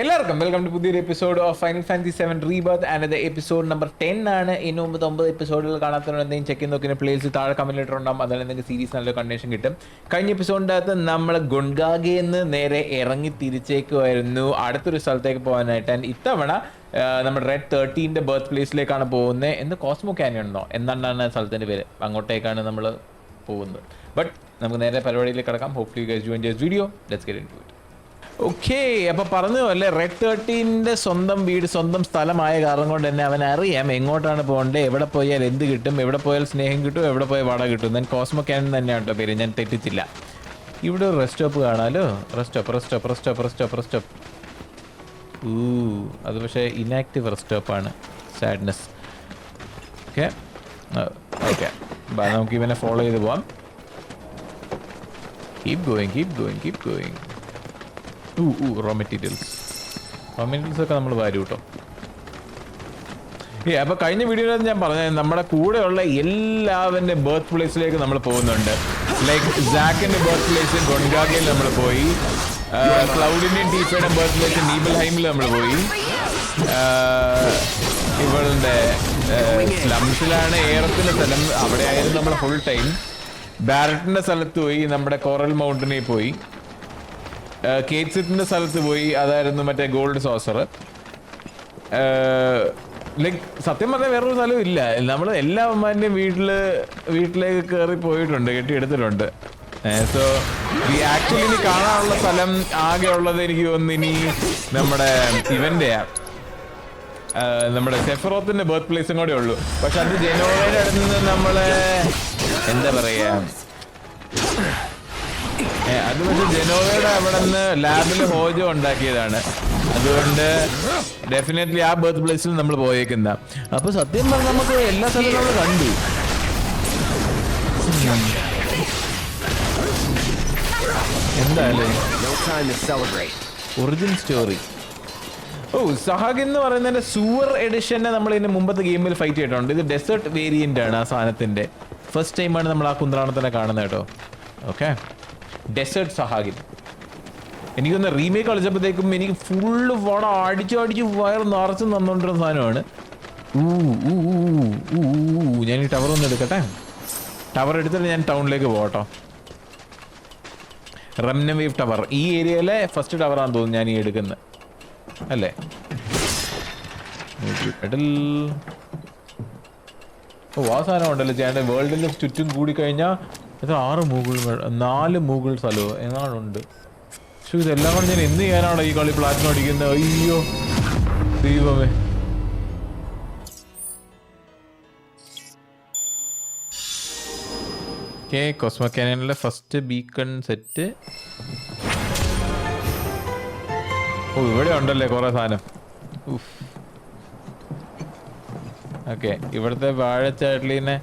എല്ലാവർക്കും welcome to പുതിയൊരു episode of final fantasy VII Rebirth and ഇത് എപ്പിസോഡ് നമ്പർ 10 ആണ്. ഇനി മുമ്പ് 9 എപ്പിസോഡുകൾ കാണാത്തവർ എന്തെങ്കിലും ചെക്ക് ചെയ്ത് നോക്കിയ പ്ലേസ് താഴെ കമന്റ് ലെറ്റർ ഉണ്ടാകും. അതിൽ എന്തെങ്കിലും സീരീസ് നല്ല കണ്ടീഷൻ കിട്ടും. കഴിഞ്ഞ എപ്പിസോഡിൻ്റെ അകത്ത് നമ്മൾ ഗുൺഗാഗെന്ന് നേരെ ഇറങ്ങി തിരിച്ചേക്കുമായിരുന്നു അടുത്തൊരു സ്ഥലത്തേക്ക് പോകാനായിട്ട്. ആൻഡ് ഇത്തവണ നമ്മുടെ റെഡ് 13ന്റെ ബർത്ത് പ്ലേസിലേക്കാണ് പോകുന്നത്. എന്ന് കോസ്മോ ക്യാനിയൻ എന്നോ എന്താണ് സ്ഥലത്തിൻ്റെ പേര്, അങ്ങോട്ടേക്കാണ് നമ്മൾ പോകുന്നത്. ബട്ട് നമുക്ക് നേരെ പരിപാടിയിലേക്ക് കിടക്കാം. Hopefully you guys join this video. Let's get into it. Okay, അപ്പോൾ പറഞ്ഞു അല്ലേ, റെഡ് 13ന്റെ സ്വന്തം വീട് സ്വന്തം സ്ഥലമായ കാരണം കൊണ്ട് തന്നെ അവൻ അറിയാം എങ്ങോട്ടാണ് പോകേണ്ടത്, എവിടെ പോയാൽ എന്ത് കിട്ടും, എവിടെ പോയാൽ സ്നേഹം കിട്ടും, എവിടെ പോയാൽ വട കിട്ടും. ഞാൻ കോസ്മോ ക്യാനൻ തന്നെയാണ് കേട്ടോ പേര്, ഞാൻ തെറ്റിച്ചില്ല. ഇവിടെ ഒരു റെസ്റ്റ് സ്റ്റോപ്പ് കാണാമല്ലോ. Rest stop. അത് പക്ഷേ ഇനാക്റ്റീവ് റെസ്റ്റ് സ്റ്റോപ്പാണ്. സാഡ്നെസ്. ഓക്കെ ഓക്കെ, നമുക്ക് ഇവനെ ഫോളോ ചെയ്ത് പോവാം. Keep going. റോ മെറ്റീരിയൽസ് ഒക്കെ നമ്മൾ വാരി കേട്ടോ. അപ്പോൾ കഴിഞ്ഞ വീഡിയോയിൽ ഞാൻ പറഞ്ഞത് നമ്മുടെ കൂടെയുള്ള എല്ലാവരുടെ ബർത്ത് പ്ലേസിലേക്ക് നമ്മൾ പോകുന്നുണ്ട്. ലൈക്ക് സാക്കിൻ്റെ ബർത്ത് പ്ലേസ് ഗൊൺഗാഗയിൽ നമ്മൾ പോയി, ക്ലൗഡിൻ്റെയും ടീഫയുടെ ബർത്ത് പ്ലേസ് നീബൽഹൈമിൽ നമ്മൾ പോയി, ഇവളുടെ സ്ലംസിലാണ് ഏറത്തിൻ്റെ സ്ഥലം, അവിടെ ആയിരുന്നു നമ്മൾ ഫുൾ ടൈം. ബാരറ്റിൻ്റെ സ്ഥലത്ത് പോയി, നമ്മുടെ കോറൽ മൗണ്ടനിൽ പോയി, കേറ്റ്സിറ്റിൻ്റെ സ്ഥലത്ത് പോയി, അതായിരുന്നു മറ്റേ ഗോൾഡ് സോസർ. ലൈക്ക് സത്യം പറഞ്ഞാൽ വേറൊരു സ്ഥലവും ഇല്ല. നമ്മൾ എല്ലാ അമ്മമാരുടെയും വീട്ടിലേക്ക് കയറി പോയിട്ടുണ്ട്, കെട്ടിയെടുത്തിട്ടുണ്ട്. സോ ഈ ആക്ച്വലി ഇനി കാണാനുള്ള സ്ഥലം ആകെ ഉള്ളത് എനിക്ക് തോന്നുന്നു ഇനി നമ്മുടെ നമ്മുടെ സെഫറോത്തിന്റെ ബർത്ത് പ്ലേസും കൂടെ ഉള്ളൂ. പക്ഷെ അത് ജനോവയുടെ അടുത്ത് നിന്ന് നമ്മളെ എന്താ പറയാ, അത് പക്ഷെ ജനോവയുടെ അവിടെ നിന്ന് ലാബിൽ ഹോജോ ഉണ്ടാക്കിയതാണ്. അതുകൊണ്ട് ഡെഫിനറ്റ്ലി ആ ബർത്ത് പ്ലേസിൽ നമ്മൾ പോയേക്കുന്ന. അപ്പൊ സത്യം പറഞ്ഞാൽ നമുക്ക് എല്ലാ സ്ഥലവും നമ്മൾ കണ്ടു. എന്തായാലും ഒറിജിൻ സ്റ്റോറി. സഹാഗ് എന്ന് പറയുന്നതിന്റെ സൂവർ എഡിഷനെ നമ്മൾ ഇതിന്റെ മുമ്പത്തെ ഗെയിമിൽ ഫൈറ്റ് ചെയ്തിട്ടുണ്ട്. ഇത് ഡെസേർട്ട് വേരിയന്റ് ആണ് ആ സാധനത്തിന്റെ. ഫസ്റ്റ് ടൈമാണ് നമ്മൾ ആ കുന്ത്രാണത്തിനെ കാണുന്നത് കേട്ടോ. Okay, desert sahagin. എനിക്കൊന്ന് റീമേക്ക് കളിച്ചപ്പോഴത്തേക്കും എനിക്ക് ഫുള്ള് വട അടിച്ചു വയർ നിറച്ച് തന്നുകൊണ്ടിരുന്ന സാധനമാണ്. ഞാൻ ഈ ടവർ ഒന്ന് എടുക്കട്ടെ. ടവർ എടുത്തിട്ട് ഞാൻ ടൗണിലേക്ക് പോകട്ടോ. റംനവേവ് ടവർ ഈ ഏരിയയിലെ ഫസ്റ്റ് ടവറാണെന്ന് തോന്നുന്നു ഞാൻ ഈ എടുക്കുന്നത്, അല്ലേ? ആ സാധനം ഉണ്ടല്ലോ ചേട്ടൻ. വേൾഡിൽ ചുറ്റും കൂടി കഴിഞ്ഞാൽ എത്ര 4 മൂഗിൾ സ്ഥലമോ എങ്ങാനുണ്ട്. പക്ഷെ ഇതെല്ലാം കൂടെ ഞാൻ എന്ത് ചെയ്യാനാണോ ഈ കളി പ്ലാറ്റിനം അടിക്കുന്നത്? അയ്യോ ദൈവമേ. ഓക്കെ, കോസ്മോ ക്യാനിയനിലെ ഫസ്റ്റ് ബീക്കൺ സെറ്റ്. ഇവിടെ ഉണ്ടല്ലേ കുറെ സാധനം. ഓക്കെ, ഇവിടുത്തെ വാഴച്ചാട്ടിലിനെ.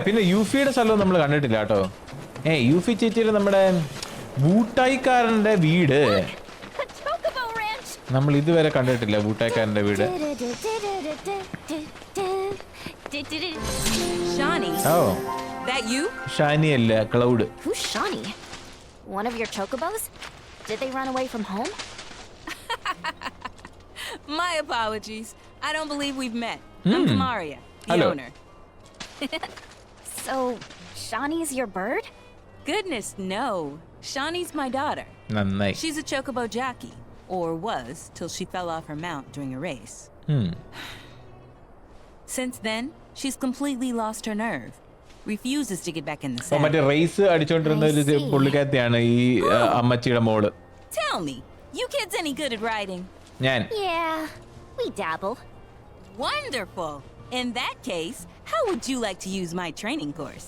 പിന്നെ യൂഫിയുടെ സ്ഥലവും നമ്മൾ കണ്ടിട്ടില്ല കേട്ടോ. യൂഫി ചേച്ചിയുടെ നമ്മുടെ ബൂട്ടായിക്കാരൻ്റെ വീട് നമ്മൾ ഇതുവരെ കണ്ടിട്ടില്ല. ബൂട്ടായിക്കാരൻ്റെ വീട്. ഷാനി അല്ല, cloud. One of your chocobos? Did they run away from home? My apologies. I don't believe we've met. I'm Maria, the owner. So, Shani's your bird? Goodness, no. Shani's my daughter. Nice. She's a chocobo jockey, or was till she fell off her mount during a race. Since then, she's completely lost her nerve. Refuses to get back in the saddle. മറ്റേ raise അടിച്ചോണ്ടിരുന്ന ഒരു പുള്ളിക്കാരത്തിയാണ് ഈ അമ്മച്ചിയുടെ മോള്. Tell me, you kids any good at riding? Yeah, we dabble. Wonderful. In that case, how would you like to use my training course?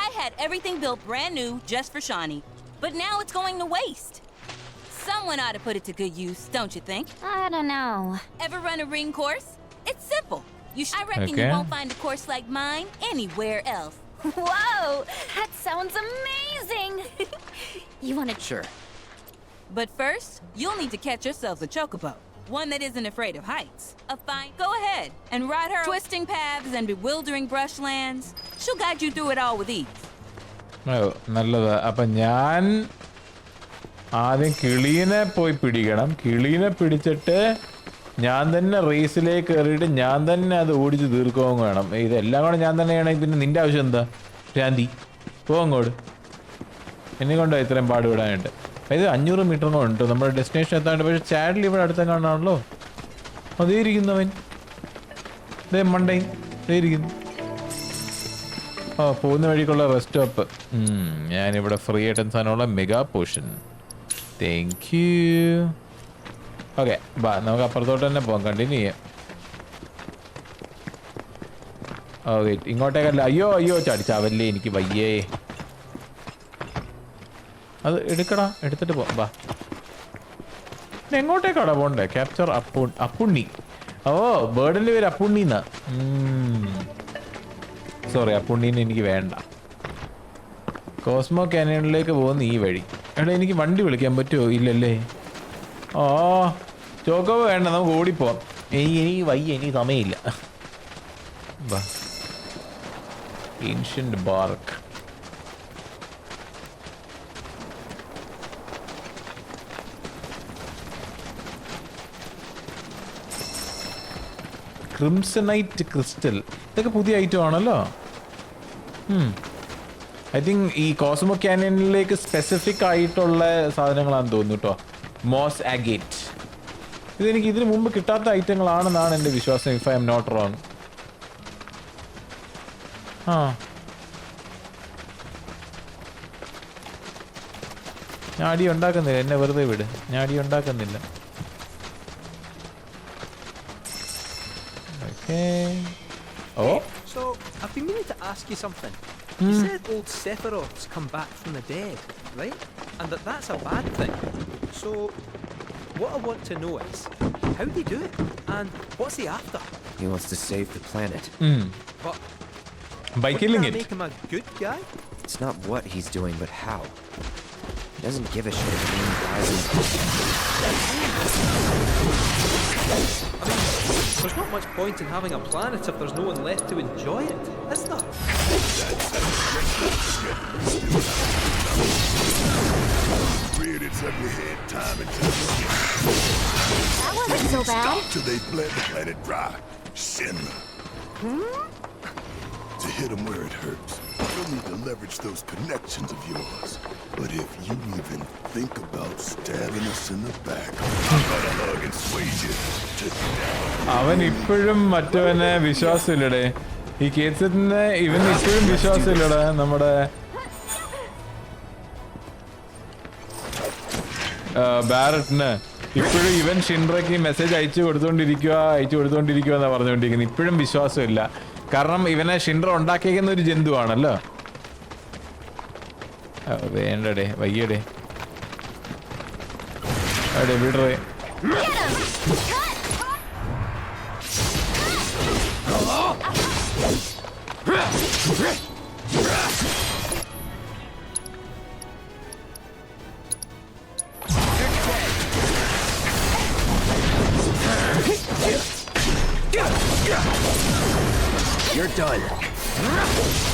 I had everything built brand new just for Shani, but now it's going to waste. Someone ought to put it to good use, don't you think? I don't know. Ever run a ring course? It's simple. I reckon you won't find a course like mine anywhere else. Whoa, that sounds amazing. You want to? Sure. But first, you'll need to catch yourselves a chocobo. One that isn't afraid of heights. Go ahead and ride her twisting paths and bewildering brushlands. She'll guide you through it all with ease. നല്ലതാ. അപ്പം ഞാൻ ആദ്യം കിളീനെ പോയി പിടിക്കണം. കിളീനെ പിടിച്ചിട്ട് ഞാൻ തന്നെ റേസിലേക്ക് കയറിയിട്ട് ഞാൻ തന്നെ അത് ഓടിച്ച് തീർക്കുകയും വേണം. ഇതെല്ലാം കൂടെ ഞാൻ തന്നെയാണെങ്കിൽ പിന്നെ നിന്റെ ആവശ്യം എന്താ? ഭ്രാന്തി പോങ്ങോട്. എന്നെ കൊണ്ടോ ഇത്രയും പാടുവിടാനായിട്ട്. ഇത് 500 മീറ്റർ ഉണ്ട് നമ്മുടെ ഡെസ്റ്റിനേഷൻ എത്താണ്ട്. പക്ഷേ ചാഡിൽ ഇവിടെ അടുത്ത കാണാണല്ലോ. അതേ ഇരിക്കുന്നവൻ, അതേ മണ്ടൈൻ അതേ ഇരിക്കുന്നു. പോകുന്ന വഴിക്കുള്ള റെസ്റ്റ് സ്റ്റോപ്പ്. ഞാനിവിടെ ഫ്രീ ആയിട്ട് സാധനമുള്ള mega potion. Thank you. Okay ബാ, നമുക്ക് അപ്പുറത്തോട്ട് തന്നെ പോകാം. കണ്ടിന്യൂ ചെയ്യാം. വെയിറ്റ്, ഇങ്ങോട്ടേക്കല്ല. അയ്യോ ചാടിച്ചാവല്ലേ, എനിക്ക് വയ്യേ. അത് എടുക്കടാ, എടുത്തിട്ട് പോ. ബാ, എങ്ങോട്ടേക്കാടാ പോണ്ടേ? ക്യാപ്ചർ അപ്പുണ്ണി. ബേർഡിന്റെ പേര് അപ്പുണ്ണിന്നാ. സോറി, അപ്പുണ്ണീനെ എനിക്ക് വേണ്ട. കോസ്മോ കാനിയണിലേക്ക് പോകുന്ന ഈ വഴി. എടാ, എനിക്ക് വണ്ടി വിളിക്കാൻ പറ്റുമോ? ഇല്ലല്ലേ. ചോക്കോവ് വേണ്ട, നമുക്ക് ഓടിപ്പോവാം. എനിക്ക് വയ്യ, എനിക്ക് സമയമില്ല. ബാ, ഏൻഷ്യന്റ് ബാർക്ക്. ക്രിംസണൈറ്റ് ക്രിസ്റ്റൽ, ഇതൊക്കെ പുതിയ ഐറ്റം ആണല്ലോ. ഐ തിങ്ക് ഈ കോസ്മോ കാനിയനിലേക്ക് സ്പെസിഫിക് ആയിട്ടുള്ള സാധനങ്ങളാണെന്ന് തോന്നുന്നു കേട്ടോ. മോസ് ആഗേറ്റ്, ഇതെനിക്ക് ഇതിനു മുമ്പ് കിട്ടാത്ത ഐറ്റങ്ങളാണെന്നാണ് എൻ്റെ വിശ്വാസം, if I am not wrong. ഞാൻ അടി ഉണ്ടാക്കുന്നില്ല, എന്നെ വെറുതെ വിട്. ഞാൻ അടി ഉണ്ടാക്കുന്നില്ല. So, I've been meaning to ask you something. You said old Sephiroth's come back from the dead, right? And that's a bad thing. So, what I want to know is, how did he do it? And what's he after? He wants to save the planet. But by killing it. Make him a good guy? It's not what he's doing, but how. He doesn't give a shit if the main guys There's not much point in having a planet if there's no one left to enjoy it, is there? Reared its ugly head time and time again. That wasn't so bad. Stop till they bled the planet dry. Shinra. To hit them where it hurts, you'll need to leverage those connections of yours. But if you even think about stabbing us in the back, I'm gonna hug and sway you to death. അവൻ ഇപ്പോഴും മറ്റവനെ വിശ്വാസമില്ലടേ. ഈ കേസിന് ഇവൻ ഇപ്പോഴും വിശ്വാസമില്ലടാ. നമ്മുടെ ബാരറ്റിന് ഇപ്പോഴും ഇവൻ ഷിൻറയ്ക്ക് message അയച്ചു കൊടുത്തോണ്ടിരിക്കുക എന്നാ പറഞ്ഞുകൊണ്ടിരിക്കുന്നത്. ഇപ്പോഴും വിശ്വാസമില്ല. കാരണം ഇവനെ ഷിൻറ ഉണ്ടാക്കിയേക്കുന്ന ഒരു ജന്തുവാണല്ലോ. വേണ്ടടേ, വയ്യടേ, അടേ വിടറേ. You're done.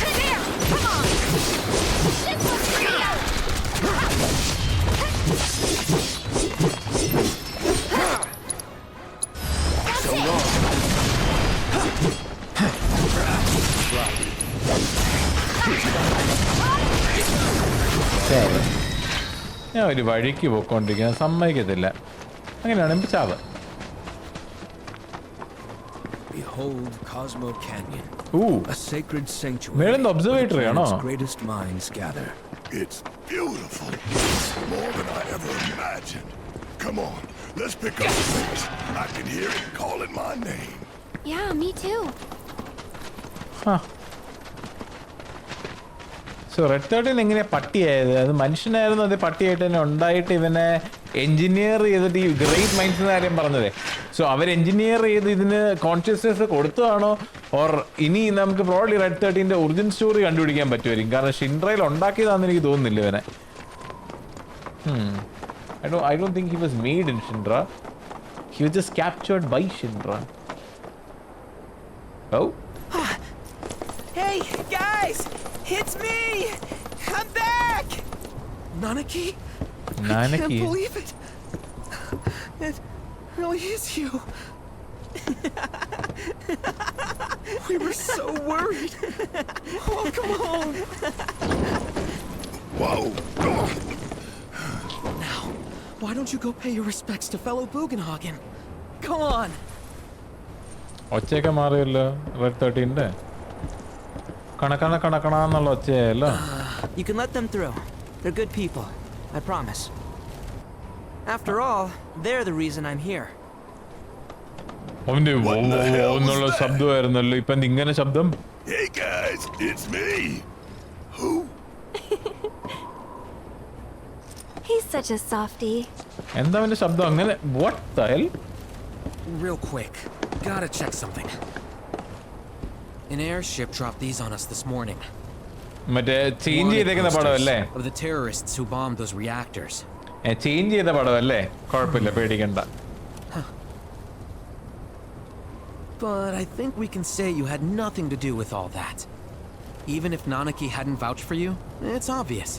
Come here! Come on! This one's for you! So long. ഞാൻ ഒരു വഴിക്ക് പോയിക്കൊണ്ടിരിക്കുന്നത് സമ്മതിക്കത്തില്ല. അങ്ങനെയാണ് ചാവ്. Behold Cosmo Canyon, a sacred sanctuary. മേളിൽ ഒബ്സർവേറ്ററി ആണോ? Greatest minds gather. It's beautiful. It's more than I ever imagined. Come on, let's pick up the pace. I can hear it calling my name. Yeah, me too. So red 13 എങ്ങനെയാ പട്ടിയായത്? അത് മനുഷ്യനായിരുന്നു, അത് പട്ടിയായിട്ട് തന്നെ ഉണ്ടായിട്ട് ഇവനെ engineer ചെയ്തിട്ട് ഈ great മൈൻഡ്സിന്റെ കാര്യം പറഞ്ഞതേ. സോ അവർ എഞ്ചിനീയർ ചെയ്ത് ഇതിന് കോൺഷ്യസ്നെസ് കൊടുത്തതാണോ? ഓർ ഇനി നമുക്ക് പ്രോബ്ലി റെഡ് 13ന്റെ ഒറിജിൻ സ്റ്റോറി കണ്ടുപിടിക്കാൻ പറ്റുമായിരിക്കും. കാരണം ഷിൻറയിൽ ഉണ്ടാക്കിയതാണെന്ന് എനിക്ക് തോന്നുന്നില്ല ഇവനെ. I don't think he was made in Shinra. He was just captured by Shinra. Oh? Hey, guys! It's me! I'm back! Nanaki? I can't believe it. It really is you. We were so worried. Welcome home. Whoa. Now, why don't you go pay your respects to fellow Bugenhagen? Come on. ഒച്ചയൊക്കെ മാറിയല്ലോ red 13ന്റെ കണക്കാന്നുള്ള ഒച്ചയായല്ലോ. You can let them through. They're good people. I promise. After all, they're the reason I'm here. അവന്റെ എന്നുള്ള ശബ്ദമായിരുന്നല്ലോ. ഇപ്പൊ ഇങ്ങനെ ശബ്ദം. Hey guys, it's me. Who? He's such a softie. എന്താ അവന്റെ ശബ്ദം അങ്ങനെ? What the hell? Real quick, gotta check something. An airship dropped these on us this morning. മറ്റേ ചേഞ്ച് ചെയ്തേക്കുന്ന പടം അല്ലേ? Of the terrorists who bombed those reactors. Change ചെയ്ത പടം അല്ലേ? കുഴപ്പമില്ല, പേടിക്കണ്ട. But I think we can say you had nothing to do with all that. Even if Nanaki hadn't vouched for you, it's obvious.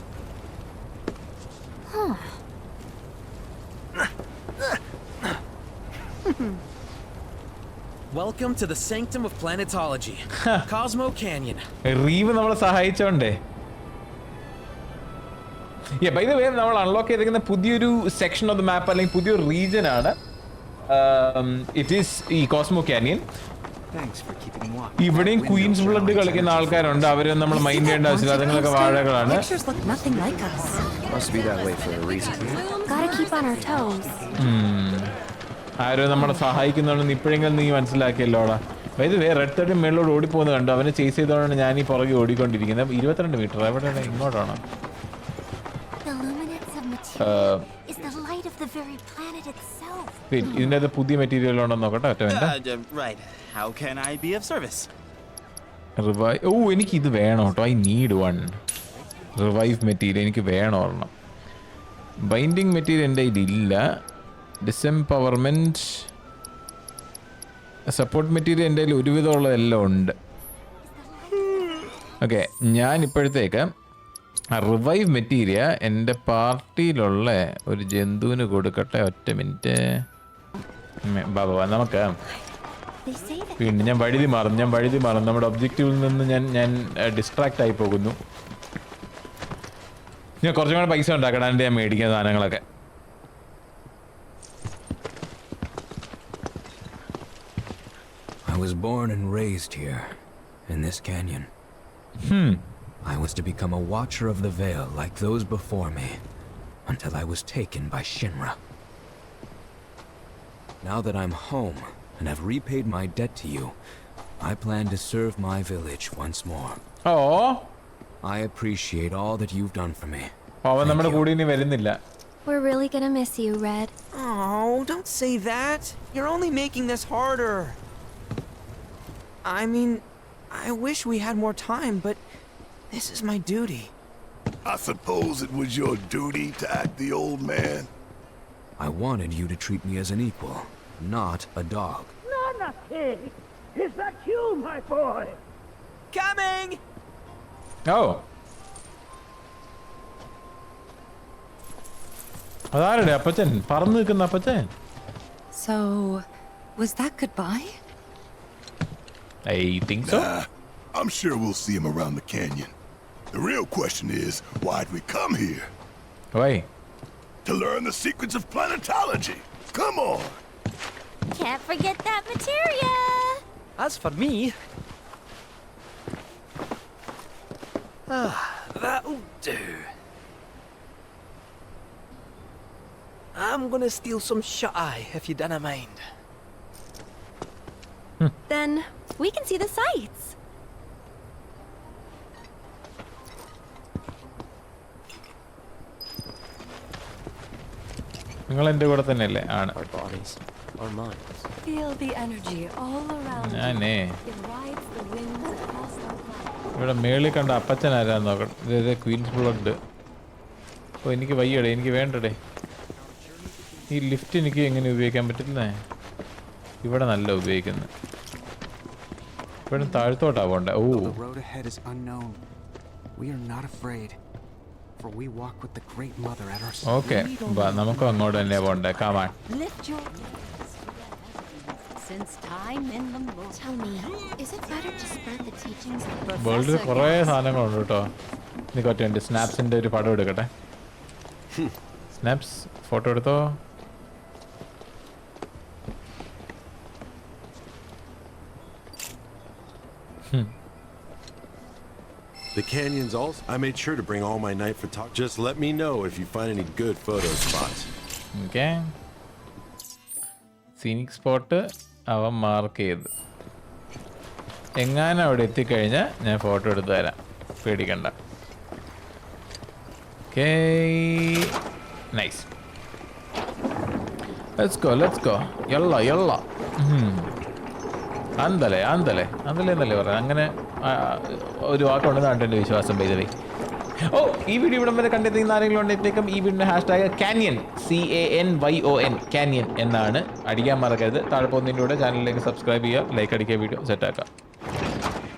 Welcome to the sanctum of Planetology, Cosmo Canyon. റീവ് നമ്മളെ സഹായിച്ചോണ്ടേ. By the way നമ്മൾ unlock ചെയ്തിരിക്കുന്ന പുതിയൊരു section of the map അല്ലെങ്കിൽ പുതിയൊരു region ആണ്. It is ഈ Cosmo canyon. ഇവിടെയും Queen's blood കളിക്കുന്ന ആൾക്കാരുണ്ട്. അവരെ നമ്മൾ മൈൻഡ് ചെയ്യേണ്ട ആവശ്യമില്ല. അതുങ്ങളൊക്കെ വാഴകളാണ്. Pictures look nothing like us. Must be that way for a reason. Gotta keep on our toes. ആരോ നമ്മളെ സഹായിക്കുന്നുണ്ടെന്ന് ഇപ്പോഴെങ്കിലും നീ മനസ്സിലാക്കിയല്ലോടാ. ബൈ ദ വേ റെഡ് 13 മേളിലോട് ഓടിപ്പോകുന്നത് കണ്ടു. അവനെ ചേസ് ചെയ്തോണ്ടാണ് ഞാൻ ഈ പുറകെ ഓടിക്കൊണ്ടിരിക്കുന്നത്. 22 മീറ്റർ എവിടെയാണ്? ഇങ്ങോട്ടാണോ? The luminance of material is the light of the very planet itself. ഇതിൻ്റെ അത് പുതിയ മെറ്റീരിയൽ ഉണ്ടോ നോക്കട്ടെ. ഒറ്റ minute. Right. How can I be of service? എനിക്ക് ഇത് വേണം കേട്ടോ. I need one revive material. എനിക്ക് വേണം ഒരെണ്ണം. ബൈൻഡിങ് മെറ്റീരിയൽ എൻ്റെ ഇതില്ല. ഡിസെംപവർമെൻറ്റ് സപ്പോർട്ട് മെറ്റീരിയൽ എൻ്റെ കയ്യിൽ ഒരുവിധമുള്ളതെല്ലാം ഉണ്ട്. ഓക്കെ, ഞാൻ ഇപ്പോഴത്തേക്ക് റിവൈവ് മെറ്റീരിയൽ എൻ്റെ പാർട്ടിയിലുള്ള ഒരു ജന്തുവിന് കൊടുക്കട്ടെ. ഒറ്റ മിനിറ്റ് ബാബാ. നമുക്ക് വീണ്ടും ഞാൻ വഴുതി മാറും. നമ്മുടെ ഒബ്ജക്റ്റീവിൽ നിന്ന് ഞാൻ ഡിസ്ട്രാക്റ്റ് ആയി പോകുന്നു. ഞാൻ കുറച്ചും കൂടെ പൈസ ഉണ്ടാക്കണം എൻ്റെ ഞാൻ മേടിക്കുന്ന സാധനങ്ങളൊക്കെ. I was born and raised here, in this canyon. I was to become a watcher of the veil like those before me, until I was taken by Shinra. Now that I'm home and have repaid my debt to you, I plan to serve my village once more. Oh. I appreciate all that you've done for me. അവൻ നമ്മുടെ കൂടെ ഇനി വരുന്നില്ല. We're really gonna miss you, Red. Oh, don't say that. You're only making this harder. I mean, I wish we had more time, but this is my duty. I suppose it was your duty to act the old man. I wanted you to treat me as an equal, not a dog. Nanaki! Is that you, my boy? Coming! Oh. അതാരുടെ അപ്പച്ചൻ? പറന്നു നിൽക്കുന്ന അപ്പച്ചൻ? So, was that goodbye? I think so. I'm sure we'll see him around the canyon. The real question is, why'd we come here? Why? To learn the secrets of planetology. Come on. Can't forget that materia. As for me... that'll do. I'm gonna steal some shut-eye, if you don't mind. Then we can see the sights. നിങ്ങൾ എൻ്റെ കൂടെ തന്നെയല്ലേ? ആണ്. Our bodies, our minds. Feel the energy all around you. ഞാനേ It rides the winds across the planet. ഇവിടെ മേളിൽ കണ്ട അപ്പച്ചൻ ആരാന്ന് നോക്കണം. ഇതേ ക്വീൻസ് ബ്ലഡ്. ഓ, എനിക്ക് വയ്യടേ, എനിക്ക് വേണ്ടടേ. ഈ ലിഫ്റ്റ് എനിക്ക് എങ്ങനെ ഉപയോഗിക്കാൻ പറ്റില്ലേ? ഇവിടെ നല്ല ഉപയോഗിക്കുന്നത്. ഇവിടെ താഴ്ത്തോട്ടാ പോണ്ടേ? ഓ, The road ahead is unknown. We are not afraid. for we walk with the Great Mother at our side. Okay, but നമുക്ക് അങ്ങോട്ട് തന്നെ പോണ്ടേ. Come on. Lift your hands. Since time in the Lord. Tell me, is it better to spread the teachings of വേൾഡിൽ കുറേ സാധനങ്ങളുണ്ട് കേട്ടോ. നിൽക്കട്ടെ, സ്നാപ്സിന്റെ ഒരു പടം എടുക്കട്ടെ. സ്നാപ്സ് ഫോട്ടോ എടുത്തോ. The canyons also. I made sure to bring all my night photography. Just let me know if you find any good photo spots. Okay. Scenic spot അവൻ മാർക്ക് ചെയ്ത്. എങ്ങാനും അവിടെ എത്തിക്കഴിഞ്ഞാൽ ഞാൻ ഫോട്ടോ എടുത്ത് തരാം. പേടിക്കണ്ട. Okay. Nice. Let's go. Yalla. ആന്തലേ എന്നല്ലേ പറയാം. അങ്ങനെ ഒരു വാക്കുണ്ടെന്നാണ് എൻ്റെ വിശ്വാസം. ചെയ്തത്. ഓ, ഈ വീഡിയോ ഇവിടെ വരെ കണ്ടെത്തുന്ന ആരെങ്കിലും ഉണ്ടെത്തേക്കും ഈ വീടിൻ്റെ ഹാഷ്ടാഗ് കാനിയൻ CANYON കാനിയൻ എന്നാണ്. അടിക്കാൻ മറക്കരുത്. താഴെ പോകുന്നതിൻ്റെ കൂടെ ചാനലിലേക്ക് സബ്സ്ക്രൈബ് ചെയ്യുക, ലൈക്ക് അടിക്കുക, വീഡിയോ സെറ്റാക്കുക.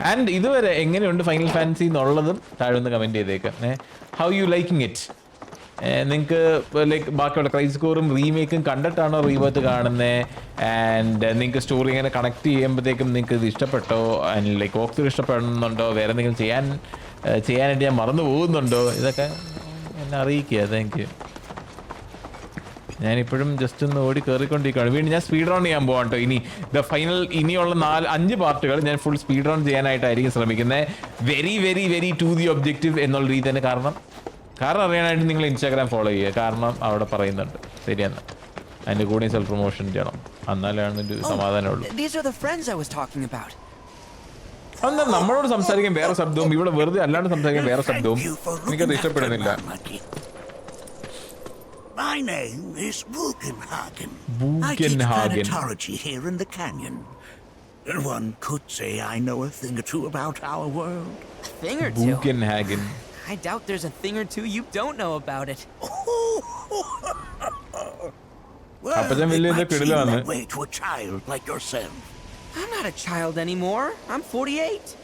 ആൻഡ് ഇതുവരെ എങ്ങനെയുണ്ട് ഫൈനൽ ഫാൻസി എന്നുള്ളതും താഴെ ഒന്ന് കമൻറ്റ് ചെയ്തേക്കാം. How you liking it? നിങ്ങൾക്ക് ലൈക്ക് ബാക്കിയുള്ള ക്രൈസ് സ്കോറും റീമേക്കും കണ്ടിട്ടാണോ റീബർത്ത് കാണുന്നത്? ആൻഡ് നിങ്ങൾക്ക് സ്റ്റോറി ഇങ്ങനെ കണക്ട് ചെയ്യുമ്പോഴത്തേക്കും നിങ്ങൾക്ക് ഇത് ഇഷ്ടപ്പെട്ടോ? ആൻഡ് ലൈക്ക് വോക്ക് ത്രൂ ഇഷ്ടപ്പെടുന്നുണ്ടോ? വേറെ എന്തെങ്കിലും ചെയ്യാനായിട്ട് ഞാൻ മറന്നു പോകുന്നുണ്ടോ? ഇതൊക്കെ എന്നെ അറിയിക്കുക. Thank you. ഞാനിപ്പോഴും ജസ്റ്റ് ഒന്ന് ഓടി കയറിക്കൊണ്ടിരിക്കുകയാണ്. വീണ്ടും ഞാൻ സ്പീഡ് റൺ ചെയ്യാൻ പോകാം കേട്ടോ. ഇനിയുള്ള 4-5 പാർട്ടുകൾ ഞാൻ ഫുൾ സ്പീഡ് റൺ ചെയ്യാനായിട്ടായിരിക്കും ശ്രമിക്കുന്നത്. വെരി ടു ദി ഒബ്ജക്റ്റീവ് എന്നുള്ള രീതി തന്നെ. കാരണം അറിയാനായിട്ട് നിങ്ങൾ ഇൻസ്റ്റാഗ്രാം ഫോളോ ചെയ്യുക. കാരണം അവിടെ പറയുന്നുണ്ട്. ശരിയെന്ന് അതിൻ്റെ കൂടെ സെൽഫ് പ്രൊമോഷൻ ചെയ്യണം. എന്നാലാണ് ഒരു സമാധാനമുള്ളൂ. അന്ന് നമ്മളോട് സംസാരിക്കാൻ വേറെ ശബ്ദവും ഇവിടെ വെറുതെ അല്ലാണ്ട് സംസാരിക്കാൻ വേറെ ശബ്ദവും എനിക്കത് ഇഷ്ടപ്പെടുന്നില്ല. My name is Bugenhagen. Bugenhagen. I teach planetology here in the canyon. One could say I know a thing or two about our world. A thing or two? Bugenhagen. I doubt there's a thing or two you don't know about it. Well, it might seem that way to a child like yourself. I'm not a child anymore. I'm 48.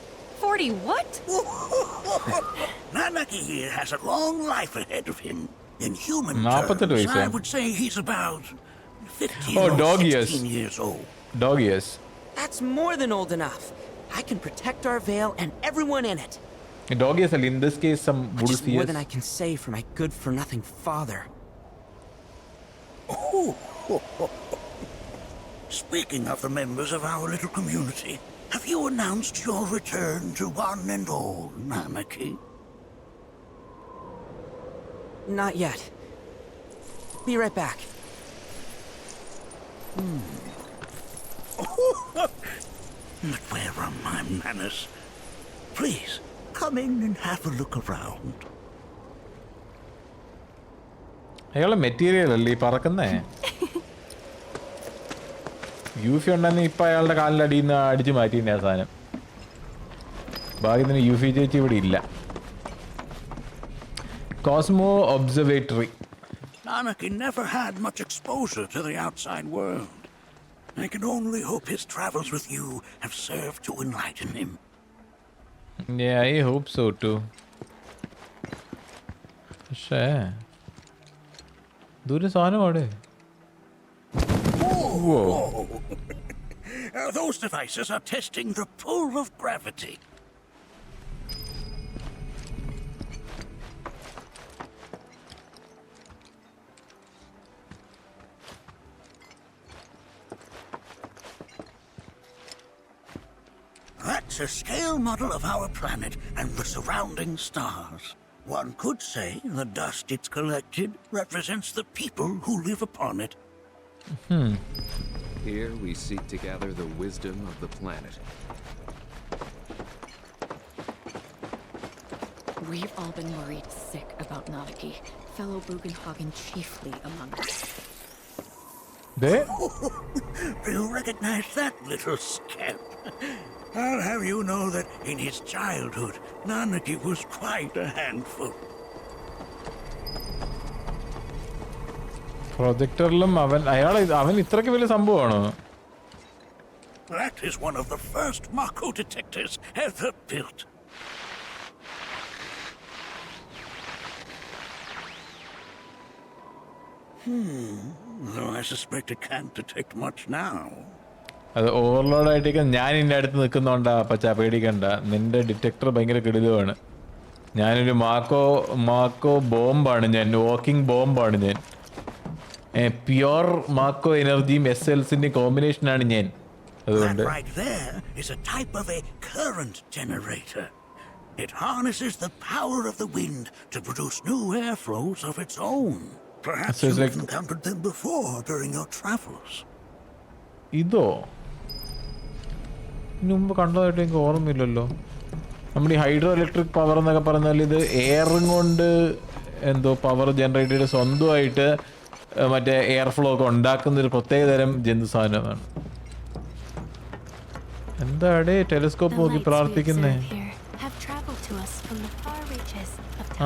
40 what? Nanaki here has a long life ahead of him. In human terms, I would say he's about 15 or 16 years old. Dog years. That's more than old enough. I can protect our veil and everyone in it. Dog years, in this case, some Which is more than I can say for my good-for-nothing father. Speaking of the members of our little community, have you announced your return to one and all, Nanaki? Not yet. Be right back. But where are my manners? Please, come in and have a look around. അയാളെ material അല്ലേ ഈ പറക്കുന്നേ? യൂഫി ഉണ്ടെന്ന് ഇപ്പം അയാളുടെ കാലിൻ്റെ അടിയിൽ നിന്ന് അടിച്ചു മാറ്റിയിട്ടുണ്ട് ആ സാധനം. ഭാഗ്യത്തിന് യൂഫി ചേച്ചി ഇവിടെ ഇല്ല. Cosmo Observatory. Nanaki never had much exposure to the outside world. I can only hope his travels with you have served to enlighten him. Yeah, I hope so too. Sure. Dure saana ode. Whoa. Those devices are testing the pull of gravity. That's a scale model of our planet and the surrounding stars. One could say the dust it's collected represents the people who live upon it. Here we seek to gather the wisdom of the planet. We've all been worried sick about Nanaki, fellow Bugenhagen chiefly among us. Do you recognize that little scamp? I'll have you know that in his childhood, Nanaki was quite a handful. പ്രൊജക്ടറിലും അവൻ ഇത്രയ്ക്ക് വലിയ സംഭവമാണോ? That is one of the first Mako detectors ever built. Though I suspect it can't detect much now. അത് ഓവർലോഡായിട്ടേക്ക് ഞാൻ ഇതിൻ്റെ അടുത്ത് നിൽക്കുന്നുണ്ടാ പച്ചാ, പേടിക്കണ്ട. നിന്റെ detector ഭയങ്കര കിടിലുമാണ്. ഞാനൊരു മാക്കോ ബോംബാണ് ഞാൻ, വാക്കിംഗ് ബോംബാണ് ഞാൻ. പ്യുവർ മാക്കോ എനർജിയും SLസിൻ്റെയും കോമ്പിനേഷനാണ് ഞാൻ. അതുകൊണ്ട് That right there is a type of a current generator. It harnesses the power of the wind to produce new airflows of its own. Perhaps So it's you've like- encountered them before during your travels. ഇതോ ഇതിനു മുമ്പ് കണ്ടതായിട്ട് എനിക്ക് ഓർമ്മയില്ലല്ലോ. നമ്മുടെ ഈ hydro electric power എന്നൊക്കെ പറഞ്ഞാൽ ഇത് എയറും കൊണ്ട് എന്തോ പവർ ജനറേറ്റ് ചെയ്ത് സ്വന്തമായിട്ട് മറ്റേ എയർ ഫ്ലോ ഒക്കെ ഉണ്ടാക്കുന്നൊരു പ്രത്യേകതരം ജന്തു സാധനമാണ്. എന്താടേ ടെലിസ്കോപ്പ് നോക്കി പ്രാർത്ഥിക്കുന്നേ?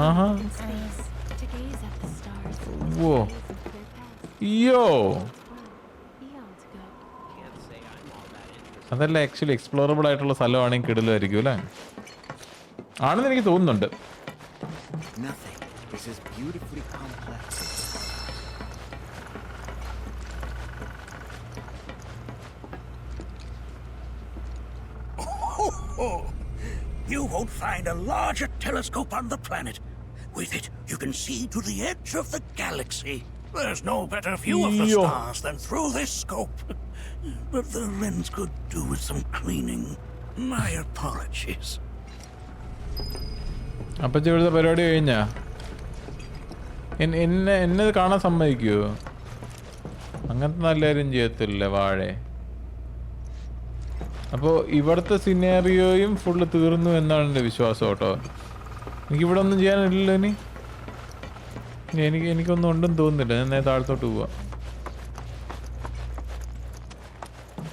ആഹാ. ഓ യോ, അതല്ല ആക്ച്വലി എക്സ്പ്ലോറബിൾ ആയിട്ടുള്ള സ്ഥലമാണെങ്കിൽ കിടലുമായിരിക്കും അല്ലേ? ആണെന്ന് എനിക്ക് തോന്നുന്നുണ്ട്. Nothing. This is beautifully complex. You won't find a larger telescope on the planet. With it, you can see to the edge of the galaxy. There's no better view of the stars than through this scope. But the lens could do with some cleaning. My apologies. അപ്പം ഇവിടുത്തെ പരിപാടി കഴിഞ്ഞാ എന്നത് കാണാൻ സമ്മതിക്കുമോ? അങ്ങനത്തെ നല്ല കാര്യം ചെയ്യത്തില്ല വാഴേ. അപ്പോൾ ഇവിടുത്തെ സിനാരിയോയും ഫുള്ള് തീർന്നു എന്നാണ് എൻ്റെ വിശ്വാസം കേട്ടോ. എനിക്കിവിടെ ഒന്നും ചെയ്യാനില്ലല്ലോ ഇനി. എനിക്കൊന്നും ഉണ്ടെന്ന് തോന്നുന്നില്ല. ഞാൻ നേരെ താഴത്തോട്ട് പോവാം.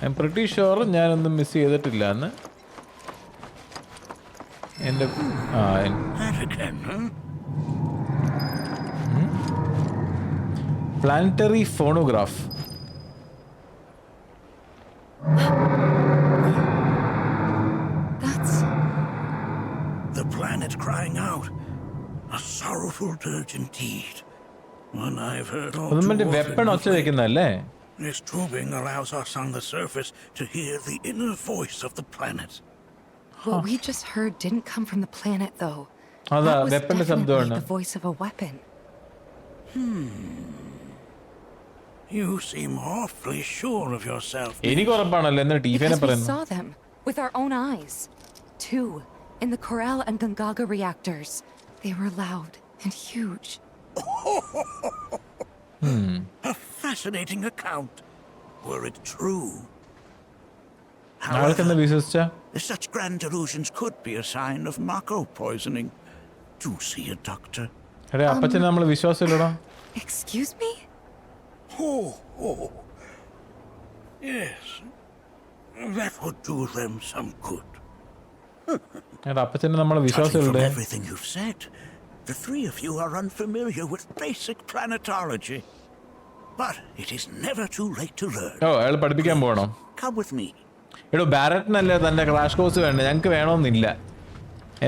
ഐ എം പ്രിറ്റി ഷുവർ ഞാനൊന്നും മിസ് ചെയ്തിട്ടില്ല എന്ന്. എൻ്റെ planetary phonograph. The planet crying out. A sorrowful dirge indeed. One I've heard all too often. Weapon ഒച്ച വെക്കുന്നല്ലേ? This tubing allows us on the surface to hear the inner voice of the planet. What we just heard didn't come from the planet, though. അതാ That was വെപ്പന്റെ definitely ശബ്ദമാണ്. the voice of a weapon. You seem awfully sure of yourself. എനിക്ക് ഉറപ്പാണല്ലോ എന്ന് ടീഫിനെ Because we പറയുന്നു. saw them with our own eyes. Two, in the Corral and Gongaga reactors. They were loud and huge. A fascinating account. Were it true? ആൾക്കെന്താ വിശ്വസിച്ച? Such grand delusions could be a sign of Mako poisoning. Do see a doctor. എടേ അപ്പച്ചനെ നമ്മൾ വിശ്വാസമില്ലടാ. Excuse me? Oh. Yes. That would do them some good. എടാ അപ്പച്ചനെ നമ്മൾ Judging from വിശ്വാസമില്ലേ? everything you've said, the three of you are unfamiliar with basic planetology. But it is never too late to learn. ഓ അയാൾ പഠിപ്പിക്കാൻ പോകണം. Come with me. എടോ ബാരറ്റിനല്ലേ തന്റെ crash course വേണ്ട, ഞങ്ങൾക്ക് വേണമെന്നില്ല.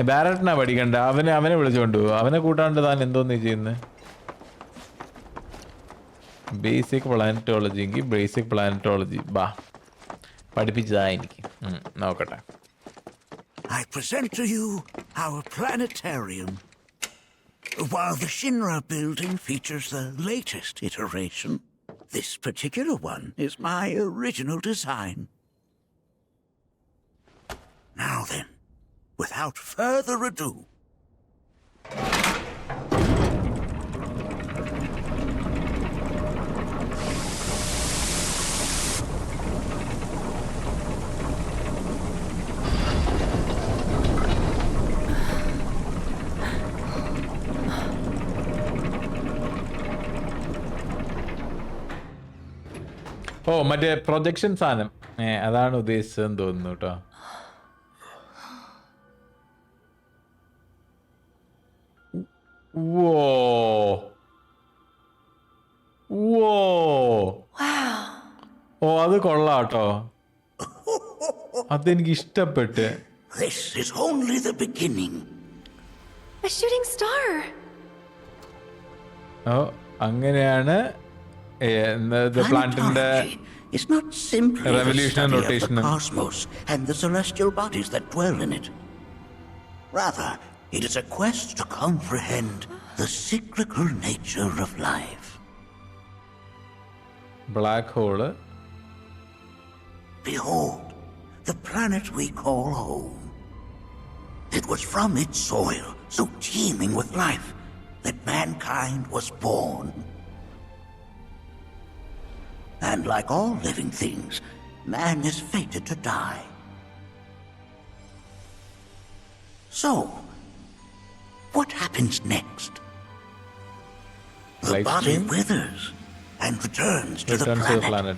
ബാരറ്റിനാ പഠിക്കണ്ട. അവനെ വിളിച്ചോണ്ട് പോകും. അവനെ കൂട്ടാണ്ട് താൻ എന്തോന്ന് ചെയ്യുന്നത്? ബേസിക് പ്ലാനറ്റോളജി എങ്കിൽ ബേസിക് പ്ലാനറ്റോളജി ബാ പഠിപ്പിച്ചതാ എനിക്ക്. നോക്കട്ടെ. I present to you our planetarium. While the Shinra building features the latest iteration, this particular one is my original design. Now then, without further ado, ഓ മറ്റേ പ്രൊജക്ഷൻ സാധനം അതാണ് ഉദ്ദേശിച്ചതെന്ന് തോന്നുന്നു കേട്ടോ. ഓ അത് കൊള്ളാം കേട്ടോ. അതെനിക്ക് ഇഷ്ടപ്പെട്ട്. this is only the beginning. A shooting star. ഓ അങ്ങനെയാണ് the plant in the is not simply the revolution and study of rotation. the cosmos and the celestial bodies that dwell in it. Rather, it is a quest to comprehend the cyclical nature of life. Black hole. Behold, the planet we call home. It was from its soil, so teeming with life, that mankind was born. And like all living things, man is fated to die. So, what happens next? The body withers and returns to the planet.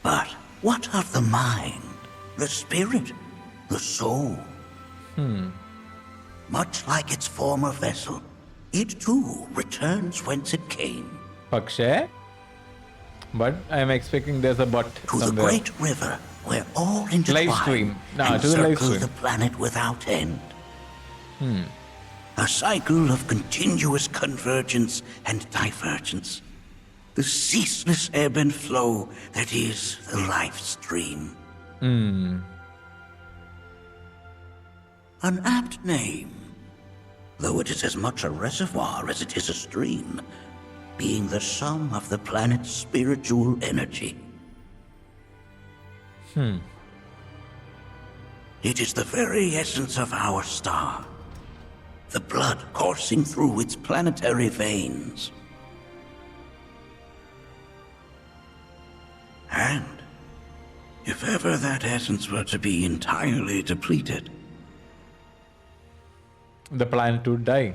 But what of the mind, the spirit, the soul? Much like its former vessel, it too returns whence it came. But I am expecting there's a but to the great river where all intertwine and circle the planet without end. A cycle of continuous convergence and divergence. The ceaseless ebb and flow that is the Lifestream. An apt name, though it is as much a reservoir as it is a stream, being the sum of the planet's spiritual energy. It is the very essence of our star, the blood coursing through its planetary veins. And if ever that essence were to be entirely depleted, the planet would die.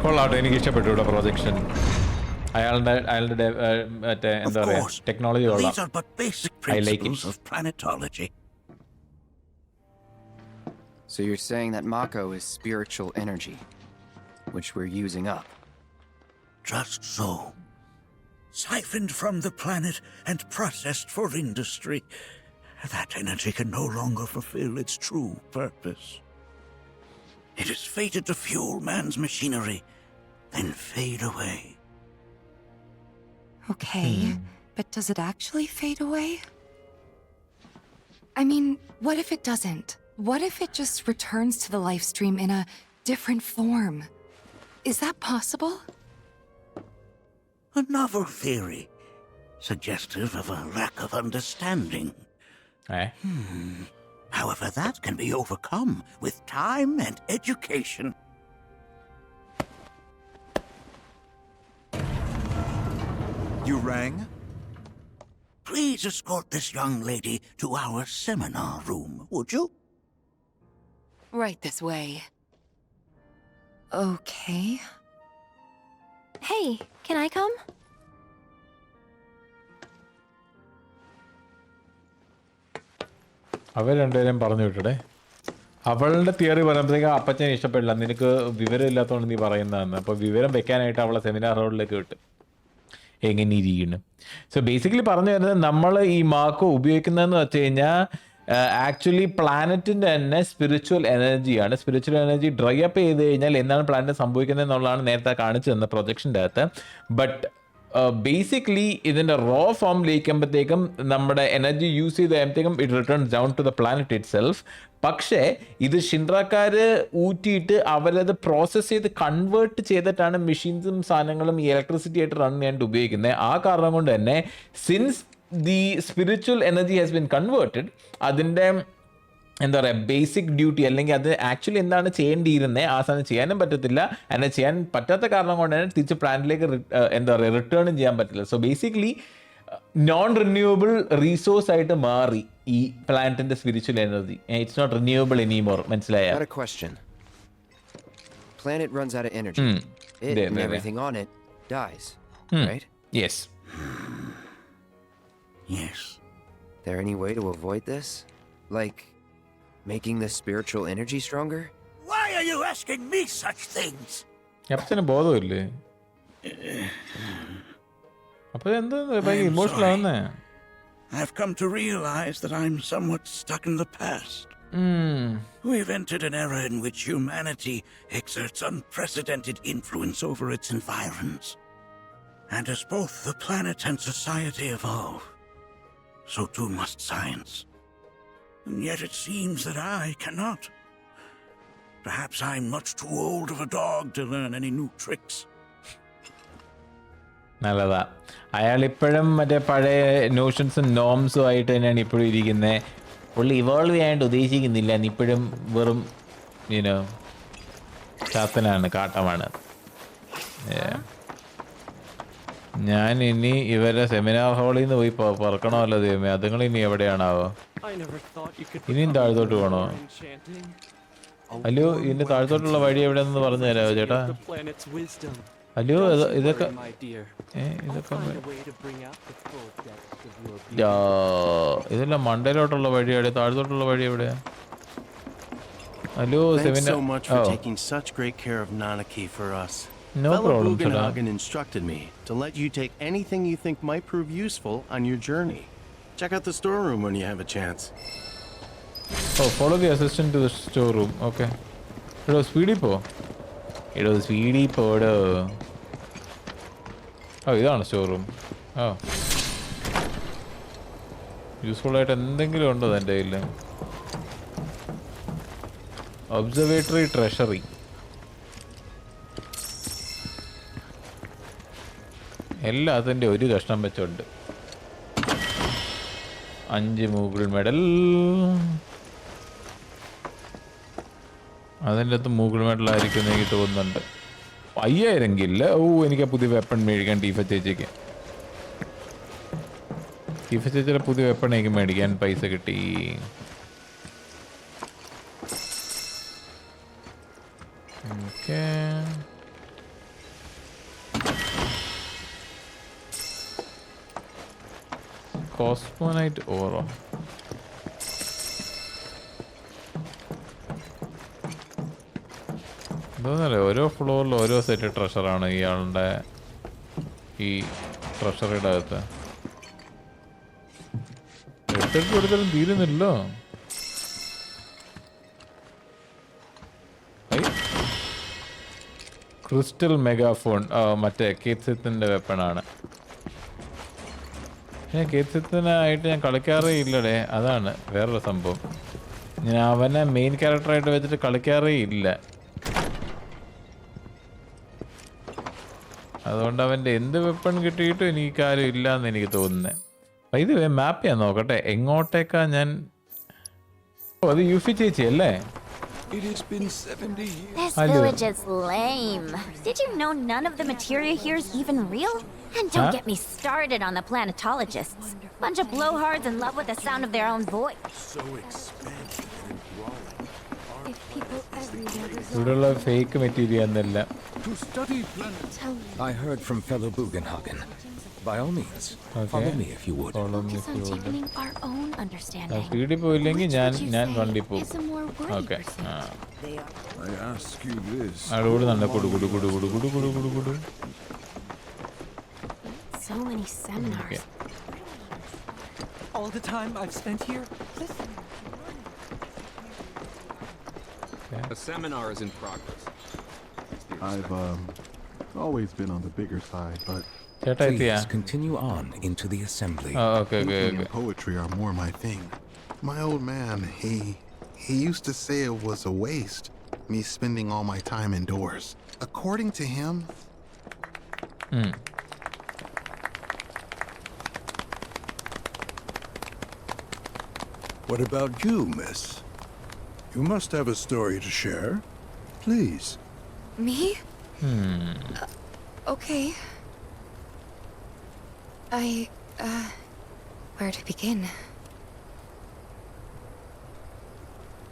കൊള്ളാട്ടോ, എനിക്ക് ഇഷ്ടപ്പെട്ടു ഇവിടെ projection. അയാളുടെ എന്താ പറയാ technology കൊള്ളാം. these are but basic principles of planetology. So you're saying that Mako is spiritual energy, which we're using up? Just so. Siphoned from the planet and processed for industry, that energy can no longer fulfill its true purpose. It is fated to fuel man's machinery, then fade away. Okay, but does it actually fade away? I mean, what if it doesn't? What if it just returns to the Lifestream in a different form? Is that possible? A novel theory, suggestive of a lack of understanding. However, that can be overcome with time and education. You rang? Please escort this young lady to our seminar room, would you? Right this way. Okay. Hey, can I come? അവർ രണ്ടുപേരും പറഞ്ഞു വിട്ടേ. അവളുടെ theory പറയുമ്പോഴത്തേക്ക് അപ്പച്ചനെ ഇഷ്ടപ്പെടില്ല, നിനക്ക് വിവരം ഇല്ലാത്തതുകൊണ്ട് നീ പറയുന്നതെന്ന്. അപ്പോൾ വിവരം വെക്കാനായിട്ട് അവളെ സെമിനാർ ഹാളിലേക്ക് വിട്ടു. എങ്ങനെ ഇരിക്കുന്നു. സോ ബേസിക്കലി പറഞ്ഞു വരുന്നത്, നമ്മൾ ഈ മാക്കോ ഉപയോഗിക്കുന്നതെന്ന് വെച്ച് കഴിഞ്ഞാൽ ആക്ച്വലി പ്ലാനറ്റിൻ്റെ തന്നെ സ്പിരിച്വൽ എനർജിയാണ്. സ്പിരിച്വൽ എനർജി ഡ്രൈ അപ്പ് ചെയ്ത് കഴിഞ്ഞാൽ എന്താണ് പ്ലാനറ്റ് സംഭവിക്കുന്നത് എന്നുള്ളതാണ് നേരത്തെ കാണിച്ചു തന്ന പ്രൊജക്ഷൻ്റെ അകത്ത്. ബട്ട് ബേസിക്കലി ഇതിൻ്റെ റോ ഫോമിലേക്കുമ്പോഴത്തേക്കും നമ്മുടെ എനർജി യൂസ് ചെയ്ത് കഴിയുമ്പോഴത്തേക്കും it returns down to the planet itself. പക്ഷേ ഇത് ഷിൻറക്കാർ ഊറ്റിയിട്ട് അവരത് പ്രോസസ്സ് ചെയ്ത് കൺവേർട്ട് ചെയ്തിട്ടാണ് മെഷീൻസും സാധനങ്ങളും ഈ ഇലക്ട്രിസിറ്റി ആയിട്ട് റൺ ചെയ്യാനായിട്ട് ഉപയോഗിക്കുന്നത്. ആ കാരണം കൊണ്ട് തന്നെ since the spiritual energy has been converted, അതിൻ്റെ എന്താ പറയുക ബേസിക് ഡ്യൂട്ടി അല്ലെങ്കിൽ അത് ആക്ച്വലി എന്താണ് ചെയ്യേണ്ടിയിരുന്നത് ആ സാധനം ചെയ്യാനും പറ്റത്തില്ല. അങ്ങനെ ചെയ്യാൻ പറ്റാത്ത കാരണം കൊണ്ട് തന്നെ തിരിച്ച് പ്ലാന്റിലേക്ക് എന്താ പറയുക റിട്ടേണും ചെയ്യാൻ പറ്റില്ല. So basically non renewable resource ആയിട്ട് മാറി ഈ പ്ലാനറ്റിന്റെ spiritual energy. It's not renewable anymore. മനസ്സിലായോ? Got a question. Planet runs out of energy. It and everything on it dies, right? Yes. Yes. There any way to avoid this? Like Making the spiritual energy stronger? Why are you asking me such things? അപ്പച്ചന് ബോധമില്ലേ? അപ്പൊ എന്താ emotional ആവുന്നേ? I've come to realize that I'm somewhat stuck in the past. We've entered an era in which humanity exerts unprecedented influence over its environs. And as both the planet and society evolve, so too must science. And yet it seems that I cannot. Perhaps I'm much too old of a dog to learn any new tricks. നല്ലതാ. അയാളിപ്പോഴും മറ്റേ പഴയ നോഷൻസും നോംസും ആയിട്ട് തന്നെയാണ് ഇപ്പോഴും ഇരിക്കുന്നത്. പുള്ളി evolve ചെയ്യാണ്ട് ഉദ്ദേശിക്കുന്നില്ല. ഇപ്പോഴും വെറും ചാത്തനാണ്, കാട്ടമാണ്. ഞാൻ ഇനി ഇവരെ സെമിനാർ ഹാളിൽ നിന്ന് പോയി പറക്കണമല്ലോ ദൈവമേ. അതുങ്ങൾ ഇനി എവിടെയാണാവോ? ഇനിയും താഴത്തോട്ട് പോകണോ? ഹലോ, ഇതിന്റെ താഴത്തോട്ടുള്ള വഴി എവിടെയാണെന്ന് പറഞ്ഞു തരാമോ ചേട്ടാ? ഹലോ, ഇതൊക്കെ ഇതെല്ലാം മണ്ടയിലോട്ടുള്ള വഴി എവിടെ? താഴത്തോട്ടുള്ള വഴി എവിടെയാ? Hello, No problem, Bugenhagen instructed me to let you take anything you think might prove useful on your journey. Check out the storeroom when you have a chance. Oh, follow the assistant to the storeroom. Okay. Speedy po. Speedy podo. Oh, ഇതാണ് storeroom. Useful ആയിട്ട് എന്തെങ്കിലും ഉണ്ടോ എൻ്റെ കയ്യിൽ? Observatory treasury. എല്ലാത്തിൻ്റെ ഒരു കഷ്ണം വെച്ചുണ്ട്. 5 മൂഗിൾ medal. അതിൻ്റെ അകത്ത് മൂഗിൾ മെഡലായിരിക്കും എന്ന് എനിക്ക് തോന്നുന്നുണ്ട്. 5000 കില്ല്. എനിക്ക് പുതിയ വെപ്പൺ മേടിക്കാൻ ടീഫ ചേച്ചിക്ക്. ടീഫ ചേച്ചിയുടെ പുതിയ വെപ്പൺ എനിക്ക് മേടിക്കാൻ പൈസ കിട്ടി. Okay, കോസ്മോനൈറ്റ് Auro. എന്താന്നല്ലേ, ഓരോ ഫ്ലോറിലും ഓരോ സെറ്റ് ട്രഷറാണ് ഇയാളുടെ ഈ ട്രഷറിയുടെ അകത്ത്. എടുത്തിട്ട് കൊടുത്താലും തീരുന്നില്ലോ. Crystal megaphone. മറ്റേ കേത്സിത്തിന്റെ വെപ്പണാണ്. കേത്സിത്തിനായിട്ട് ഞാൻ കളിക്കാറേ ഇല്ലടേ. അതാണ് വേറൊരു സംഭവം. ഞാൻ അവനെ മെയിൻ ക്യാരക്ടറായിട്ട് വെച്ചിട്ട് കളിക്കാറേ ഇല്ല. അതുകൊണ്ട് അവൻ്റെ എന്ത് വെപ്പൺ കിട്ടിയിട്ടും എനിക്ക് കാര്യം ഇല്ല എന്ന് എനിക്ക് തോന്നുന്നത്. ഇത് മാപ്പ് ചെയ്യാൻ നോക്കട്ടെ എങ്ങോട്ടേക്കാ ഞാൻ. അത് യുഫി ചേച്ചി അല്ലേ? This village is lame. Did you know none of the materia here is even real? And don't get me started on the planetologists. Bunch of blowhards in love with the sound of their own voice. So expansive and enthralling. If people everywhere ഇവിടെയുള്ള fake material എന്നല്ല. To study planets. I heard from fellow Bugenhagen. By all means, follow me if you would. focus on deepening our own understanding. സ്പീഡിൽ പോയില്ലെങ്കിൽ ഞാൻ വണ്ടി പോകും. Okay, I ask you this. അവിടെ നല്ല കുടു കുടു കുടു കുടു കുടു കുടു കുടു കുടു. So many seminars. All the time I've spent here. A seminar is in progress. I've always been on the bigger side, but please continue on into the assembly. Okay. And poetry are more my thing. My old man, he used to say it was a waste, me spending all my time indoors. According to him. What about you, miss? You must have a story to share. Please. Me? Okay. Where to begin?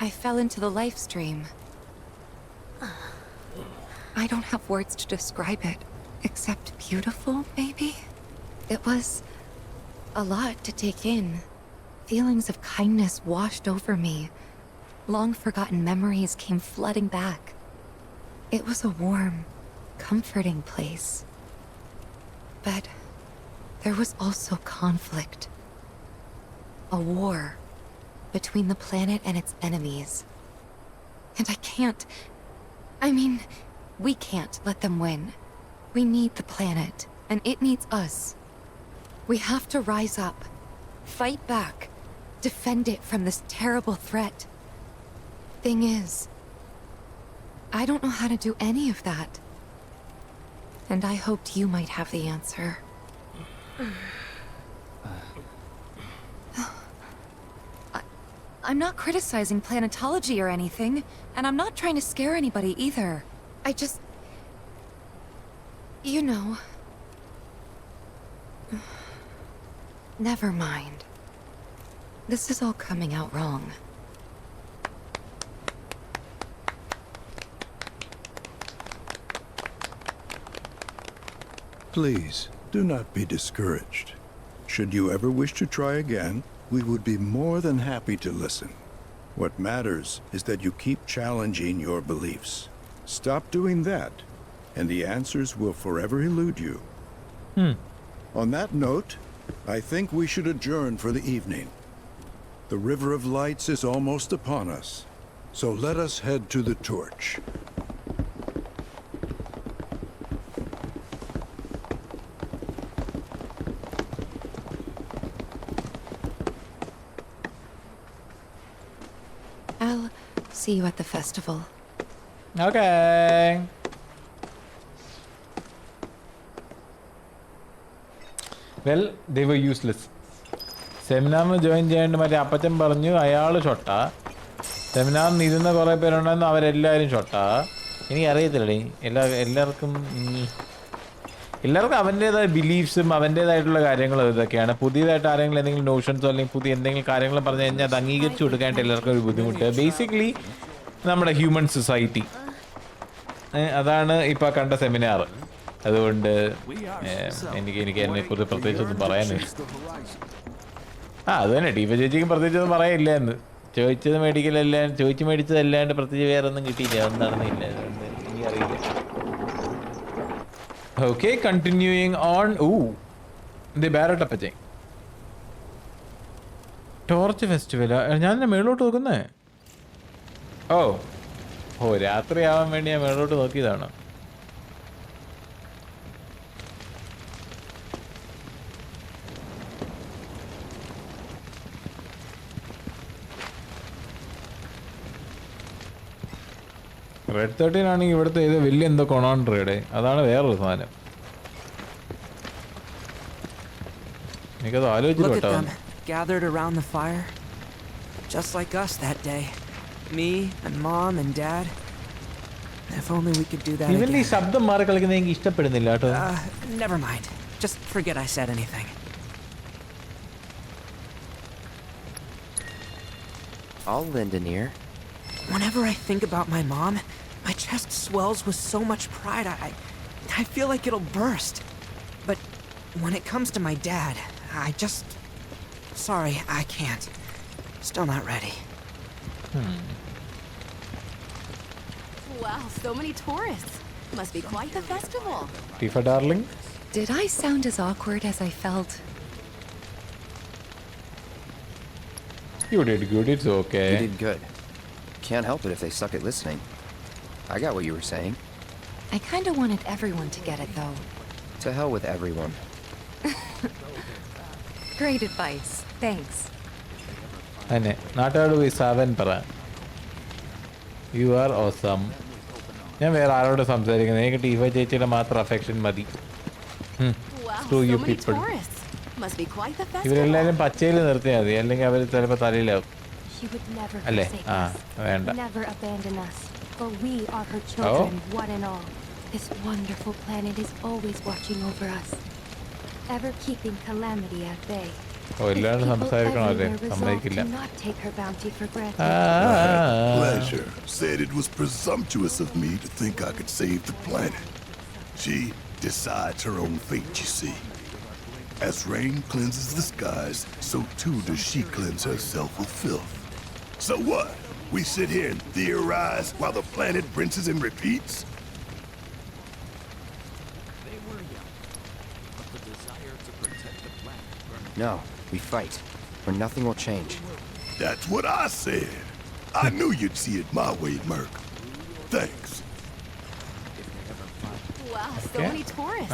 I fell into the Lifestream. I don't have words to describe it, except beautiful, maybe? It was a lot to take in. Feelings of kindness washed over me. Long-forgotten memories came flooding back. It was a warm, comforting place. But there was also conflict. A war between the planet and its enemies. And we can't let them win. We need the planet, and it needs us. We have to rise up, fight back, defend it from this terrible threat. Thing is, I don't know how to do any of that. And I hoped you might have the answer. I'm not criticizing Planetology or anything, and I'm not trying to scare anybody either. I just... You know... Never mind. This is all coming out wrong. Please, do not be discouraged. Should you ever wish to try again, we would be more than happy to listen. What matters is that you keep challenging your beliefs. Stop doing that, and the answers will forever elude you. On that note, I think we should adjourn for the evening. The River of Lights is almost upon us, so let us head to the torch. I'll see you at the festival. Okay. Well, they were useless. സെമിനാറിന് join ചെയ്യേണ്ട മറ്റേ അപ്പച്ചൻ പറഞ്ഞു അയാൾ ഷൊട്ട. സെമിനാറിന് ഇരുന്ന കുറേ പേരുണ്ടെന്ന് അവരെല്ലാവരും ഷൊട്ട. എനിക്കറിയത്തില്ലടേ എല്ലാവർക്കും അവൻ്റേതായ ബിലീഫ്സും അവൻ്റേതായിട്ടുള്ള കാര്യങ്ങളും ഇതൊക്കെയാണ്. പുതിയതായിട്ട് ആരെങ്കിലും എന്തെങ്കിലും നോഷൻസോ അല്ലെങ്കിൽ പുതിയ എന്തെങ്കിലും കാര്യങ്ങൾ പറഞ്ഞു കഴിഞ്ഞാൽ അത് അംഗീകരിച്ചു കൊടുക്കാനായിട്ട് എല്ലാവർക്കും ഒരു ബുദ്ധിമുട്ട്. ബേസിക്കലി നമ്മുടെ ഹ്യൂമൻ സൊസൈറ്റി അതാണ് ഇപ്പോൾ കണ്ട സെമിനാർ. അതുകൊണ്ട് എനിക്ക് അതിനെക്കുറിച്ച് പ്രത്യേകിച്ചൊന്നും പറയാനില്ല. അത് തന്നെ ടീഫ ചേച്ചിക്കും പ്രത്യേകിച്ചൊന്നും പറയാനില്ല എന്ന്. ചോദിച്ചത് ചോദിച്ച് മേടിച്ചതല്ലാണ്ട് പ്രത്യേകിച്ച് വേറെ ഒന്നും കിട്ടിയില്ല. ഒന്നും നടന്നില്ല. അതുകൊണ്ട് എനിക്കറിയില്ല. Okay, continuing on. ബാരട്ടപ്പച്ചേ ടോർച്ച് ഫെസ്റ്റിവലാ. ഞാൻ മേളോട്ട് നോക്കുന്നേ. രാത്രി ആവാൻ വേണ്ടി ഞാൻ മേളോട്ട് നോക്കിയതാണ്. റെഡ് 13 ആണെങ്കിൽ ഇവിടുത്തെ ഏതോ വലിയ എന്തോ കൊണോണ്ടറിയുടെ അതാണ് വേറൊരു സാധനം. എനിക്കത് ആലോചിച്ചിട്ട് കേട്ടോ. Gathered around the fire, just like us that day. Me and Mom and Dad. If only we could do that again. ഈ ശബ്ദം മാറി കളിക്കുന്നത് എനിക്ക് ഇഷ്ടപ്പെടുന്നില്ല കേട്ടോ. Never mind. Just forget I said anything. I'll lend an ear. Whenever I think about my mom, my chest swells with so much pride. I feel like it'll burst. But when it comes to my dad, sorry, I can't. Still not ready. Wow, so many tourists. Must be quite the festival. Tifa, darling. Did I sound as awkward as I felt? You did good, it's okay. You did good. Can't help it if they suck at listening. I got what you were saying. I kinda wanted everyone to get it, though. To hell with everyone. Great advice. Thanks. Ane, naatadu isavan para. You are awesome. ഞാൻ വേറെ ആരോട് സംസാരിക്കുന്നത്. എനിക്ക് ടീഫ ചേച്ചിയുടെ മാത്രം affection മതി. ഇവരെല്ലാവരും പച്ചയിൽ നിർത്തിയാൽ മതി, അല്ലെങ്കിൽ അവർ ചിലപ്പോൾ തലയിലാവും. അല്ലേ? വേണ്ട. For we are her children, one and all. This wonderful planet is always watching over us, ever keeping calamity at bay. എല്ലാവരും സംസാരിക്കണം. അല്ലേ? സമ്മതിക്കില്ല. Pleasure said it was presumptuous of me to think I could save the planet. She decides her own fate, you see. As rain cleanses the skies, so too does she cleanse herself with filth. So what? We sit here and theorize while the planet rinses and repeats? They were young, but the desire to protect the planet burned. No, we fight, or nothing will change. That's what I said. I knew you'd see it my way, Merc. Thanks. Wow, so many tourists.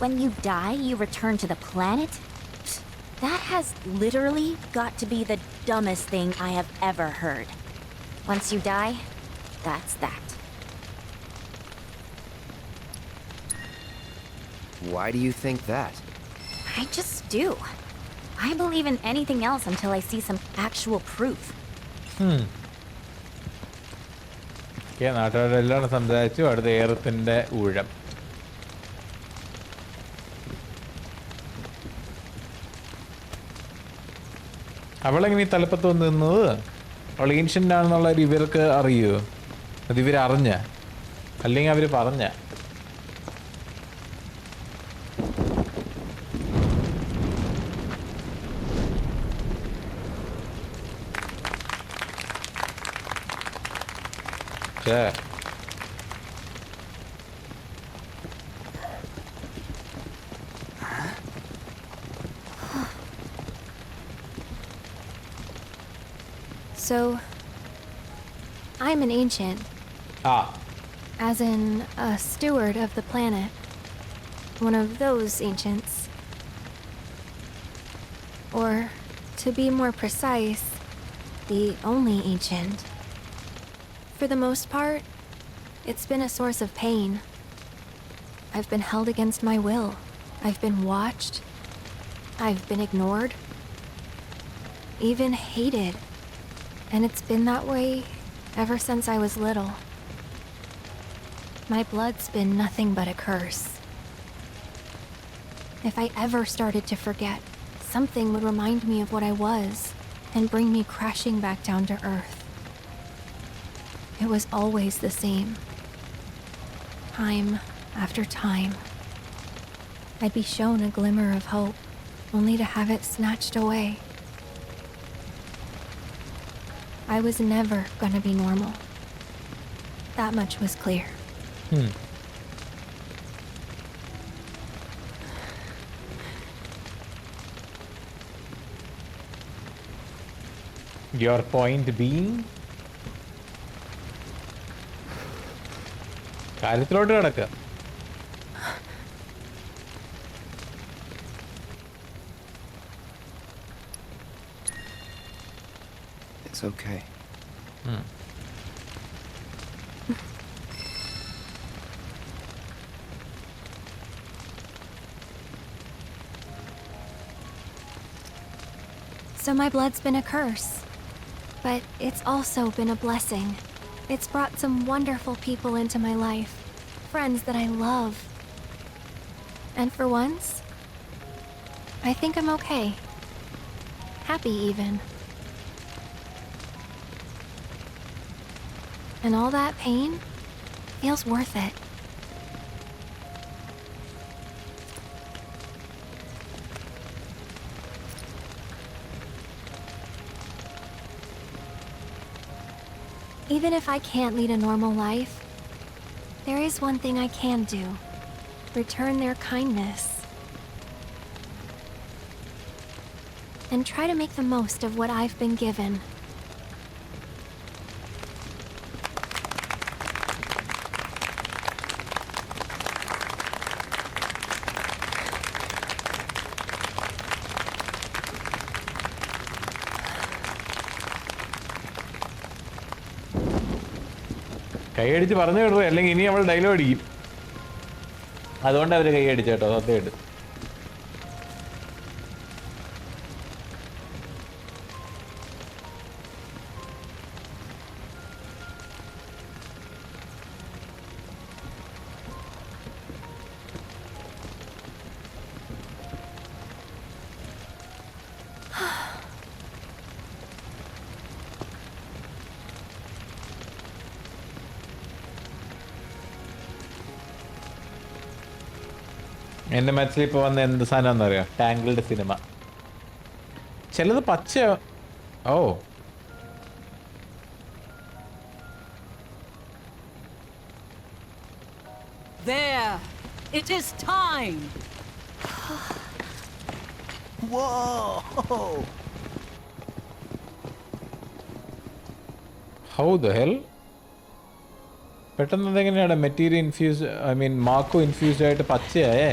When you die, you return to the planet? That has literally got to be the dumbest thing I have ever heard. Once you die, that's that. Why do you think that? I just do. I believe in anything else until I see some actual proof. നാട്ടുകാരെല്ലാം സംസാരിച്ചു അടുത്ത ഏറത്തിൻ്റെ ഊഴം. അവളെങ്ങനെ ഈ തലപ്പത്ത് വന്ന് നിന്നത്? അവൾ ancient ആണെന്നുള്ള ഇവർക്ക് അറിയുമോ? അത് ഇവരറിഞ്ഞ അല്ലെങ്കിൽ അവർ പറഞ്ഞ? So, I'm an ancient. As in, a steward of the planet. One of those ancients. Or, to be more precise, the only ancient. For the most part, it's been a source of pain. I've been held against my will. I've been watched. I've been ignored. Even hated. And it's been that way ever since I was little. My blood's been nothing but a curse. If I ever started to forget, something would remind me of what I was and bring me crashing back down to earth. It was always the same. Time after time. I'd be shown a glimmer of hope, only to have it snatched away. I was never gonna be normal. That much was clear. Your point being? കാര്യത്തിലോട്ട് കിടക്കുക. It's okay. So my blood's been a curse, but it's also been a blessing. It's brought some wonderful people into my life, friends that I love. And for once, I think I'm okay. Happy even. And all that pain feels worth it. Even if I can't lead a normal life, there is one thing I can do. Return their kindness. And try to make the most of what I've been given. കൈയടിച്ച് പറഞ്ഞു വിടുക, അല്ലെങ്കിൽ ഇനി അവൾ dialogue അടിക്കും. അതുകൊണ്ട് അവർ കൈയടിച്ചു കേട്ടോ, സത്യമായിട്ട്. എൻ്റെ മനസ്സിൽ ഇപ്പോൾ വന്ന എന്ത് സാധനമാണെന്ന് അറിയാം? Tangled cinema. ചിലത് പച്ച. ഓ There! It is time! Whoa! How the hell? പെട്ടെന്ന് അതെങ്ങനെയാണ് മെറ്റീരിയൽ ഇൻഫ്യൂസ് മാക്കോ ഇൻഫ്യൂസ്ഡ് ആയിട്ട് പച്ചയായേ?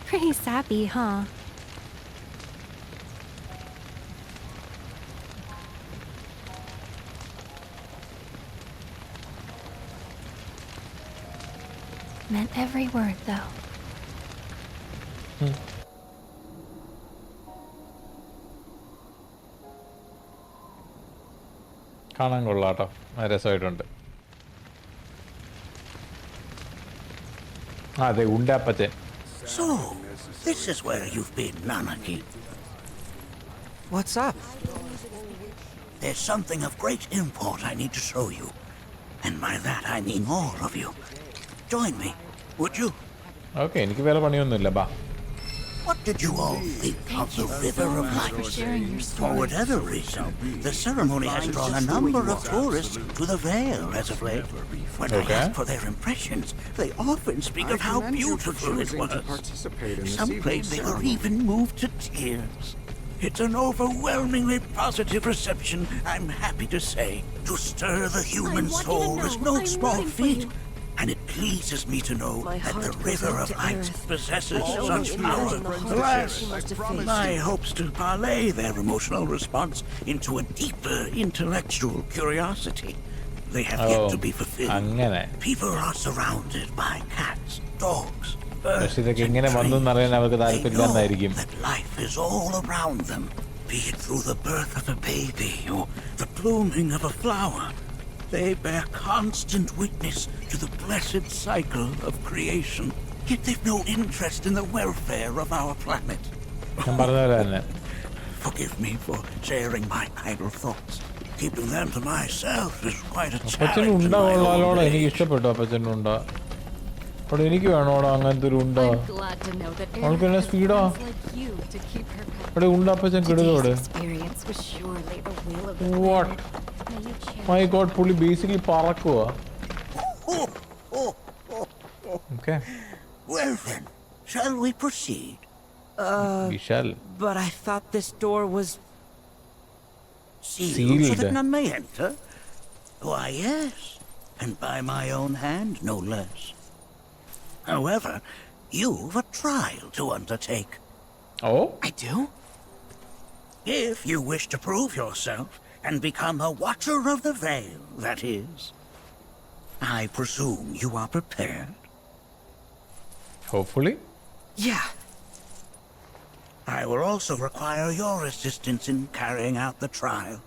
Pretty sappy, huh? Meant every word, though. കാണാൻ കൊള്ളാട്ടോ, രസമായിട്ടുണ്ട്. അതെ, ഉണ്ടപ്പച്ചൻ. So, this is where you've been, Nanaki. What's up? There's something of great import I need to show you. And by that I mean all of you. Join me, would you? Okay, എനിക്ക് വേറെ പണിയൊന്നുമില്ല, ബാ. What did you all think of the River of Light? For whatever reason, the ceremony has drawn a number of tourists to the Vale as of late. When I ask for their impressions, they often speak of how beautiful it was. Some claim they were even moved to tears. It's an overwhelmingly positive reception, I'm happy to say. To stir the human soul is no small feat. And it pleases me to know that the River of Light possesses such power. Alas, my hopes to parlay their emotional response into a deeper intellectual curiosity. They have yet to be fulfilled. People are surrounded by cats, dogs, birds, and trees. They know that life is all around them, be it through the birth of a baby or the blooming of a flower. They bear constant witness to the blessed cycle of creation, yet they've no interest in the welfare of our planet. Forgive me for sharing my idle thoughts. Keeping them to myself is quite a challenge. എനിക്ക് വേണോടാ അങ്ങനത്തെ ഒരു ഉണ്ട. അവൾക്ക് എന്നാ സ്പീഡാ? അവിടെ ഉണ്ടപ്പച്ചൻ കിടന്നോട്. What? My God, പുള്ളി basically പറക്കുവാ. Okay. Well then, shall we proceed? We shall. But I thought this door was sealed so that none may enter? Why, yes, and by my own hand, no less. However, you've a trial to undertake. Oh? I do? If you wish to prove yourself and become a Watcher of the Veil, that is. I presume you are prepared? Hopefully. Yeah. I will also require your assistance in carrying out the trial.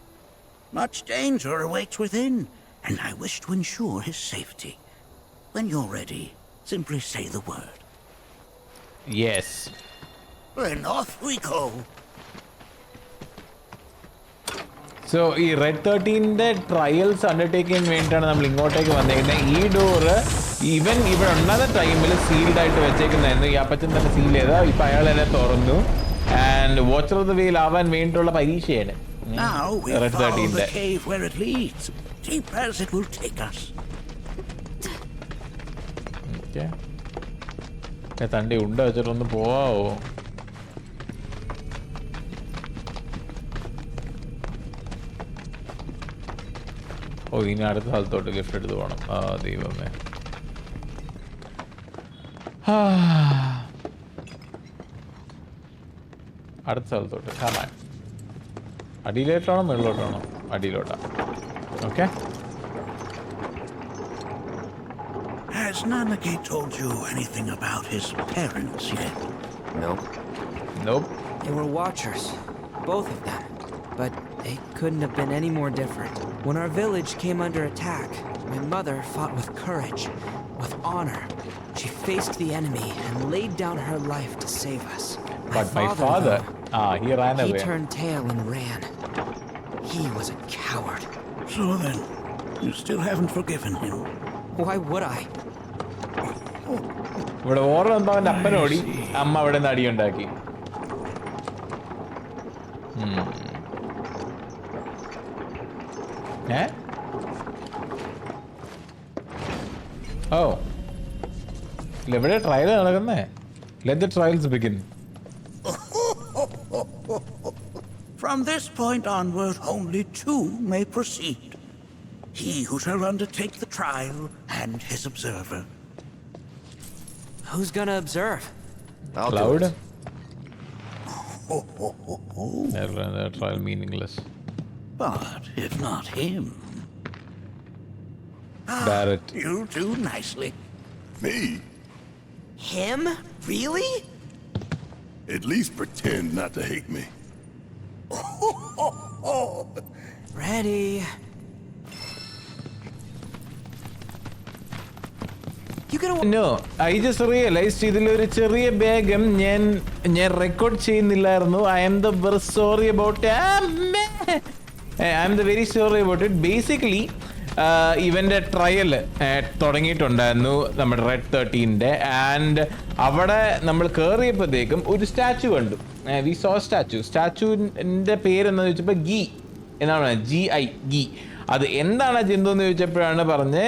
Much danger awaits within, and I wish to ensure his safety. When you're ready, simply say the word. Yes. Then off we go. So, ഈ red 13ന്റെ trials അണ്ടർടേക്കിന് വേണ്ടിയിട്ടാണ് നമ്മൾ ഇങ്ങോട്ടേക്ക് വന്നേക്കുന്നത്. ഈ door even ഇവിടെ ഉണ്ടാകുന്ന ടൈമിൽ sealed ആയിട്ട് വെച്ചേക്കുന്നതായിരുന്നു. ഈ അപ്പച്ചൻ തന്നെ സീൽ ചെയ്താൽ ഇപ്പം അയാൾ തന്നെ തുറന്നു. ആൻഡ് വാച്ചർ ഓഫ് ദ വെയിൽ ആവാൻ വേണ്ടിയിട്ടുള്ള പരീക്ഷയാണ് റെഡ് 13ന്റെ. തണ്ടി ഉണ്ട വെച്ചിട്ടൊന്ന് പോവാവോ? ഓ, ഇനി അടുത്ത സ്ഥലത്തോട്ട് ഗിഫ്റ്റ് എടുത്ത് പോകണം. ആ ദൈവമേ. അടുത്ത സ്ഥലത്തോട്ട് കാണാൻ. അടിയിലോട്ടാണോ മുകളിലോട്ടാണോ? അടിയിലോട്ടാ. Okay. Has Nanaki told you anything about his parents yet? Nope. Nope. They were watchers, both of them. But they couldn't have been any more different. When our village came under attack, my mother fought with courage, with honor. She faced the enemy and laid down her life to save us. But my father, he ran away. He turned tail and ran. He was a coward. So then, you still haven't forgiven him? Why would I? ഇവിടെ ഓർമ്മ വന്നപ്പോൾ അവൻ്റെ അപ്പനോടി, അമ്മ അവിടെ നിന്ന് അടിയുണ്ടാക്കി. Oh. Let the trials begin. From this point onward, only two may proceed. He who shall undertake the trial and his observer. Who's gonna observe? Cloud? That trial meaningless. But if not him... Barrett. You do nicely. Me? Him? Really? At least pretend not to hate me. Ready. No, I just realized ഇതിലൊരു ചെറിയ ഭാഗം ഞാൻ record ചെയ്യുന്നില്ലായിരുന്നു. I am the very sorry about it. Basically, ഇവന്റെ trial തുടങ്ങിയിട്ടുണ്ടായിരുന്നു നമ്മുടെ red 13-ന്റെ. And അവിടെ നമ്മൾ കയറിയപ്പോഴത്തേക്കും ഒരു സ്റ്റാച്ചു കണ്ടു. വി സോ സ്റ്റാച്ചുവിന്റെ പേരെന്ന് ചോദിച്ചപ്പോൾ ഗീ എന്നാണ്, GI ഗീ. അത് എന്താണ് ജന്തു എന്ന് ചോദിച്ചപ്പോഴാണ് പറഞ്ഞ്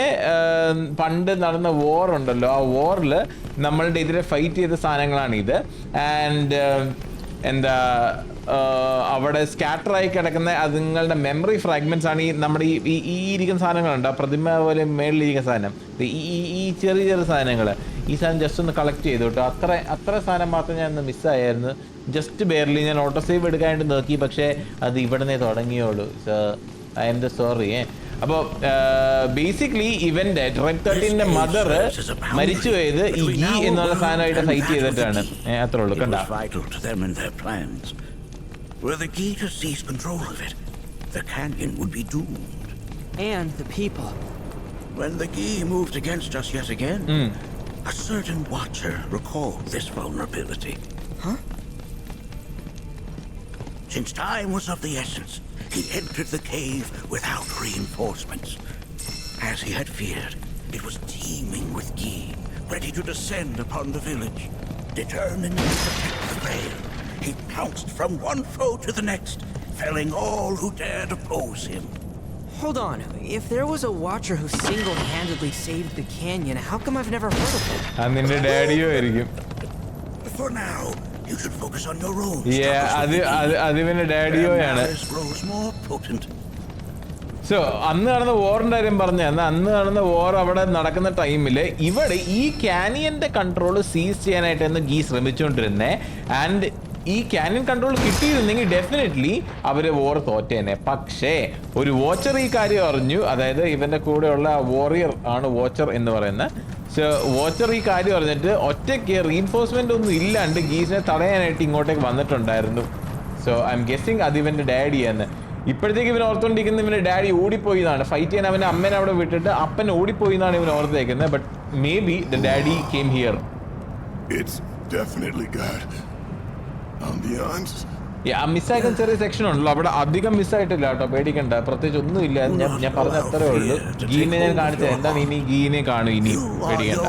പണ്ട് നടന്ന വോർ ഉണ്ടല്ലോ, ആ വോറിൽ നമ്മളുടെ എതിരെ ഫൈറ്റ് ചെയ്ത സാധനങ്ങളാണ് ഇത്. ആൻഡ് എന്താ അവിടെ സ്കാറ്ററായി കിടക്കുന്ന അതുങ്ങളുടെ മെമ്മറി ഫ്രാഗ്മെന്റ്സ് ആണ് ഈ നമ്മുടെ ഈ ഇരിക്കുന്ന സാധനങ്ങളുണ്ട്, ആ പ്രതിമ പോലെ മേളിലിരിക്കുന്ന സാധനം, ഈ ചെറിയ ചെറിയ സാധനങ്ങൾ. ഈ സാധനം ജസ്റ്റ് ഒന്ന് കളക്ട് ചെയ്തു കേട്ടോ. അത്ര സാധനം മാത്രം ഞാൻ ഒന്ന് മിസ്സായിരുന്നു. ജസ്റ്റ് ബെയർലി ഞാൻ ഓട്ടോ സേവ് എടുക്കാനായിട്ട് നോക്കി, പക്ഷേ അത് ഇവിടെ നിന്നേ തുടങ്ങിയോളൂ. So I am the sorry. അപ്പോൾ ബേസിക്കലി ഇവന്റെ റെഡ് 13-ന്റെ മദർ മരിച്ചു പോയത് ഈ ഗീ എന്നുള്ള സാധനമായിട്ട് ഫൈറ്റ് ചെയ്തിട്ടാണ്. അത്രേ ഉള്ളൂ. കണ്ട Were the Ghee to seize control of it, the canyon would be doomed. And the people. When the Ghee moved against us yet again, a certain watcher recalled this vulnerability. Huh? Since time was of the essence, he entered the cave without reinforcements. As he had feared, it was teeming with Ghee, ready to descend upon the village. Determined to protect the Vale, he pounced from one foe to the next, felling all who dared oppose him. Hold on. If there was a watcher who single-handedly saved the canyon, how come I've never heard of him? And then the daddy ആയിരിക്കും. For now, you should focus on your own. അത് പിന്നെ ഡാഡിയോയാണ്. So അന്ന് നടന്ന വോറിന്റെ കാര്യം പറഞ്ഞ അന്ന് നടന്ന war അവിടെ നടക്കുന്ന ടൈമിൽ ഇവിടെ ഈ കാനിയന്റെ കൺട്രോൾ സീസ് ചെയ്യാനായിട്ടാണ് ഗീ ശ്രമിച്ചുകൊണ്ടിരുന്നത്. ആൻഡ് ഈ കാനിയൻ കൺട്രോൾ കിട്ടിയിരുന്നെങ്കിൽ ഡെഫിനറ്റ്ലി അവര് വോർ തോറ്റേനെ. പക്ഷേ ഒരു വോച്ചർ ഈ കാര്യം അറിഞ്ഞു. അതായത് ഇവന്റെ കൂടെയുള്ള വോറിയർ ആണ് വോച്ചർ എന്ന് പറയുന്നത്. സോ വോച്ചർ ഈ കാര്യം അറിഞ്ഞിട്ട് ഒറ്റയ്ക്ക് റീൻഫോഴ്സ്മെന്റ് ഒന്നും ഇല്ലാണ്ട് ഗീസിനെ തടയാനായിട്ട് ഇങ്ങോട്ടേക്ക് വന്നിട്ടുണ്ടായിരുന്നു. സോ ഐ എം ഗെസ്സിങ് അത് ഇവന്റെ ഡാഡിയാണ്. ഇപ്പോഴത്തേക്ക് ഇവൻ ഓർത്തോണ്ടിരിക്കുന്ന ഇവന്റെ ഡാഡി ഓടിപ്പോയി എന്നാണ്. ഫൈറ്റ് ചെയ്യാൻ അവന്റെ അമ്മേനെ അവിടെ വിട്ടിട്ട് അപ്പൻ ഓടിപ്പോയി എന്നാണ് ഇവൻ ഓർത്തേക്കുന്നത്. But maybe the daddy came here. മിസ്സായിരിക്കുന്ന ചെറിയ സെക്ഷൻ ഉണ്ടല്ലോ, അവിടെ അധികം മിസ്സായിട്ടില്ല കേട്ടോ, പേടിക്കണ്ട. പ്രത്യേകിച്ച് ഒന്നുമില്ല. ഞാൻ പറഞ്ഞ അത്രേ ഉള്ളൂ. ഗീനെ ഞാൻ കാണിച്ചത് എന്താണ്, ഇനി ഗീനെ കാണും, ഇനി പേടിക്കണ്ട.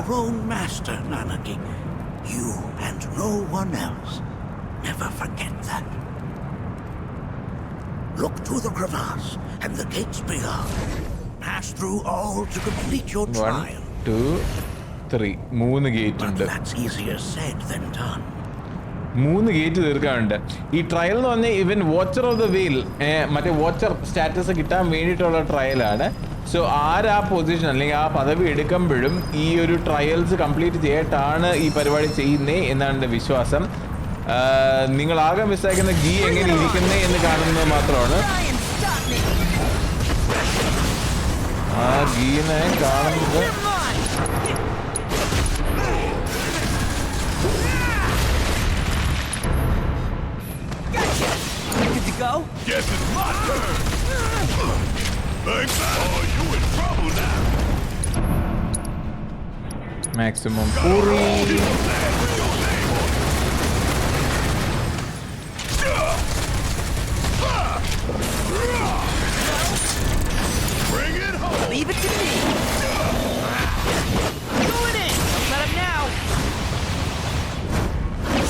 Look to the crevasse and the gates beyond. Pass through all to complete your trial. 1, 2, 3. 3 gate ഉണ്ട്. That's easier said than done. 3 gate തീർക്കാനുണ്ട്. ഈ ട്രയൽ എന്ന് പറഞ്ഞാൽ ഇവൻ വാച്ചർ ഓഫ് ദ വെയിൽ, മറ്റേ വാച്ചർ സ്റ്റാറ്റസ് കിട്ടാൻ വേണ്ടിയിട്ടുള്ള ട്രയലാണ്. സോ ആരാ പൊസിഷൻ അല്ലെങ്കിൽ ആ പദവി എടുക്കുമ്പോഴും ഈ ഒരു ട്രയൽസ് കംപ്ലീറ്റ് ചെയ്തിട്ടാണ് ഈ പരിപാടി ചെയ്യുന്നേ എന്നാണ് എൻ്റെ വിശ്വാസം. നിങ്ങൾ ആകെ മിസ്സാക്കുന്ന ഗീ എങ്ങനെ ഇരിക്കുന്നേ എന്ന് കാണുന്നത് മാത്രമാണ്. ആ ഗീനെ കാണുന്നത് Go? Guess it's my turn. Thanks. Oh, you in trouble now. Maximum Fury. Bring it home. Leave it to me. Going in. Don't let him now.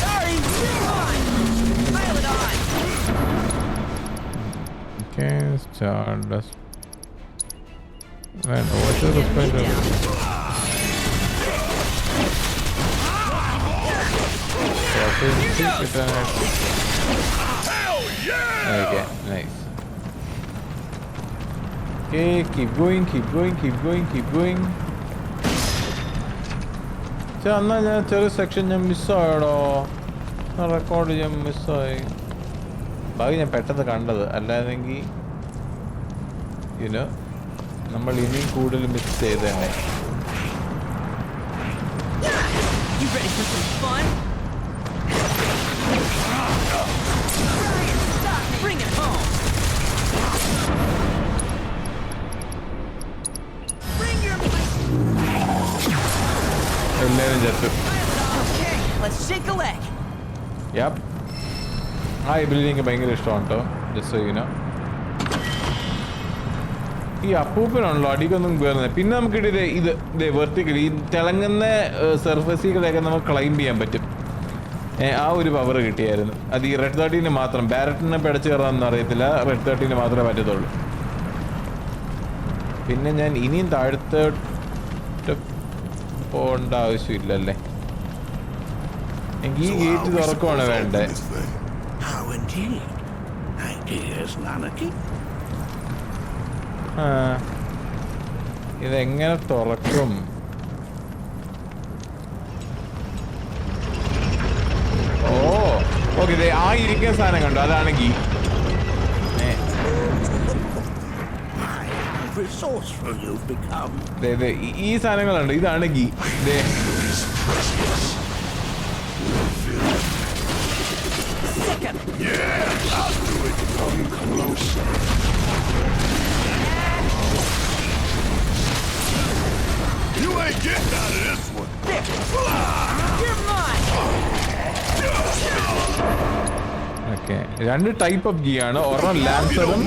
Sorry. Pile it on. Okay, Stardust. Man, what's the point of Okay, nice. Okay, keep going. I'm not a section of missile. I recorded a missile. Buying a better the candle, allowing you know, number living could miss say then. You ready for some fun? Bring it home. Bring your Okay, let's shake a leg. Yep. I believe in buying a restaurant, just so you know. Yeah, open on Lodi on the Pinam Kitty, they vertically telling in the surface like a climb beam, but I would have power here. At the red 13 Matram, Barrett and a Pedicure on the Retila, red 13 Matra Batidol. Pinnan and Inin third Ponda sweet lele. And he gave to the corner and how indeed? Ideas, Nanaki? ഇതെങ്ങനെ തുറക്കും? ഓ okay ആ ഇരിക്കുന്ന സാധനം കണ്ടോ അതാണ് ഗീ. ഈ സാധനങ്ങളുണ്ട് ഇതാണ് ghee. You ain't getting out of this one. You're mine. Okay. രണ്ട് ടൈപ്പ് ഓഫ് ഗീ ആണ്. ഒരെണ്ണം ലാൻസറും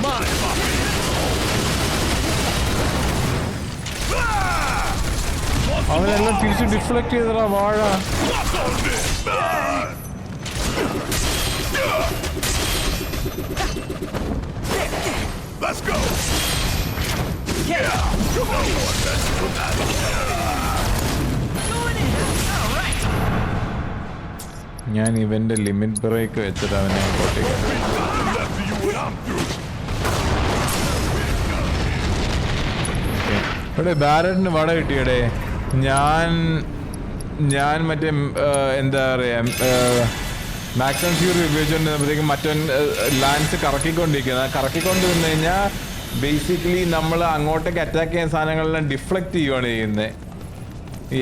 അവനെല്ലാം തിരിച്ച് ഡിഫ്ലക്ട് ചെയ്തടാ വാഴ. Let's go. Yeah. Come on, ഞാൻ ഇവന്റെ ലിമിറ്റ് ബ്രേക്ക് വെച്ചിട്ട് അവനെ ഇവിടെ ബാരറ്റിന് വട കിട്ടിയടേ. ഞാൻ മറ്റേ എന്താ പറയാ മാക്സിമം ഫ്യൂറി ഉപയോഗിച്ചുകൊണ്ടിരുന്നപ്പോഴത്തേക്കും മറ്റേ ലാൻസ് കറക്കിക്കൊണ്ട് വന്നു കഴിഞ്ഞാൽ ബേസിക്കലി നമ്മൾ അങ്ങോട്ടേക്ക് അറ്റാക്ക് ചെയ്യുന്ന സാധനങ്ങളെല്ലാം ഡിഫ്ലക്റ്റ് ചെയ്യുകയാണ് ചെയ്യുന്നത്.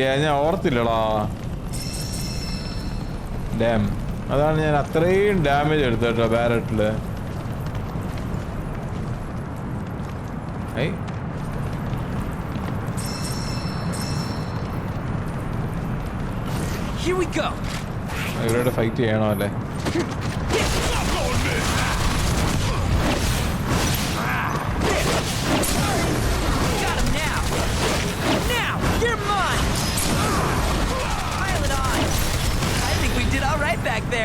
ഞാൻ ഓർത്തില്ലടാ. ഡാം അതാണ് ഞാൻ അത്രയും ഡാമേജ് എടുത്തു കേട്ടോ ബാരറ്റില്. ഇവരോട് ഫൈറ്റ് ചെയ്യണോ അല്ലേ?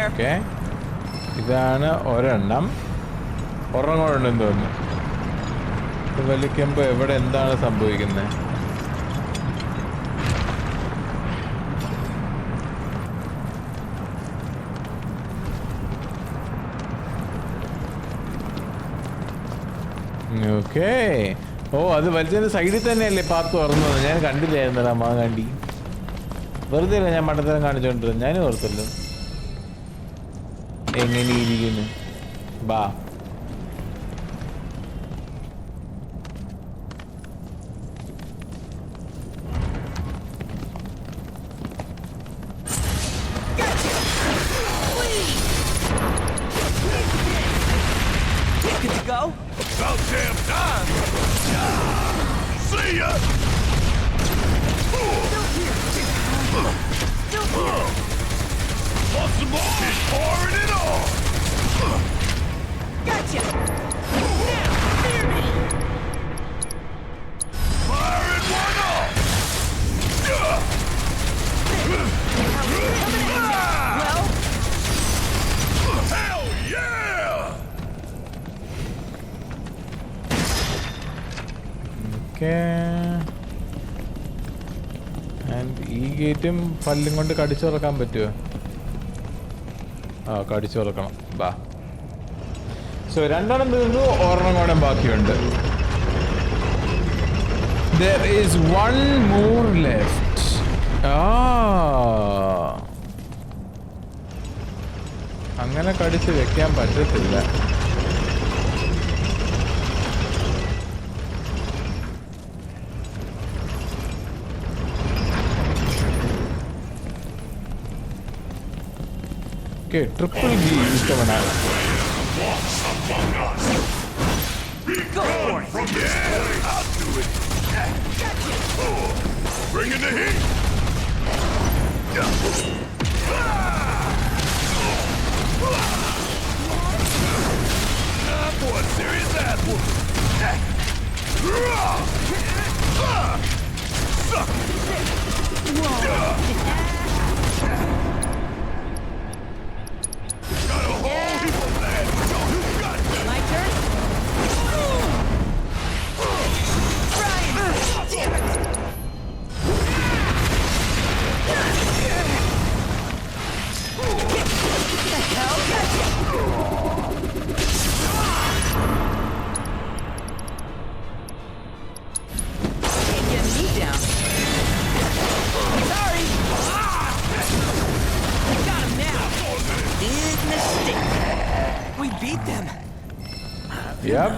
ഓക്കെ ഇതാണ് ഒരെണ്ണം കൂടെയുണ്ടെന്ന് തോന്നുന്നു. വലിക്കുമ്പോൾ എവിടെ എന്താണ് സംഭവിക്കുന്നത്? ഓക്കേ. ഓ അത് വലിച്ചതിന്റെ സൈഡിൽ തന്നെയല്ലേ പാത്ത് തുറന്നത്? ഞാൻ കണ്ടില്ലായിരുന്നടാ മാങ്ങാണ്ടി. വെറുതെ അല്ല ഞാൻ മണ്ടത്തരം കാണിച്ചോണ്ടിരുന്നത്. ഞാനും ഓർത്തല്ലോ. എങ്ങനെ ഇരിക്കുന്നു ബാ. Good to go? About damn time! See ya! Still here! Want some more? He's pouring it on! Gotcha! Now, fear me! Firing one off! Well? Hell yeah! Okay. And ഈ ഗേറ്റും പല്ലും കൊണ്ട് കടിച്ചു തുറക്കാൻ പറ്റുമോ? ആ കടിച്ചു തുറക്കണം. ബാ. സോ രണ്ടെണ്ണം തീർന്നു, ഒരെണ്ണം കൂടെ ബാക്കിയുണ്ട്. There is one more left. അങ്ങനെ കടിച്ച് വെക്കാൻ പറ്റത്തില്ല. Okay, triple G ഇഷ്ടമാണ്. Go for it. Yeah, I'll do it. Bring in the heat. Boy, serious ass whooping. Suck Got a whole heap of that. You got that. My turn? Brian! Damn it! What the hell? Gotcha! Can't get me down. Sorry! I got him now! Big mistake! We beat them! Yep.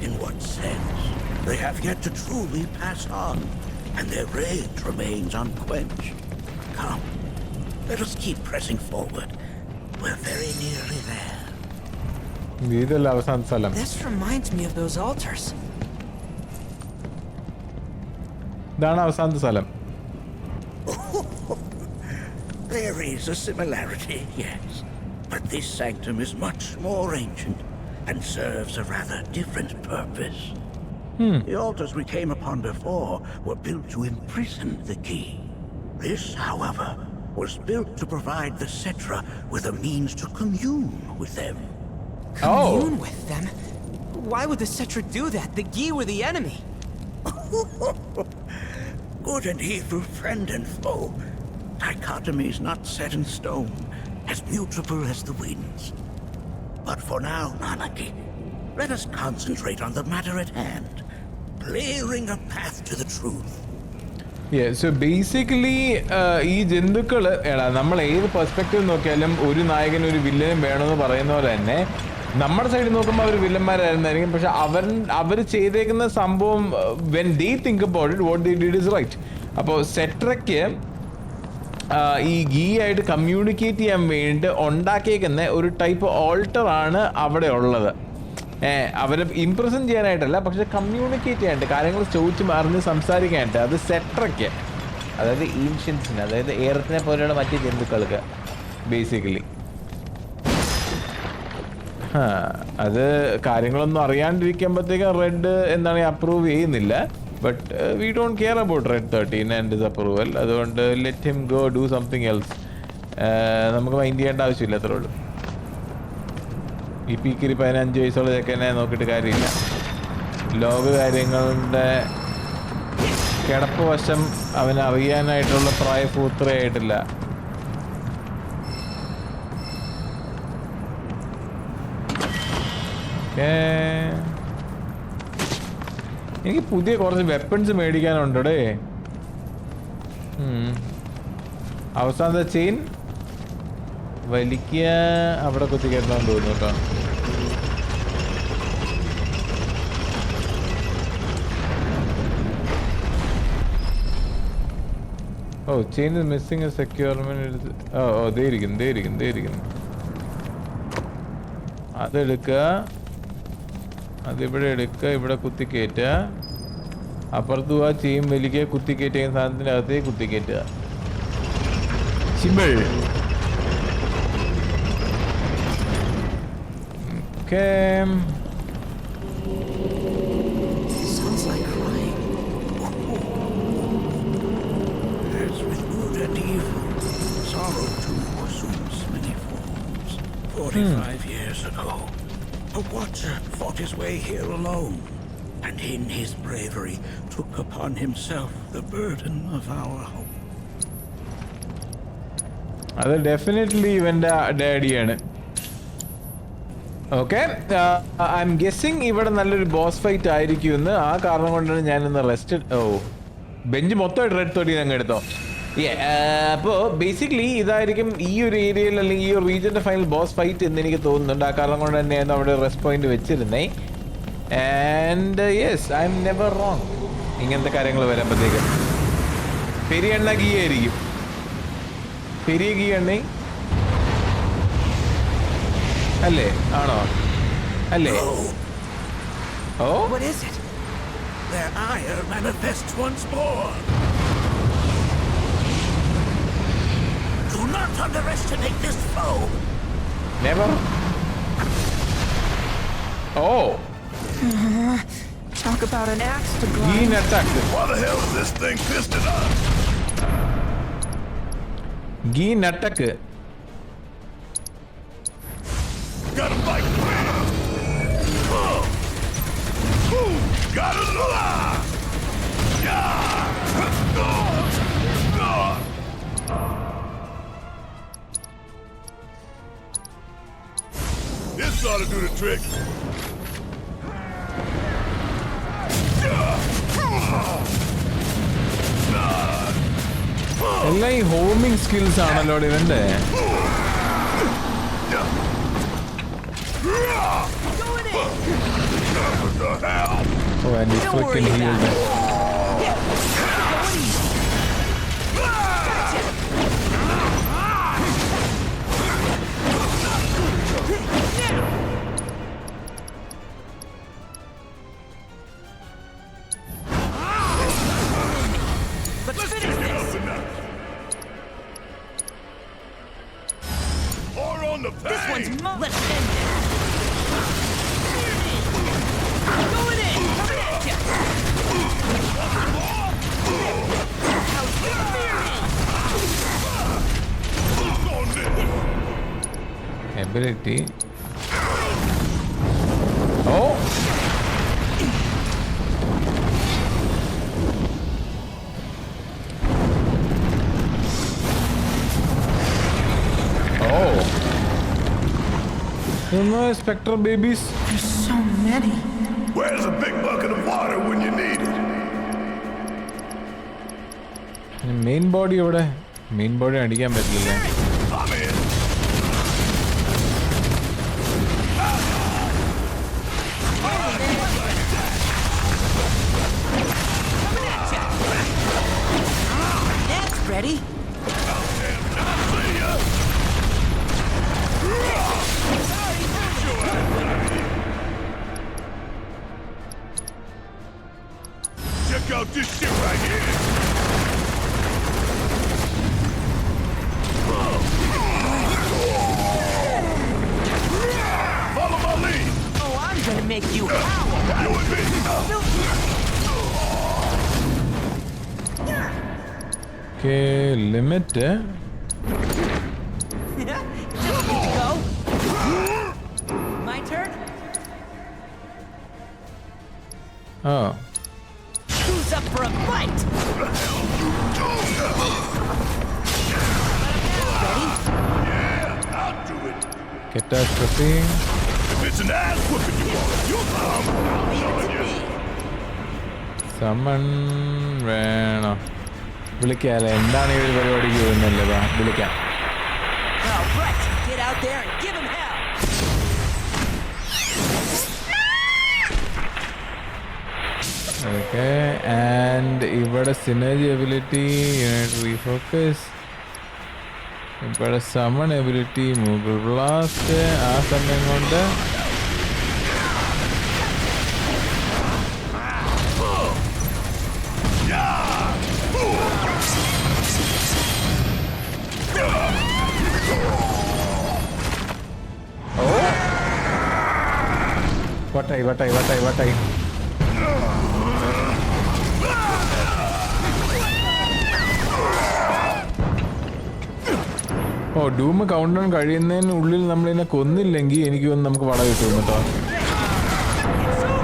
In what sense? They have yet to truly pass on, and their rage remains unquenched. Come, let us keep pressing forward. We're very nearly there. ഇതല്ല അവസാന സ്ഥലം. This reminds me of those altars. ഇതാണ് അവസാനത്തെ സ്ഥലം. There is a similarity, yes. But this sanctum is much more ancient and serves a rather different purpose. The altars we came upon before were built to imprison the Ghee. This, however, was built to provide the Cetra with a means to commune with them. Commune with them? Why would the Cetra do that? The Ghee were the enemy. Good and evil, friend and foe. Dichotomies not set in stone, as mutable as the winds. But for now, Nanaki, let us concentrate on the matter at hand, clearing a path to the truth. Yeah, so basically, ഈ ജന്തുക്കൾ നമ്മൾ ഏത് perspective നോക്കിയാലും ഒരു നായകനും ഒരു വില്ലനും വേണമെന്ന് പറയുന്ന പോലെ തന്നെ നമ്മുടെ സൈഡിൽ നോക്കുമ്പോൾ അവർ വില്ലന്മാരായിരുന്നായിരിക്കും. പക്ഷെ അവർ ചെയ്തേക്കുന്ന സംഭവം when they think about it what they did is right. അപ്പോൾ സെട്രയ്ക്ക് ഈ ഗീ ആയിട്ട് കമ്മ്യൂണിക്കേറ്റ് ചെയ്യാൻ വേണ്ടി ഉണ്ടാക്കിയേക്കുന്ന ഒരു ടൈപ്പ് ഓൾട്ടർ ആണ് അവിടെ ഉള്ളത്. അവരെ ഇംപ്രസൻ ചെയ്യാനായിട്ടല്ല, പക്ഷെ കമ്മ്യൂണിക്കേറ്റ് ചെയ്യാനായിട്ട്, കാര്യങ്ങൾ ചോദിച്ച് അറിഞ്ഞ് സംസാരിക്കാനായിട്ട്. അത് സെട്രയ്ക്ക്, അതായത് ഏൻഷ്യൻസിന്, അതായത് എയർത്തിനെ പോലെയുള്ള മറ്റ് ജന്തുക്കൾക്ക് ബേസിക്കലി. അത് കാര്യങ്ങളൊന്നും അറിയാണ്ടിരിക്കുമ്പോഴത്തേക്കും റെഡ് എന്താണ് അപ്രൂവ് ചെയ്യുന്നില്ല. But we don't care about red 13 and his approval. അതുകൊണ്ട് let him go do something else. നമുക്ക് മൈൻഡ് ചെയ്യേണ്ട ആവശ്യമില്ല, അത്രേ ഉള്ളൂ. ഈ പീക്കിരി 15 വയസ്സുള്ള ചെക്കനെ നോക്കിയിട്ട് കാര്യമില്ല. ലോക കാര്യങ്ങളുടെ കിടപ്പ് വശം അവന് അറിയാനായിട്ടുള്ള പ്രായപൂർത്തിയായിട്ടില്ല. എനിക്ക് പുതിയ കുറച്ച് വെപ്പൺസ് മേടിക്കാനുണ്ടേ. അവസാനത്തെ ചെയിൻ വലിക്കുക അവിടെ കുത്തിക്കയറ്റാൻ തോന്നുന്നു കേട്ടോ. ഓ ചെയിൻ ഇസ് മിസ്സിംഗ് എ സെക്യൂർമെന്റ്. ഓ ദേ ഇരിക്കുന്നു. അതെടുക്കുക, അതിവിടെ എടുക്കുക, ഇവിടെ കുത്തിക്കയറ്റുക. അപ്പുറത്ത് ആ ചെയിൻ വലിക്കുക, കുത്തിക്കയറ്റിയ സാധനത്തിൻ്റെ അകത്തേക്ക് കുത്തിക്കയറ്റുക. Simple. Okay. Sounds like crying. As with good and evil, sorrow too assumes many forms. 45 years ago, a watcher fought his way here alone, and in his bravery took upon himself the burden of our home. That definitely ഇവന്റെ ഡാഡിയാണ്. Okay, I M guessing ഇവിടെ നല്ലൊരു boss fight ആയിരിക്കുമെന്ന്. ആ കാരണം കൊണ്ടാണ് ഞാനിന്ന് rest. Bench മൊത്തമായിട്ട് red തൊടി അങ്ങ് എടുത്തോ. അപ്പോൾ ബേസിക്കലി ഇതായിരിക്കും ഈ ഒരു ഏരിയയിൽ അല്ലെങ്കിൽ ഈ ഒരു റീജിയൻ്റെ ഫൈനൽ ബോസ് ഫൈറ്റ് എന്ന് എനിക്ക് തോന്നുന്നുണ്ട്. ആ കാരണം കൊണ്ട് തന്നെയാണ് അവിടെ റെസ്റ്റ് പോയിന്റ് വെച്ചിരുന്നേ. And yes, I am never wrong ഇങ്ങനത്തെ കാര്യങ്ങൾ വരുമ്പോഴത്തേക്കും. പെരിയ എണ്ണ ഗീ ആയിരിക്കും. പെരിയ ഗീ എണ്ണ അല്ലേ? ആണോ? അല്ലേ? ഓ, what is it? Their ire manifests once more. Do not underestimate this foe. Never. Oh. Talk about an axe to grind. Gene attack. Why the hell is this thing pissed at us? Gene attack. Gotta fight. Gotta lie. This ought to do the trick. എല്ലാം ഈ homing skills ആണല്ലോ ഇവന്റെ. Oh, and he's freaking healed. Let's finish this. Or on the pain. This one's let's end it. Going in. Coming at ya. How's the Ability. Oh. Oh. No spectral babies. There's so many. Where's a big bucket of water when you need it? Main body ഇവിടെ. Main body അടിക്കാൻ പറ്റില്ല. I'm in. Next, ready? Check out this shit right here. Follow my lead. Oh, I'm gonna make you howl. You and me. Okay, limit. Just good to go. My turn? Oh. Who's up for a fight? Ready? Yeah, I'll do it. Catastrophe. If it's an ass whooping you want, you'll come. Summon വേണോ? വിളിക്കാല്ലേ? എന്താണ് ഈ ഒരു പരിപാടിക്ക് വരുന്നല്ലേ? വിളിക്കാം. All right, get out there and give him hell. Okay, and ഇവിടെ synergy ability, unit refocus. ഇവിടെ summon ability, Moogle blast. ആ സമയം കൊണ്ട് വട്ടായി. ഓ, ഡൂം കൗണ്ട് ഡൗൺ കഴിയുന്നതിനുള്ളിൽ നമ്മളിതിനെ കൊന്നില്ലെങ്കിൽ എനിക്ക് നമുക്ക് പട കിട്ടും കേട്ടോ.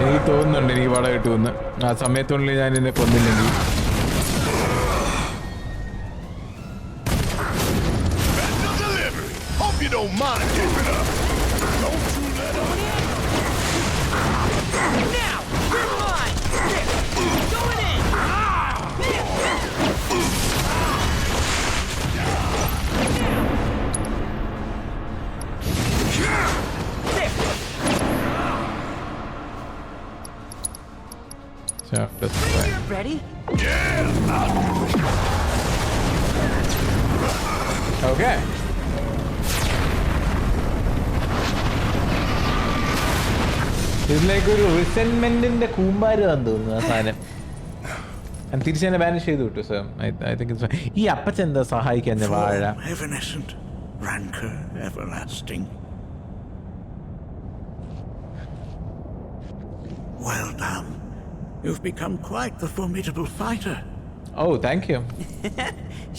എനിക്ക് തോന്നുന്നുണ്ട് എനിക്ക് പടം കിട്ടുമെന്ന്. ആ സമയത്തുള്ളിൽ ഞാൻ എന്നെ കൊന്നില്ലെങ്കിൽ. Don't mind giving up. Don't you let up. Now! You're mine! There! Going in! There! Ready? Yeah! Okay. ഇതിലേക്ക് ഒരു റിസെന്റ്മെന്റിന്റെ കൂമ്പാരമാണെന്ന് തോന്നുന്നു ആ സാധനം. തിരിച്ച് തന്നെ ബാനിഷ് ചെയ്തു വിട്ടു സർ. ഐ തിങ്ക് ഈ അപ്പച്ചൻ എന്താ സഹായിക്കാൻ വാഴ. Evanescent, rancor everlasting. Well done. You've become quite the formidable fighter. Oh, thank you.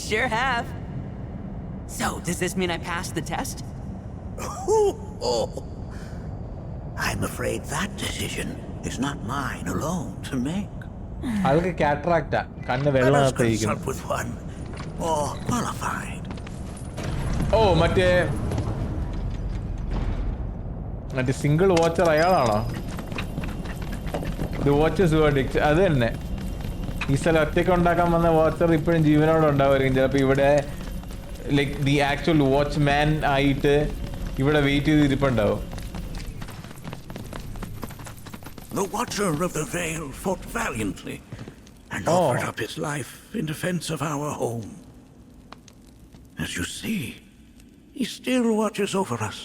Sure have. So, does this mean I passed the test? Oh. I'm afraid that decision is not mine alone to make. ആൾക്ക് കാറ്ററാക്റ്റാ, കണ്ണ് വെള്ളത്തിരിക്കുന്നു. Consult with one more qualified. ഓ മറ്റേ single watcher അയാളാണോ? The watchers verdict അത് തന്നെ. ഈ സ്ഥലം ഒറ്റയ്ക്ക് ഉണ്ടാക്കാൻ വന്ന വാച്ചർ ഇപ്പോഴും ജീവനോടെ ഉണ്ടാവുമായിരിക്കും. ചിലപ്പോൾ ഇവിടെ ലൈക്ക് ദി ആക്ച്വൽ വാച്ച്മാൻ ആയിട്ട് ഇവിടെ വെയിറ്റ് ചെയ്ത് ഇരിപ്പുണ്ടാവും. The Watcher of the Veil fought valiantly and offered up his life in defense of our home. As you see, he still watches over us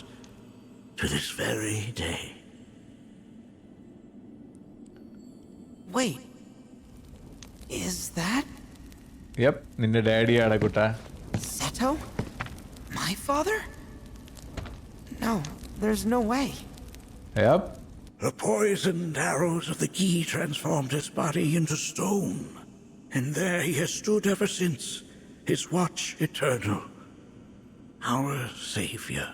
to this very day. Wait. Is that? Yep, നിന്റെ ഡാഡിയാണ് കുട്ടാ. Seto? My father? No, there's no way. Yep. The poisoned arrows of the Ghee transformed his body into stone, and there he has stood ever since, his watch eternal, our savior.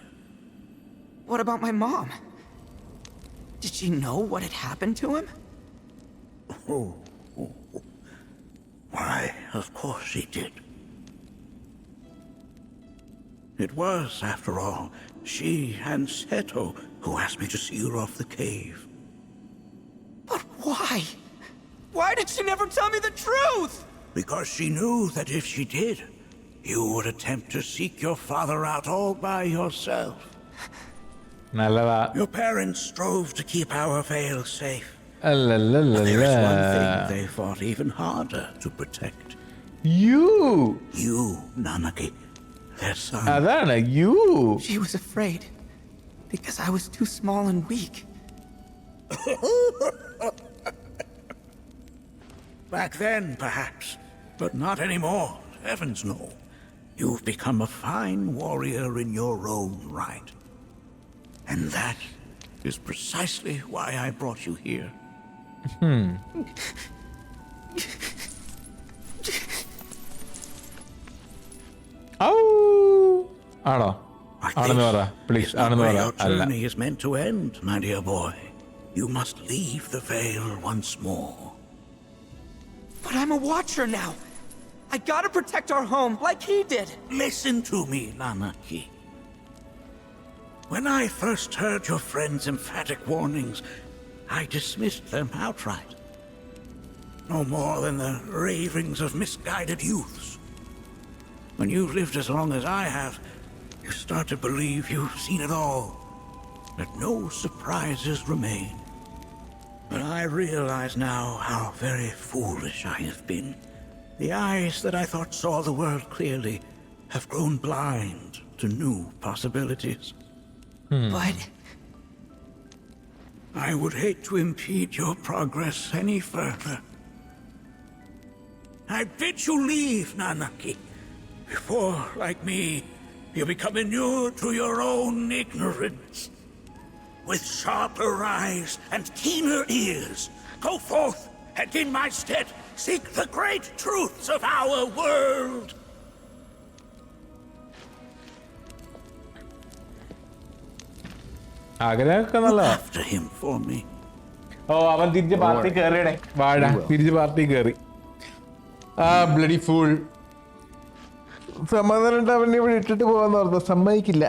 What about my mom? Did she know what had happened to him? Oh. Why, of course she did. It was, after all, she and Seto who asked me to seal off the cave. But why? Why did she never tell me the truth? Because she knew that if she did, you would attempt to seek your father out all by yourself. Your parents strove to keep our Vale safe. But there is one thing they fought even harder to protect. You, Nanaki, their son. Adana, you. She was afraid because I was too small and weak. Back then, perhaps, but not anymore. Heavens no. You've become a fine warrior in your own right. And that is precisely why I brought you here. Oh! Ano? Please, your journey is meant to end, my dear boy. You must leave the Vale once more. But I'm a watcher now. I gotta protect our home like he did. Listen to me, Nanaki. When I first heard your friend's emphatic warnings, I dismissed them outright. No more than the ravings of misguided youths. When you've lived as long as I have, you start to believe you've seen it all, that no surprises remain. But I realize now how very foolish I have been. The eyes that I thought saw the world clearly have grown blind to new possibilities. But I would hate to impede your progress any further. I bid you leave, Nanaki, before, like me, you become inured to your own ignorance. With sharper eyes and keener ears, go forth and in my stead seek the great truths of our world. Look after him for me. Oh, അവൻ തിരിച്ച് party കയറിയടേ. വാടാ, തിരിച്ച് party കയറി. Bloody fool. സമാധാനം അവനെ ഇവിടെ ഇട്ടിട്ട് പോകാന്ന് പറഞ്ഞു. സമ്മതിക്കില്ല.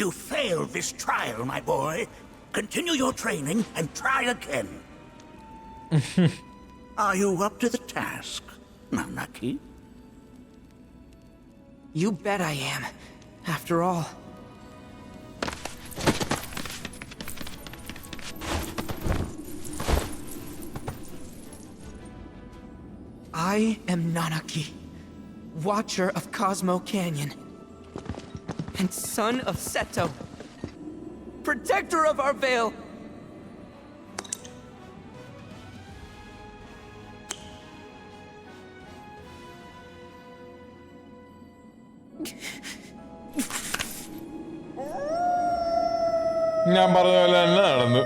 You failed this trial, my boy. Continue your training and try again. Are you up to the task, Nanaki? You bet I am. After all. I am Nanaki, Watcher of Cosmo Canyon, and son of Seto, Protector of our Veil. ഞാൻ പറഞ്ഞ പോലെ തന്നെ നടന്നു.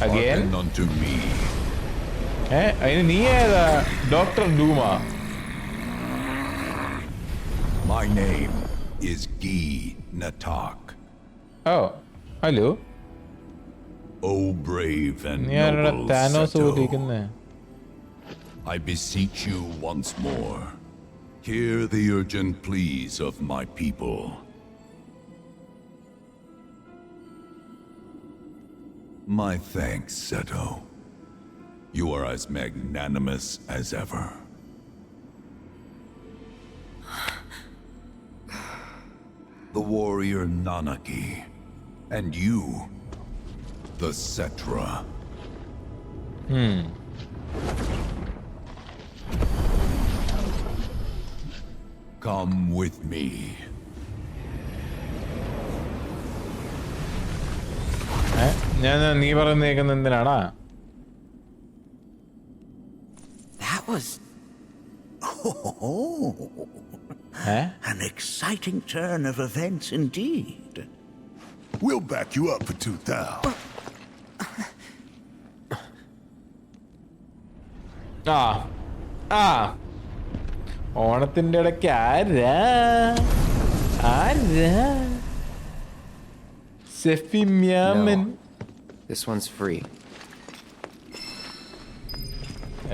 Again? Unto me. അതിന് നീ ഏതാ? Doctor ഡൂമ. My name is Ghee Natak. Oh, hello. Oh, brave and noble Seto. I beseech you once more. Hear the urgent pleas of my people. My thanks, Seto. You are as magnanimous as ever. The warrior Nanaki, and you, the Cetra. Come with me. നീ പറയുന്ന എന്തിനാടാ? That was an exciting turn of events indeed. We'll back you up for 2,000. ഓണത്തിന്റെ ഇടയ്ക്ക് ആരാ? Sefimiamen. No. This one's free.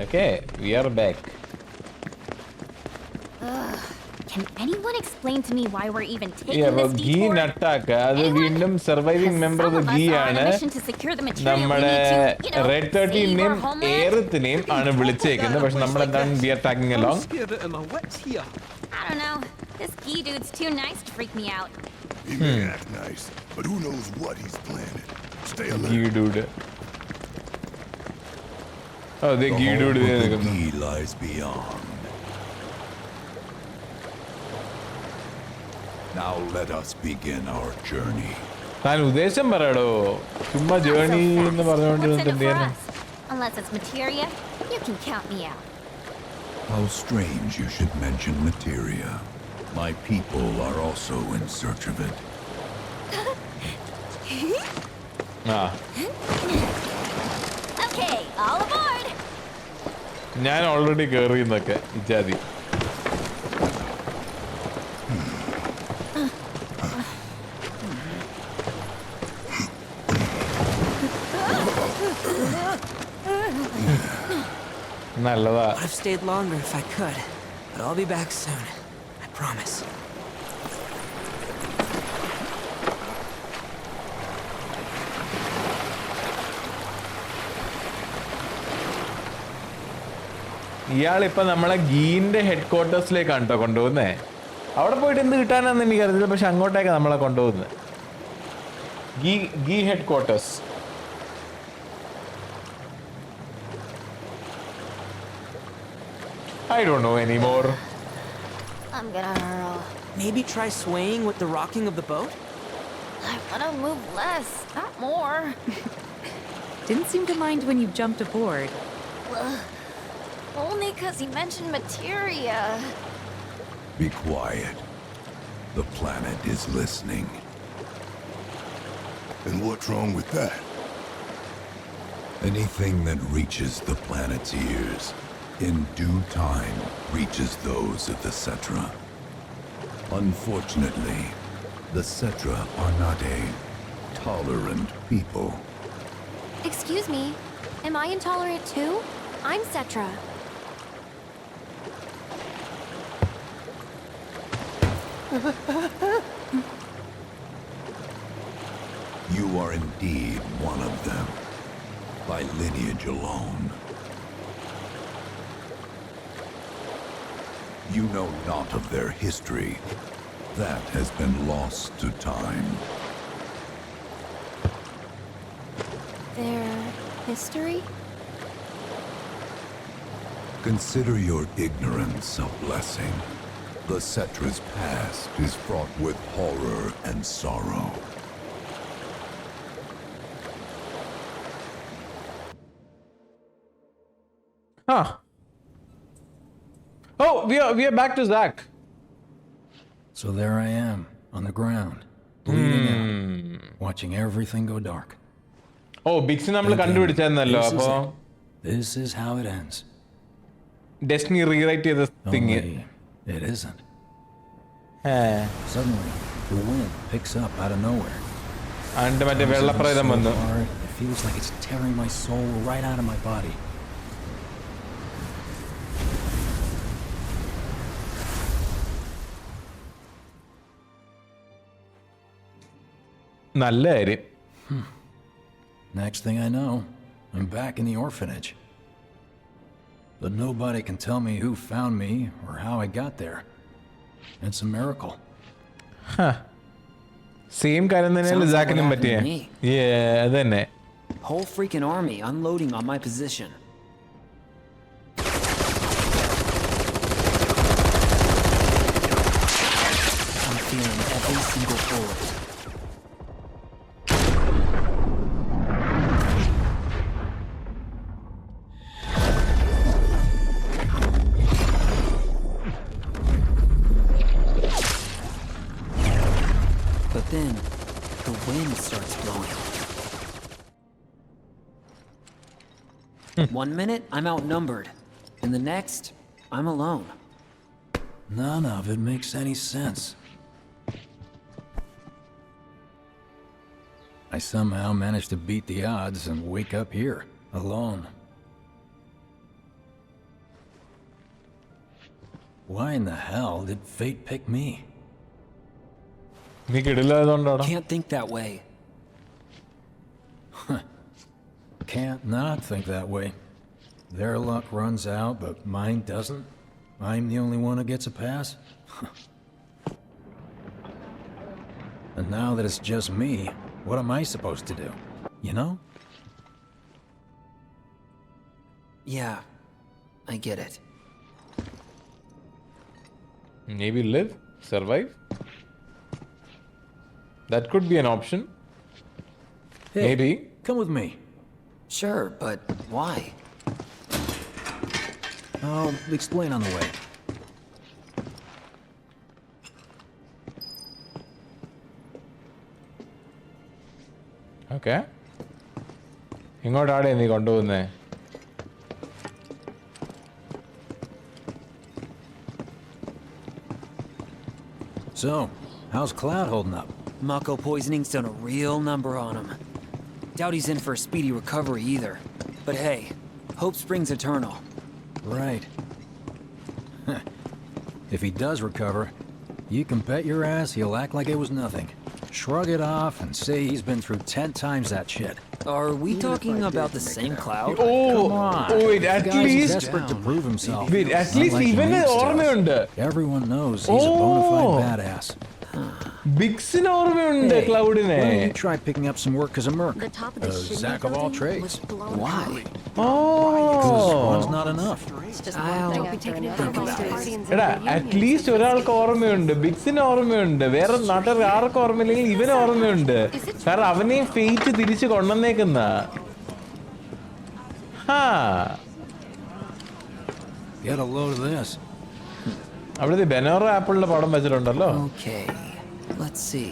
Okay, we are back. Can anyone explain to me why we're even taking this Ghee detour? Natak, അത് വീണ്ടും surviving member of the ghee ആണ്. നമ്മുടെ red 13നെയും എയറത്തിനെയും ആണ് വിളിച്ചേക്കുന്നത്. പക്ഷെ നമ്മളെന്താണ് we are tagging along. I'm scared out of my wits here. I don't know. This Ghee dude's too nice to freak me out. He may act nice, but who knows what he's planning. Stay alert. Ghee dude. Oh, the Ghee dude. The Ghee lies beyond. Now let us begin our journey. താൻ ഉദ്ദേശം പറയടോ. ചുമ്മാ journey എന്ന് പറഞ്ഞുകൊണ്ട് എന്തിനാ? Unless it's materia, you can count me out. How strange you should mention materia. My people are also in search of it. Okay, all aboard. ഞാൻ already കേറി എന്നൊക്കെ ഇജാതി. നല്ലതാ. I'd have stayed longer if I could, but I'll be back soon. I promise. ഇയാളിപ്പോ നമ്മളെ ഗീന്റെ head ക്വാർട്ടേഴ്സിലേക്കാണ് കേട്ടോ കൊണ്ടുപോകുന്നേ. അവിടെ പോയിട്ട് എന്ത് കിട്ടാനാന്ന് എനിക്കറിയില്ല. പക്ഷെ അങ്ങോട്ടേക്ക് നമ്മളെ കൊണ്ടുപോകുന്നത്. Ghee head quarters. I don't know anymore. I'm gonna hurl. Maybe try swaying with the rocking of the boat? I wanna move less, not more. Didn't seem to mind when you jumped aboard. Only because he mentioned materia. Be quiet. The planet is listening. And what's wrong with that? Anything that reaches the planet's ears, in due time, reaches those of the Cetra. Unfortunately, the Cetra are not a tolerant people. Excuse me, am I intolerant too? I'm Cetra. You are indeed one of them, by lineage alone. You know not of their history. That has been lost to time. Their history? Consider your ignorance a blessing. The Cetra's past is fraught with horror and sorrow. Huh. Oh, we are back to Zach. So there I am, on the ground, bleeding out, watching everything go dark. Oh, Bixi nammal kandupidichannallo appo. This is how it ends. Destiny rewrite cheytha thing. It isn't. Suddenly, the wind picks up out of nowhere. And matte vellaprayam vannu. It feels like it's tearing my soul right out of my body. നല്ല കാര്യം. Next thing I know, I'm back in the orphanage. But nobody can tell me who found me or how I got there. It's a miracle. Same കാര്യം തന്നെയല്ലേ സാക്കിനും പറ്റിയേ. അതന്നെ. Whole freaking army unloading on my position. I'm feeling every single bullet. But then, the wind starts blowing. 1 minute, I'm outnumbered. And the next, I'm alone. None of it makes any sense. I somehow managed to beat the odds and wake up here, alone. Why in the hell did fate pick me? Can't think that way. Can't not think that way. Their luck runs out, but mine doesn't. I'm the only one who gets a pass. And now that it's just me, what am I supposed to do? You know? Yeah, I get it. Maybe live? Survive? That could be an option. Hey, maybe. Come with me. Sure, but why? I'll explain on the way. Okay. എങ്ങോട്ടാണ് നീ കൊണ്ടുപോകുന്നേ? So, how's Cloud holding up? Mako poisoning's done a real number on him. Doubt he's in for a speedy recovery either. But hey, hope springs eternal. Right. If he does recover, you can bet your ass he'll act like it was nothing. Shrug it off and say he's been through 10 times that shit. Are we talking about the same Cloud? Come on. Wait, at Guy's least desperate to prove himself. Wait, at Not least like even he needs to. Everyone knows he's a bona fide badass. Bixin ഓർമ്മയുണ്ട് ക്ലൗഡിനെ. Why don't you try picking up some work as a merc? A Zach of all trades. Why? Because one's not enough. എടാ at least ഒരാൾക്ക് ഓർമ്മയുണ്ട്, ബിക്സിന് ഓർമ്മയുണ്ട്, വേറെ നാട്ടുകാർക്ക് ആർക്കും ഓർമ്മയില്ലെങ്കിൽ ഇവന് ഓർമ്മയുണ്ട്. കാരണം അവനെയും ഫെയ്റ്റ് തിരിച്ചു കൊണ്ടുവന്നേക്കുന്ന. Get a load of this. അവിടുത്തെ ബെനോറോ ആപ്പിളിന്റെ പടം വെച്ചിട്ടുണ്ടല്ലോ. Okay, let's see.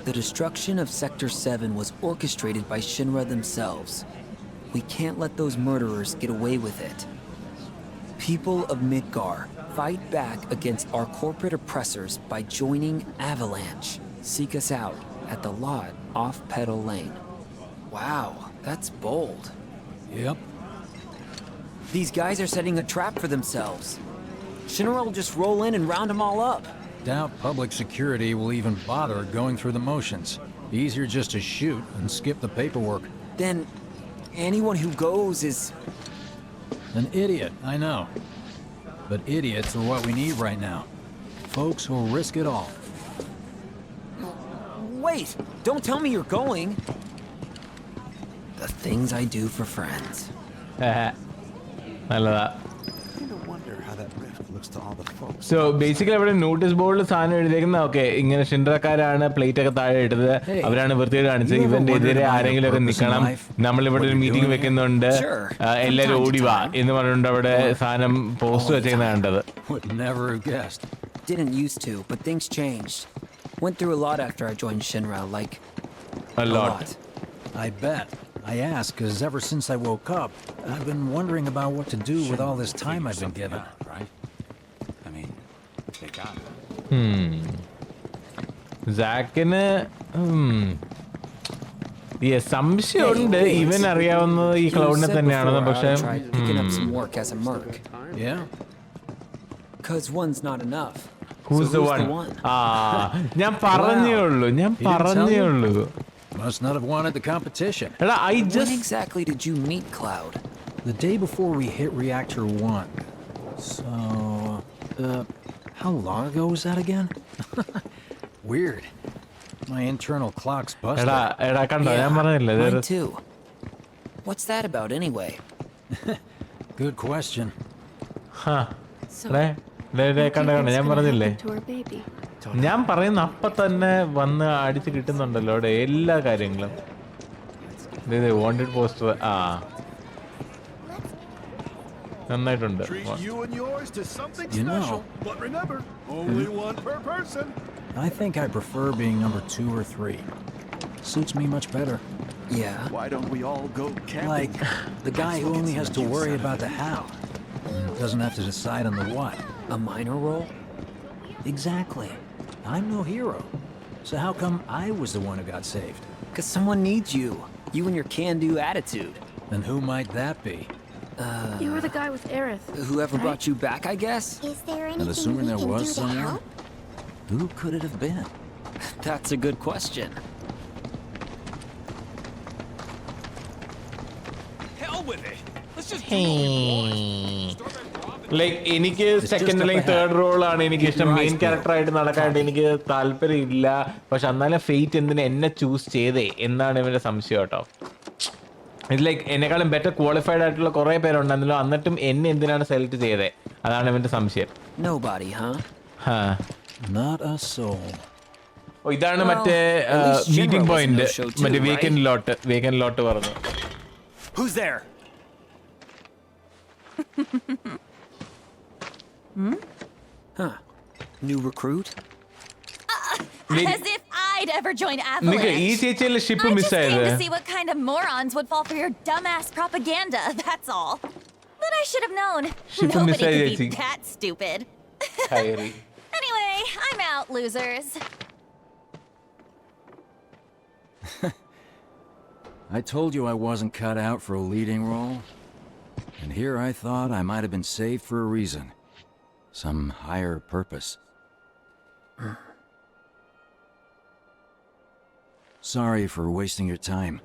The destruction of Sector 7 was orchestrated by Shinra themselves. We can't let those murderers get away with it. People of Midgar, fight back against our corporate oppressors by joining Avalanche. Seek us out at the lot off Petal Lane. Wow, that's bold. Yep. These guys are setting a trap for themselves. Shinra will just roll in and round them all up. Doubt public security will even bother going through the motions. Easier just to shoot and skip the paperwork. Then, anyone who goes is... An idiot, I know. But idiots are what we need right now. Folks who'll risk it all. Wait! Don't tell me you're going! The things I do for friends. Nallada. Looks to all the folks. So basically അവിടെ notice ബോർഡിൽ സാധനം എഴുതിയേക്കുന്ന okay ഇങ്ങനെ ഷിൻഡ്രക്കാരാണ് plate ഒക്കെ താഴെ ഇട്ടത് അവരാണ് വൃത്തിയോട് കാണിച്ചത് ഇവന്റെ എതിരെ ആരെങ്കിലും ഒക്കെ നിൽക്കണം നമ്മളിവിടെ ഒരു മീറ്റിംഗ് വെക്കുന്നുണ്ട് എല്ലാരും ഓടി വാ എന്ന് പറഞ്ഞുകൊണ്ട് അവിടെ സാധനം പോസ്റ്റ് വെച്ചേക്കുന്ന കണ്ടത്. Didn't used to, but things changed. Went through a lot after I joined Shinra, like a lot. I bet. I ask because ever since I woke up, I've been wondering about what to do with all this time I've been given. Right? I mean, they got it. Zackന് സംശയമുണ്ട് ഇവൻ അറിയാവുന്നത് ഈ ക്ലൗഡിനെ തന്നെയാണെന്ന്. പക്ഷേ Who's the one? ഞാൻ പറഞ്ഞേ ഉള്ളൂ. Must not have wanted the competition. When exactly did you meet Cloud? The day before we hit Reactor 1. So, how long ago was that again? Weird. My internal clock's busted. Mine too. What's that about anyway? Good question. ഞാൻ പറഞ്ഞില്ലേ ഞാൻ പറയുന്ന അപ്പൊ തന്നെ വന്ന് അടിച്ച് കിട്ടുന്നുണ്ടല്ലോ അവിടെ എല്ലാ കാര്യങ്ങളും. വാണ്ടഡ് പോസ്റ്റർ നന്നായിട്ടുണ്ട്. You know, but remember, only one per person. I think I prefer being number 2 or 3. Suits me much better. Yeah. Why don't we all go camping? Like the guy who only has to worry about the how. Doesn't have to decide on the what. A minor role? Exactly. I'm no hero. So how come I was the one who got saved? Because someone needs you. You and your can-do attitude. And who might that be? You were the guy with Aerith. Whoever brought you back, I guess? Is there anything and assuming we there can was do to someone, help? who could it have been? That's a good question. Hell with it. Let's just like എനിക്ക് second അല്ലെങ്കിൽ third റോളാണ് എനിക്ക് ഇഷ്ടം. Main ക്യാരക്ടറായിട്ട് നടക്കാനായിട്ട് എനിക്ക് താല്പര്യമില്ല. പക്ഷെ എന്നാലും ഫെയ്റ്റ് എന്തിനാ എന്നെ ചൂസ് ചെയ്തേ എന്നാണ് ഇവന്റെ സംശയം കേട്ടോ. ഇത് ലൈക്ക് എന്നെക്കാളും ബെറ്റർ ക്വാളിഫൈഡ് ആയിട്ടുള്ള കുറെ പേരുണ്ടെന്നല്ലോ, എന്നിട്ടും എന്നെ എന്തിനാണ് സെലക്ട് ചെയ്തേ അതാണ് ഇവന്റെ സംശയം. Nobody, huh? Not a soul. ഇതാണ് മറ്റേ മീറ്റിംഗ് പോയിന്റ്, മറ്റേ വേക്കൻഡ് ലോട്ട് പറഞ്ഞു. Who's there? Huh. New recruit? As if I'd ever join Avalanche. ഈ ചേച്ചിയിലെ ഷിപ്പ് I just മിസ്സായത്. came to see what kind of morons would fall for your dumbass propaganda, that's all. But I should have known. Nobody could be that stupid. Anyway, I'm out, losers. I told you I wasn't cut out for a leading role. And here I thought I might have been saved for a reason. Some higher purpose. Sorry for wasting your time.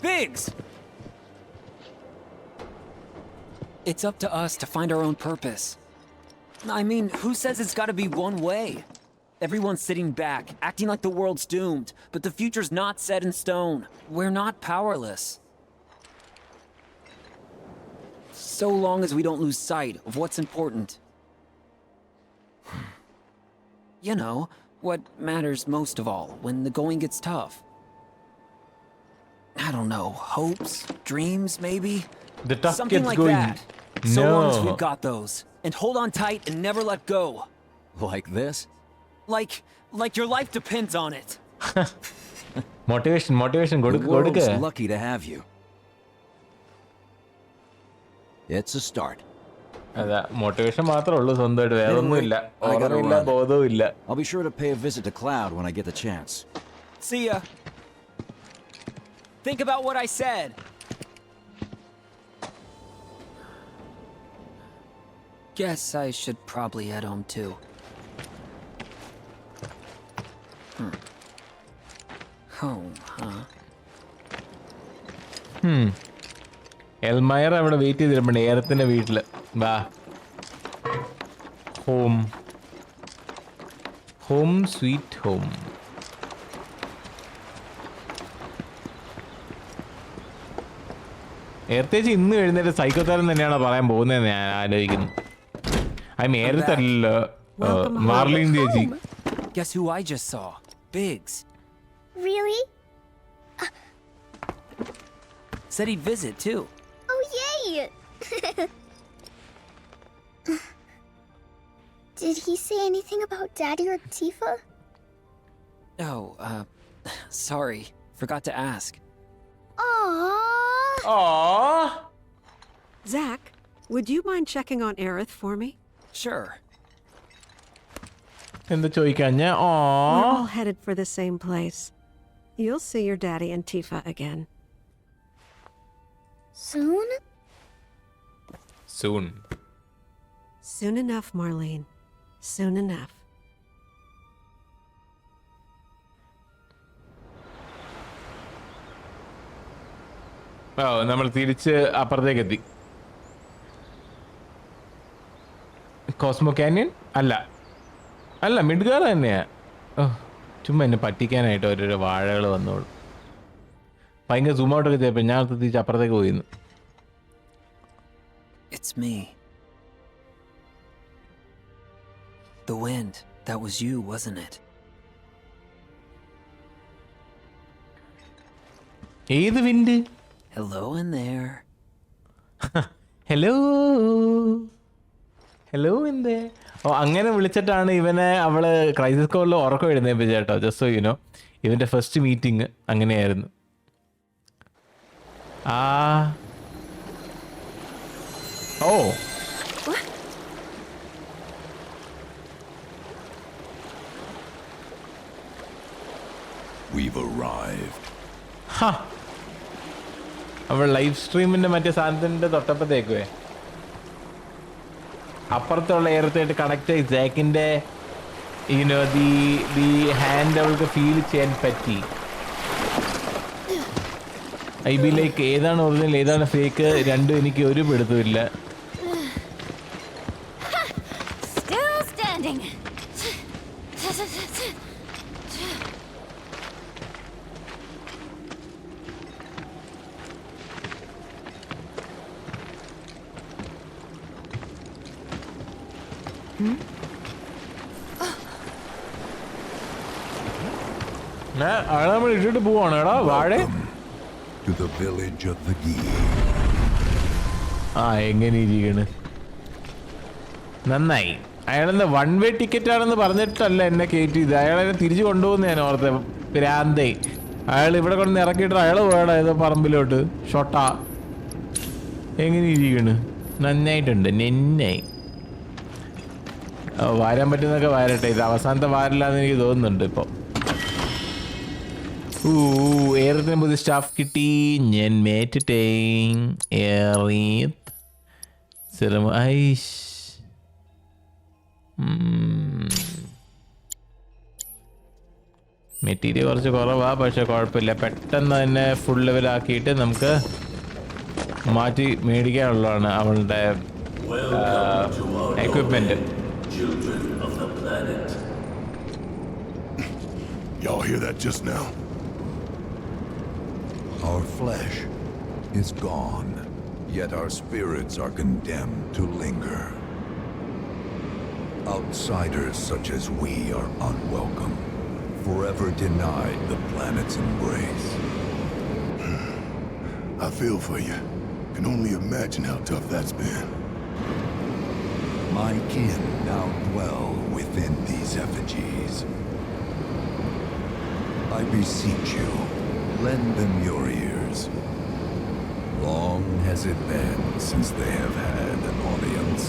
Biggs! It's up to us to find our own purpose. I mean, who says it's gotta be one way? Everyone's sitting back, acting like the world's doomed, but the future's not set in stone. We're not powerless. So long as we don't lose sight of what's important. You know, what matters most of all when the going gets tough. I don't know, hopes, dreams, maybe? The tough Something gets like going. that. So long as we've got those. And hold on tight and never let go. Like this? Like your life depends on it. Motivation. The world's lucky to have you. It's a start. Motivation മാത്രമേ ഉള്ളൂ സ്വന്തമായിട്ട് വേറൊന്നുമില്ല ഓർമ്മയില്ല ബോധവുമില്ല I'll be sure to pay a visit to Cloud when I get the chance. See ya. Think about what I said. Guess I should probably head home too. Home, huh? എൽമയർ അവിടെ wait ചെയ്തിട്ടുണ്ട് ഏറത്തിന്റെ വീട്ടില് വാ home sweet home ഏർത്തേച്ച് ഇന്ന് എഴുന്നേറ്റ് സൈക്കോതാരം തന്നെയാണോ പറയാൻ പോകുന്നതെന്ന് ഞാൻ ആലോചിക്കുന്നു ഏറത്തല്ലോ മാർലിൻ ചേച്ചി Guess who I just saw? Biggs. Really? Said he'd visit too. Oh, yay! Did he say anything about Daddy or Tifa? Oh, sorry. Forgot to ask. Aww. Zach, would you mind checking on Aerith for me? Sure. We're all headed for the same place. You'll see your daddy and Tifa again. Soon? Soon enough, Marlene. Soon enough. നമ്മൾ തിരിച്ച് അപ്പുറത്തേക്ക് എത്തി Cosmo canyon അല്ല മിഡ്ഗാർ തന്നെയാ ചുമ്മാ എന്നെ പറ്റിക്കാനായിട്ട് ഓരോരോ വാഴകൾ വന്നോളൂ ഭയങ്കര സൂം ഔട്ടൊക്കെ ചെയ്തപ്പോൾ ഞാൻ തിരിച്ച് അപ്പുറത്തേക്ക് പോയിരുന്നു It's me. The wind. That was you, wasn't it? ഏത് wind Hello in there. Hello in there അങ്ങനെ വിളിച്ചിട്ടാണ് ഇവനെ അവള് ക്രൈസിസ് കോളിൽ ഉറക്കം എഴുന്നേപ്പിച്ച കേട്ടോ ജസ്റ്റ് സോ യുനോ ഇവന്റെ ഫസ്റ്റ് മീറ്റിംഗ് അങ്ങനെയായിരുന്നു We've arrived. അവൾ ലൈവ് സ്ട്രീമിന്റെ മറ്റേ സാധനത്തിന്റെ തൊട്ടപ്പത്തേക്കുവേ അപ്പുറത്തുള്ള ഏറത്തായിട്ട് കണക്ട് ആയി ജാക്കിന്റെ ദി ഹാൻഡ് അവൾക്ക് ഫീൽ ചെയ്യാൻ പറ്റി ഐ ബി ലൈക്ക് ഏതാണ് ഒറിജിനൽ ഏതാണ് ഫേക്ക് രണ്ടും എനിക്ക് ഒരു പിടുത്തമില്ല Still standing. നമ്മൾ ഇട്ടിട്ട് പോവാണ് എടാ വാഴ To the village of the Ghee. എങ്ങനെ ഇരിക്കണ് നന്നായി അയാളെന്താ വൺ വേ ടിക്കറ്റ് ആണെന്ന് പറഞ്ഞിട്ടല്ല എന്നെ കയറ്റിയത് അയാളെന്നെ തിരിച്ചു കൊണ്ടുപോകുന്ന ഞാൻ ഓർത്തെ പ്രാന്തേ അയാൾ ഇവിടെ കൊണ്ട് ഇറക്കിയിട്ട് അയാൾ പോയടാ ഏതോ പറമ്പിലോട്ട് ഷൊട്ടാ എങ്ങനെ ഇരിക്കണ് നന്നായിട്ടുണ്ട് നെന്നായി വാരാൻ പറ്റുന്നൊക്കെ വാരട്ടെ ഇത് അവസാനത്തെ വാരില്ലാന്ന് എനിക്ക് തോന്നുന്നുണ്ട് ഇപ്പൊ ഏറത്തിന് പുതിയ സ്റ്റാഫ് കിട്ടി ഞാൻ മേറ്റിട്ടേ മെറ്റീരിയൽ കുറച്ച് കുറവാ പക്ഷെ കുഴപ്പമില്ല പെട്ടെന്ന് തന്നെ ഫുൾ ലെവലാക്കിയിട്ട് നമുക്ക് മാറ്റി മേടിക്കാനുള്ളതാണ് അവളുടെ equipment Y'all hear that just now? Our flesh is gone, yet our spirits are condemned to linger. Outsiders such as we are unwelcome, forever denied the planet's embrace. I feel for you. Can only imagine how tough that's been. My kin now dwell within these effigies. I beseech you, lend them your ears. Long has it been since they have had an audience.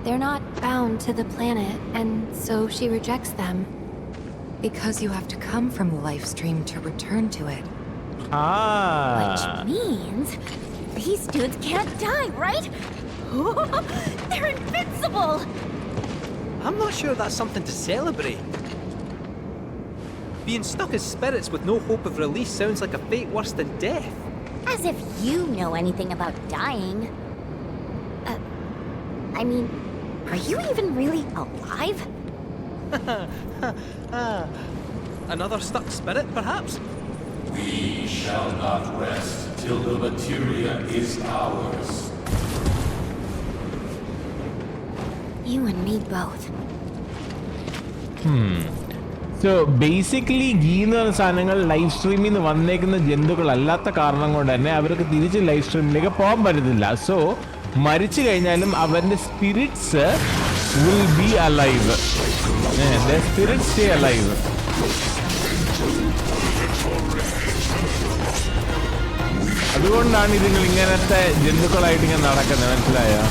They're not bound to the planet, and so she rejects them. Because you have to come from the Lifestream to return to it. Which means these dudes can't die, right? They're invincible! I'm not sure that's something to celebrate. Being stuck as spirits with no hope of release sounds like a fate worse than death. As if you know anything about dying. I mean, are you even really alive? Another stuck spirit, perhaps? We shall not rest till the materia is ours. You and me both. So basically ghee എന്ന് പറഞ്ഞ സാധനങ്ങൾ live സ്ട്രീമിൽ നിന്ന് വന്നേക്കുന്ന ജന്തുക്കളല്ലാത്ത കാരണം കൊണ്ട് തന്നെ അവർക്ക് തിരിച്ച് ലൈവ് സ്ട്രീമിലേക്ക് പോകാൻ പറ്റത്തില്ല. സോ മരിച്ചു കഴിഞ്ഞാലും അവരുടെ spirits will be alive. Their spirits stay alive. അതുകൊണ്ടാണ് ഇതിങ്ങൾ ഇങ്ങനത്തെ ജന്തുക്കളായിട്ട് ഇങ്ങനെ നടക്കുന്നത്, മനസ്സിലായോ?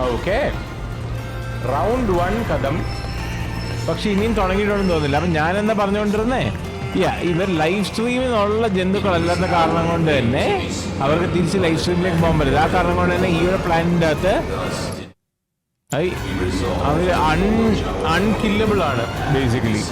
ഓക്കെ, റൗണ്ട് 1 കഥം. പക്ഷെ ഇനിയും തുടങ്ങിയിട്ടുണ്ടെന്ന് തോന്നില്ല. അപ്പം ഞാനെന്താ പറഞ്ഞുകൊണ്ടിരുന്നേ, ഇവർ ലൈവ് സ്ട്രീമിൽ നിന്നുള്ള ജന്തുക്കളല്ലാത്ത കാരണം കൊണ്ട് തന്നെ അവർക്ക് തിരിച്ച് ലൈവ് സ്ട്രീമിലേക്ക് പോകാൻ പറ്റില്ല. ആ കാരണം കൊണ്ട് തന്നെ ഈ ഒരു പ്ലാനിൻ്റെ അകത്ത് അവർ അൺകില്ലബിൾ ആണ് basically.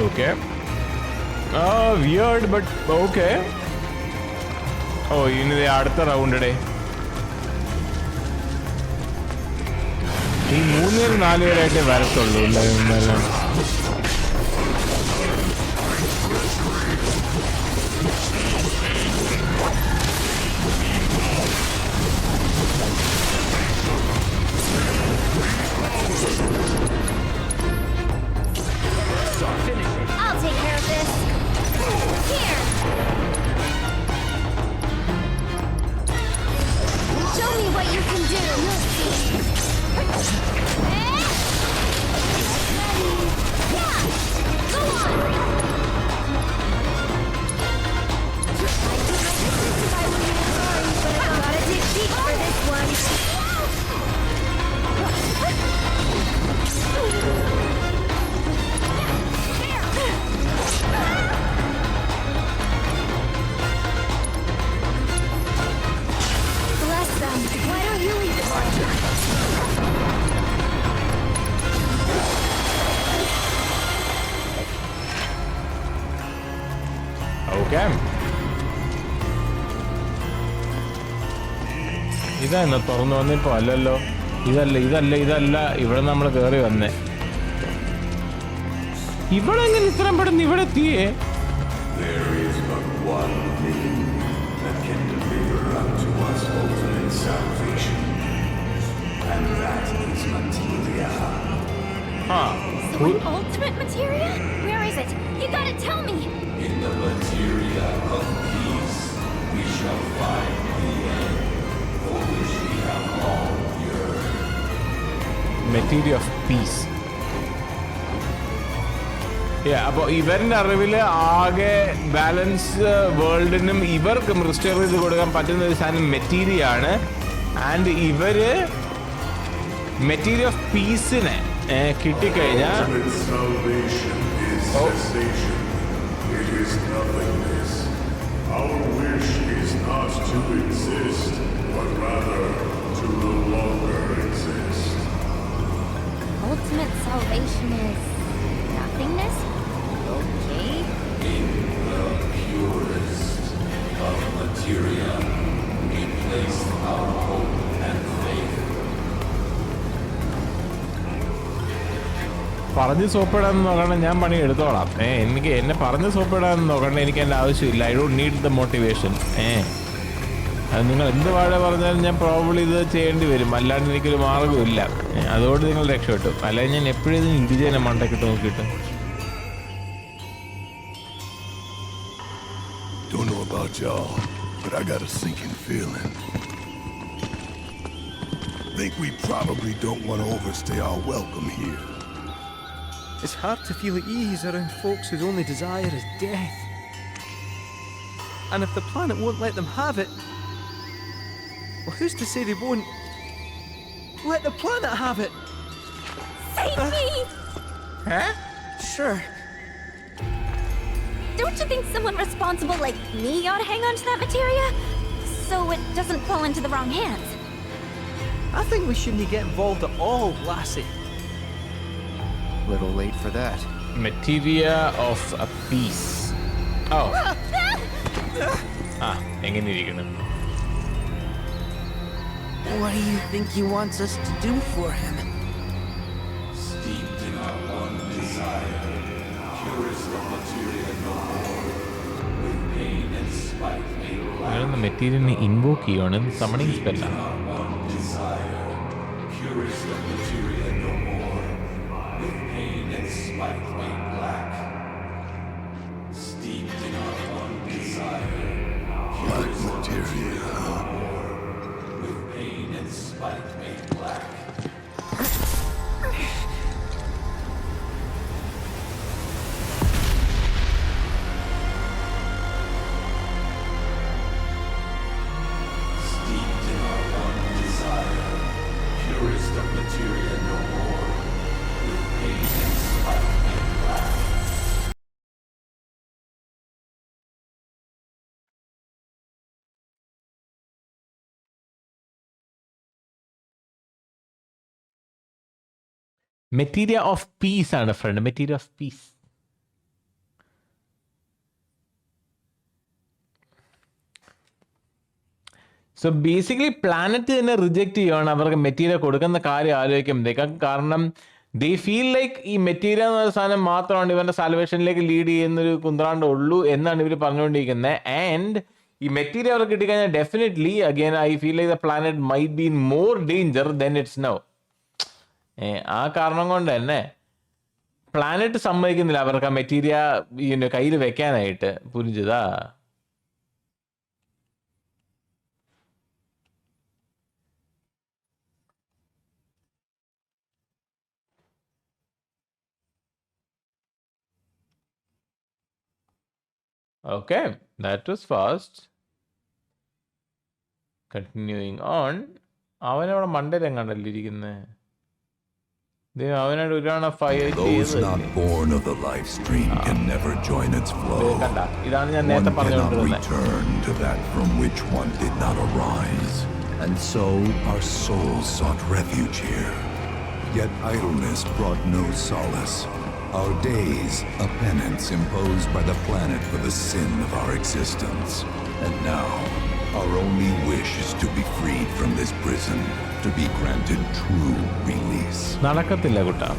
Okay. Weird, but okay. Oh, ഇനി അടുത്ത റൗണ്ട് ഡേ. ഈ 3-4 പേരായിട്ടേ വരത്തുള്ളൂ എല്ലാം. I'll take care of this. Here. Show me what you can do. Yeah. Go on. I gotta dig deep for this one. Bless them. Why don't you leave it? Okay. ഇതാ തുറന്നു വന്നിപ്പോ അല്ലല്ലോ. ഇതല്ല ഇവിടെ നമ്മൾ കയറി വന്നേ. ഇവിടെ എങ്ങനെ ഇത്രയും പെട്ടെന്ന് ഇവിടെ എത്തിയേ? There Material of peace. അപ്പോൾ ഇവരുടെ അറിവിൽ ആകെ ബാലൻസ് വേൾഡിനും ഇവർക്കും റിസ്റ്റോർ ചെയ്ത് കൊടുക്കാൻ പറ്റുന്ന ഒരു സാധനം മെറ്റീരിയാണ്. ആൻഡ് ഇവര് മെറ്റീരിയൽ ഓഫ് പീസിനെ കിട്ടിക്കഴിഞ്ഞാൽ Ultimate salvation is nothingness? Okay. In the purest of materia, we place our hope and faith. പറഞ്ഞ് സോപ്പിടാന്ന് നോക്കണം, ഞാൻ പണി എടുത്തോളാം. എനിക്ക് എന്നെ പറഞ്ഞ് സോപ്പിടാന്ന് നോക്കണം, എനിക്ക് എൻ്റെ ആവശ്യമില്ല. I don't need the motivation. അത് നിങ്ങൾ എന്ത് വാഴ പറഞ്ഞാലും ഞാൻ പ്രോബ്ലി ഇത് ചെയ്യേണ്ടി വരും, അല്ലാണ്ട് എനിക്കൊരു മാർഗ്ഗമില്ല. അതുകൊണ്ട് നിങ്ങൾ രക്ഷപ്പെട്ടു. അല്ലെങ്കിൽ ഞാൻ എപ്പോഴും ഇതിന് ഇടിച്ചേനെ മണ്ടക്കിട്ട് നോക്കിയിട്ട്. Don't know about y'all, but I got a sinking feeling. Think we probably don't want to overstay our welcome here. It's hard to feel at ease around folks whose only desire is death. And if the planet won't let them have it, well, who's to say they won't let the planet have it? Save me! Huh? Sure. Don't you think someone responsible like me ought to hang on to that materia? So it doesn't fall into the wrong hands. I think we shouldn't get involved at all, lassie. Little late for that. Materia of a piece. Oh. എങ്ങനെ ഇരിക്കണം? What do you think he wants us to do for him? Steeped in our one desire, purest of materia no more, with pain and spite made black. മെറ്റീരിയലിനെ invoke ചെയ്യാണ്, സമ്മണിങ് സ്പെല്ലാണ്. One desire, purest of materia no more, with pain and spite made black. Steeped in our one desire, Black materia, huh? with pain and spite made black. Steeped in our one desire, purest of materia no more, with pain and spite made black. Materia of peace ആണ് friend, materia of peace. So basically planet തന്നെ reject ചെയ്യുകയാണ് അവർക്ക് material കൊടുക്കുന്ന കാര്യം ആലോചിക്കുമ്പോഴേക്കും. കാരണം they feel like ഈ material എന്ന സാധനം മാത്രമാണ് ഇവരുടെ സാൽവേഷനിലേക്ക് ലീഡ് ചെയ്യുന്നൊരു കുന്ത്രാണ്ടേ ഉള്ളൂ എന്നാണ് ഇവർ പറഞ്ഞുകൊണ്ടിരിക്കുന്നത്. ആൻഡ് ഈ മെറ്റീരിയൽ അവർക്ക് കിട്ടിക്കഴിഞ്ഞാൽ definitely again I feel like the planet might be in more danger then it's now. ആ കാരണം കൊണ്ട് തന്നെ പ്ലാനറ്റ് സമ്മതിക്കുന്നില്ല അവർക്ക് ആ മെറ്റീരിയൽ കയ്യിൽ വെക്കാനായിട്ട്. പുരിഞ്ചതാ. Okay, that was fast. Continuing on. അവനവിടെ മണ്ടയിലെങ്ങാണ്ടല്ലേ ഇരിക്കുന്നത്? Those not born of the Lifestream can never join its flow. One cannot return to that from which one did not arise. And so our souls sought refuge here. Yet idleness brought no solace. Our days, a penance imposed by the planet for the sin of our existence. And now, our only wish is to be freed from this prison, to be granted true release. നടക്കത്തില്ല കുട്ടാ.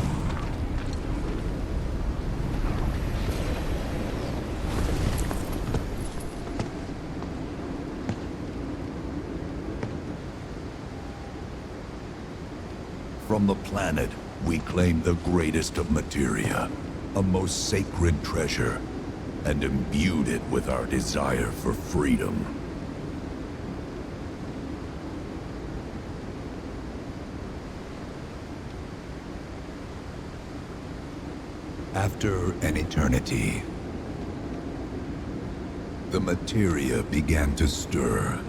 From the planet, we claim the greatest of materia, a most sacred treasure, and imbued it with our desire for freedom. After an eternity, the materia began to stir,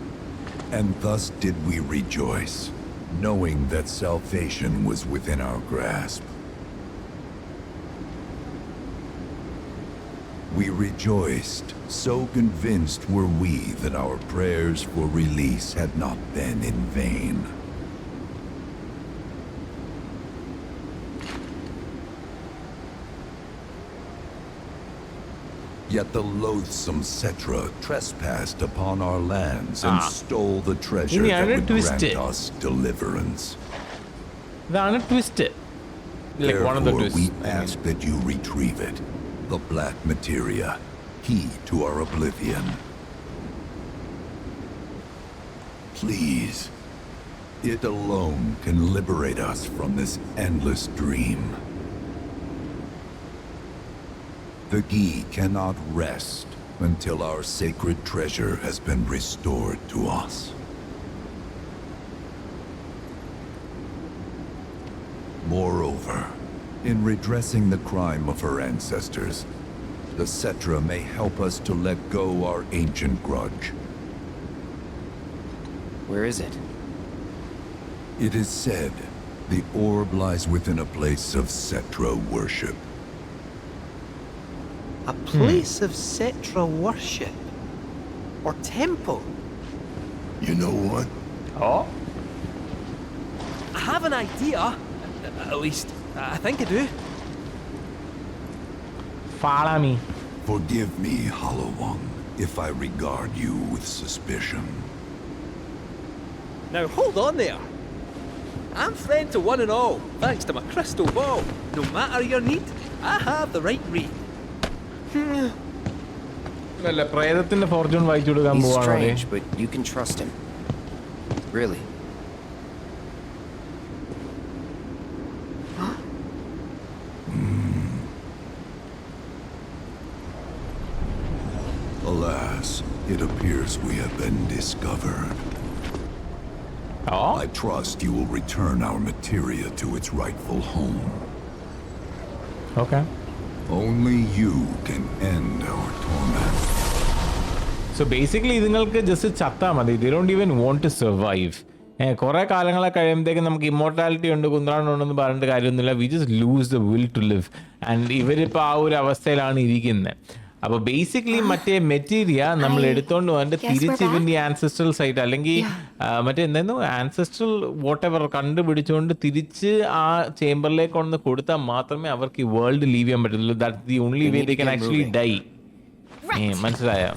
and thus did we rejoice, knowing that salvation was within our grasp. We rejoiced, so convinced were we that our prayers for release had not been in vain. Yet the loathsome Cetra trespassed upon our lands and stole the treasure that would grant us deliverance. The twist. Like one of the twists. We ask that you retrieve it. The black materia, key to our oblivion. Please. It alone can liberate us from this endless dream. The Ghee cannot rest until our sacred treasure has been restored to us. Moreover, in redressing the crime of her ancestors, the Cetra may help us to let go our ancient grudge. Where is it? It is said the orb lies within a place of Cetra worship. A place of Cetra worship? Or temple? You know what? Oh? I have an idea. At least, I think I do. Follow me. Forgive me, Hollow One, if I regard you with suspicion. Now hold on there. I'm friend to one and all, thanks to my crystal ball. No matter your need, I have the right read. He's strange, but you can trust him. Really. Alas, it appears we have been discovered. Oh? I trust you will return our materia to its rightful home. Okay. Only you can end our torment. So basically, നിങ്ങൾക്ക് just ചത്താ മതി. They don't even want to survive. കുറെ കാലങ്ങളെ കഴിയുമ്പോഴത്തേക്കും നമുക്ക് immortality ഉണ്ട് കുന്ത്രാണ്ടുണ്ടെന്ന് പറഞ്ഞിട്ട് കാര്യമൊന്നുമില്ല. We just lose the will to live. And ഇവരിപ്പോൾ ആ ഒരു അവസ്ഥയിലാണ് ഇരിക്കുന്നത്. അപ്പോൾ ബേസിക്കലി മറ്റേ മെറ്റീരിയ നമ്മൾ എടുത്തോണ്ട് വന്നിട്ട് തിരിച്ച് ഇവൻ്റെ ആൻസെസ്ട്രൽ സൈറ്റ് അല്ലെങ്കിൽ മറ്റേ എന്തായിരുന്നു ആൻസെസ്ട്രൽ വാട്ട് എവർ കണ്ടുപിടിച്ചുകൊണ്ട് തിരിച്ച് ആ ചേംബറിലേക്ക് കൊണ്ടുവന്ന് കൊടുത്താൽ മാത്രമേ അവർക്ക് ഈ വേൾഡ് ലീവ് ചെയ്യാൻ പറ്റുള്ളൂ. That's the only way they can actually die. മനസ്സിലായോ?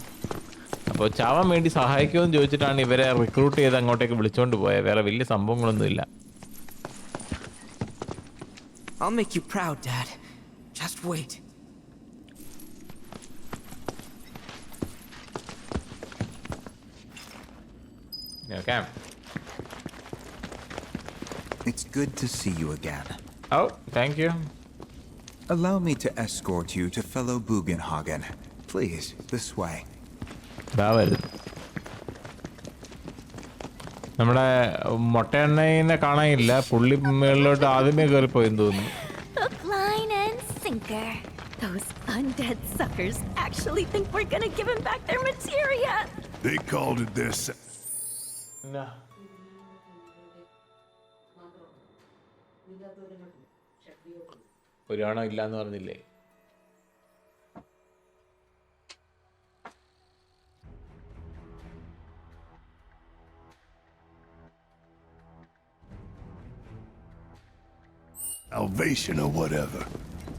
അപ്പോൾ ചാവാൻ വേണ്ടി സഹായിക്കുമെന്ന് ചോദിച്ചിട്ടാണ് ഇവരെ റിക്രൂട്ട് ചെയ്ത് അങ്ങോട്ടേക്ക് വിളിച്ചോണ്ട് പോയത്. വേറെ വലിയ സംഭവങ്ങളൊന്നുമില്ല. I'll make you proud, Dad. Just wait. Okay. It's good to see you again. Oh, thank you. Allow me to escort you to fellow Bugenhagen. Please, this way. നമ്മുടെ മൊട്ടയെണ്ണയെ കാണാനില്ല. പുള്ളി മേളിലോട്ട് ആദ്യമേ കയറിപ്പോയെന്ന് തോന്നുന്നു. Hook, line, and sinker. Those undead suckers actually think we're gonna give him back their materia. They called it their No. പുരാണം ഇല്ലാന്ന് പറഞ്ഞില്ലേ? Salvation or whatever.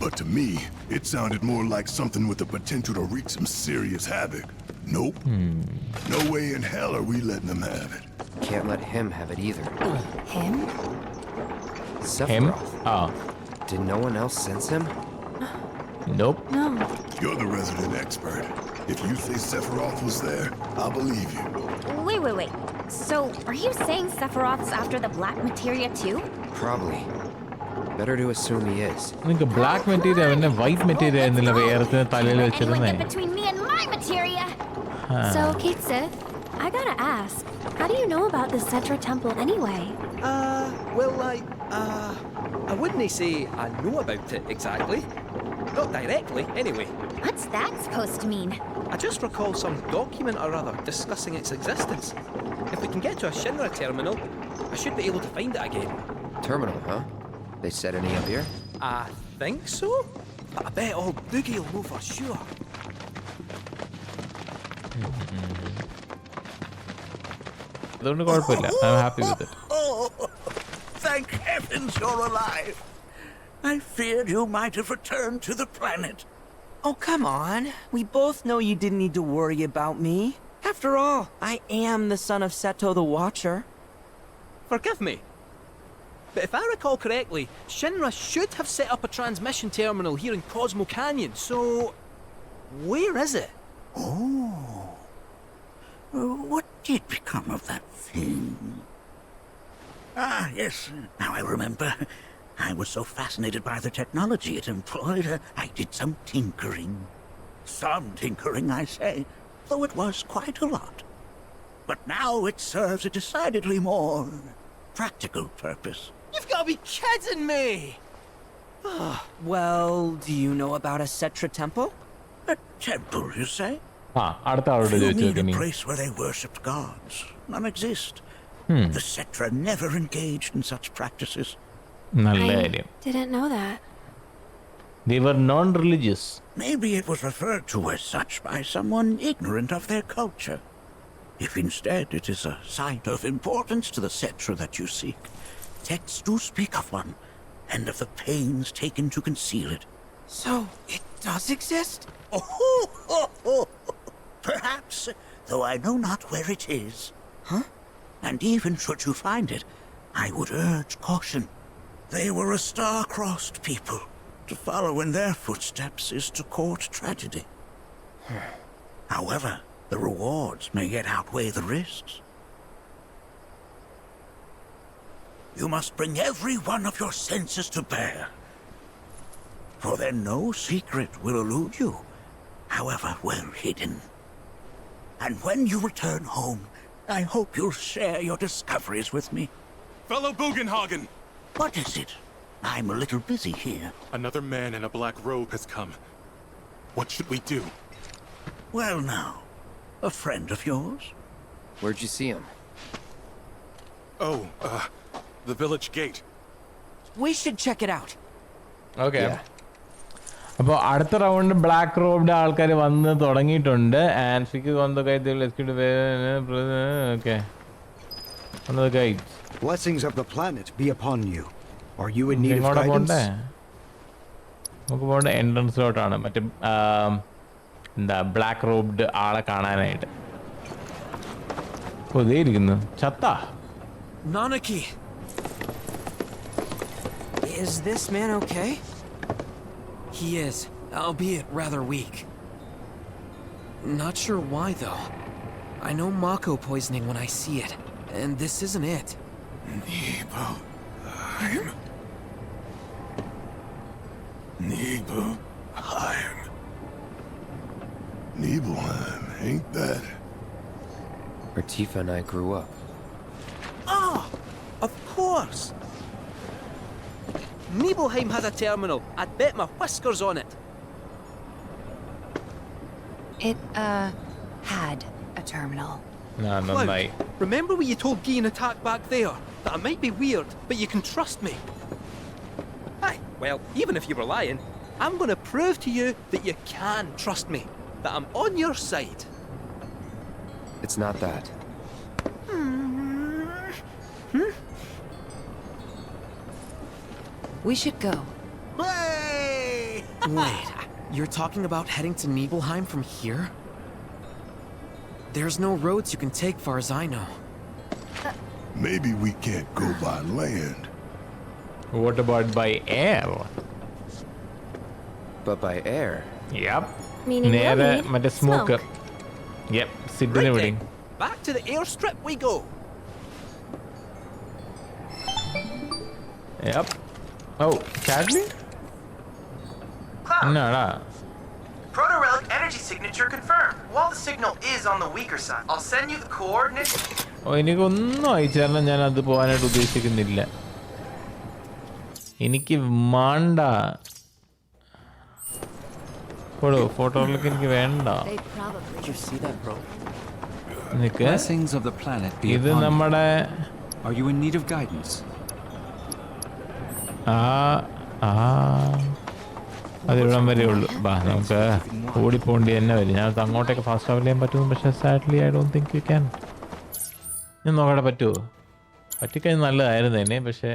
But to me, it sounded more like something with the potential to wreak some serious havoc. Nope. No way in hell are we letting them have it. Can't let him have it either. Him? Sephiroth. Oh. Did no one else sense him? Nope. No. You're the resident expert. If you say Sephiroth was there, I'll believe you. Wait. So, are you saying Sephiroth's after the black materia too? Probably. Better to assume he is. നിങ്ങൾക്ക് black material പിന്നെ white material എന്നില്ല വേറെ തലയിൽ വെച്ചിരുന്നേ. Between me and my materia. So, Kate Sith, I gotta ask, how do you know about the Cetra Temple anyway? Well, I wouldn't say I know about it exactly. Not directly, anyway. What's that supposed to mean? I just recall some document or other discussing its existence. If we can get to a Shinra terminal, I should be able to find it again. Terminal, huh? They set any up here? I think so. But I bet old Boogie will know for sure. I'm happy with it. Oh, thank heavens you're alive. I feared you might have returned to the planet. Oh, come on. We both know you didn't need to worry about me. After all, I am the son of Seto the Watcher. Forgive me. But if I recall correctly, Shinra should have set up a transmission terminal here in Cosmo Canyon, so... where is it? Oh. What did become of that thing? Ah, yes, now I remember. I was so fascinated by the technology it employed, I did some tinkering. Some tinkering, I say, though it was quite a lot. But now it serves a decidedly more practical purpose. You've got to be kidding me! Well, do you know about a Cetra temple? A temple, you say? You mean a place where they worshipped gods? None exist. The Cetra never engaged in such practices. I didn't know that. They were non-religious. Maybe it was referred to as such by someone ignorant of their culture. If instead it is a site of importance to the Cetra that you seek, texts do speak of one, and of the pains taken to conceal it. So, it does exist? Oh, perhaps, though I know not where it is. Huh? And even should you find it, I would urge caution. They were a star-crossed people. To follow in their footsteps is to court tragedy. However, the rewards may yet outweigh the risks. You must bring every one of your senses to bear. For then no secret will elude you, however well hidden. And when you return home, I hope you'll share your discoveries with me. Fellow Bugenhagen! What is it? I'm a little busy here. Another man in a black robe has come. What should we do? Well now, a friend of yours? Where'd you see him? Oh, the village gate. We should check it out. Okay. അപ്പോൾ അടുത്ത round black robbed ആൾക്കാർ വന്ന് തുടങ്ങിയിട്ടുണ്ട് and fix on the guide okay on the guide Blessings of the planet be upon you. Are you in need of guidance? നമുക്ക് പോകേണ്ട എൻട്രൻസിലോട്ടാണ് മറ്റേ എന്താ black robbed ആളെ കാണാനായിട്ട് ഓ ദേ ഇരിക്കുന്നു ചത്ത Nanaki! Is this man okay? He is, albeit rather weak. Not sure why, though. I know Mako poisoning when I see it, and this isn't it. Nibelheim. Nibelheim, ain't that? Where Tifa and I grew up. Ah! Of course! Nibelheim has a terminal. I'd bet my whiskers on it. It, had a terminal. Cloud, remember when you told Ghee an attack back there? That I might be weird, but you can trust me. Aye, well, even if you were lying, I'm gonna prove to you that you can trust me. That I'm on your side. It's not that. We should go. Hey! Wait, you're talking about heading to Nibelheim from here? There's no roads you can take far as I know. Maybe we can't go by land. What about by air? But by air? Yep. Meaning mate smoke. Yep, sit in right, back to the airstrip we go. Yep. Oh, Chadley? Cloud. No. Proto-relic energy signature confirmed. While the signal is on the weaker side, I'll send you the coordinates. Oh, എനിക്കൊന്നും അയച്ചാൽ ഞാൻ അത് പോകാനായിട്ട് ഉദ്ദേശിക്കുന്നില്ല. എനിക്ക് മാണ്ട. ഫോട്ടോയിലൊക്കെ എനിക്ക് വേണ്ട. Did you see that, bro? Blessings of the planet be ഇത് upon you. നമ്മുടെ Are you in need of guidance? അതിവിടം വരെ ഉള്ളൂ. ബാ നമുക്ക് ഓടിപ്പോണ്ടി തന്നെ വരും. ഞാൻ അങ്ങോട്ടേക്ക് ഫാസ്റ്റ് ട്രാവൽ ചെയ്യാൻ പറ്റും, പക്ഷേ sadly I don't think you can. ഞാൻ നോക്കട്ടെ പറ്റുമോ? പറ്റിക്കഴിഞ്ഞാൽ നല്ലതായിരുന്നു തന്നെ, പക്ഷേ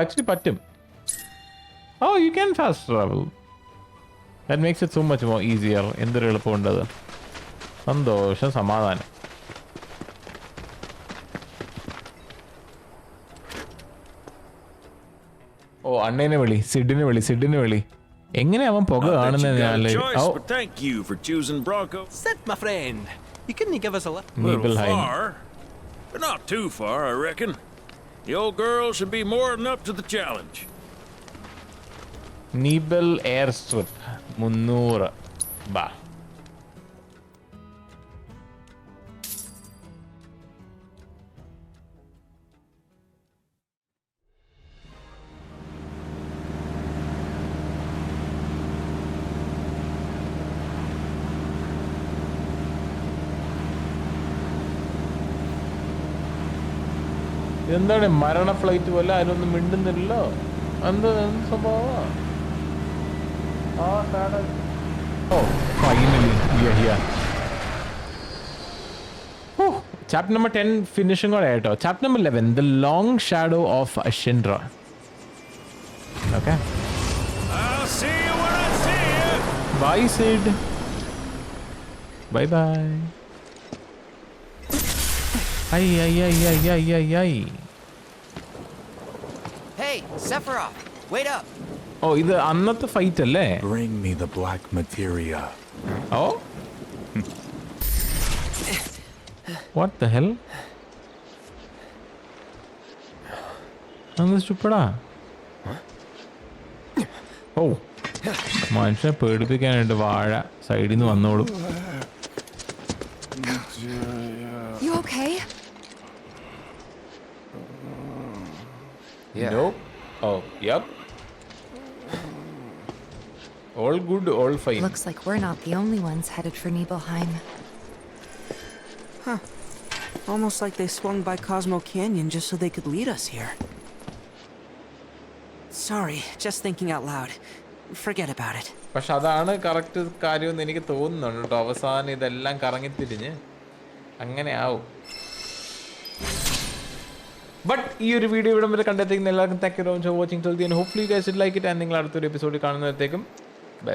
ആക്ച്വലി പറ്റും. You can fast travel. That makes it so much more easier. എന്തൊരു എളുപ്പമുണ്ടത്. സന്തോഷം, സമാധാനം. അണ്ണേനെ വിളി, സിഡിനെ വിളി. എങ്ങനെ അവൻ പുക കാണുന്നത്? Thank you for choosing Bronco. Sid, my friend, you couldn't give us a lift. Little far, but not too far, I reckon. The old girl should be more than up to the challenge. Nibel airstrip 300. ബാ. എന്താണ് മരണ flight പോലെ അതിനൊന്നും മിണ്ടുന്നില്ലല്ലോ. എന്ത് സംഭവം? Finally, we are here. Chapter number 10 finishing or air. Chapter number 11, The Long Shadow of Shinra. Okay. I'll see you when I see you. Bye, Sid. Bye. Ay. Hey, Sephiroth, wait up. ഇത് അന്നത്തെ fight അല്ലേ? Bring me the black materia. What the hell? ചുപ്പടാ. മനുഷ്യനെ പേടിപ്പിക്കാനായിട്ട് വാഴ സൈഡിൽ നിന്ന് വന്നോളും. You okay? Yeah. Nope. Yep. All good, all fine. Looks like we're not the only ones headed for Nibelheim. Huh. Almost like they swung by Cosmo Canyon just so they could lead us here. Sorry, just thinking out loud. Forget about it. പക്ഷെ അതാണ് correct കാര്യമെന്ന് എനിക്ക് തോന്നുന്നുണ്ട് കേട്ടോ. അവസാനം ഇതെല്ലാം കറങ്ങിത്തിരിഞ്ഞ് അങ്ങനെ ആവും. ബട്ട് ഈ ഒരു വീഡിയോ ഇവിടെ വരെ കണ്ടെത്തിക്കുന്ന എല്ലാവർക്കും thank you for watching till the end. Hopefully you guys did like it and നിങ്ങൾ അടുത്തൊരു എപ്പിസോഡിൽ കാണുന്നതിനേക്കും ബൈ.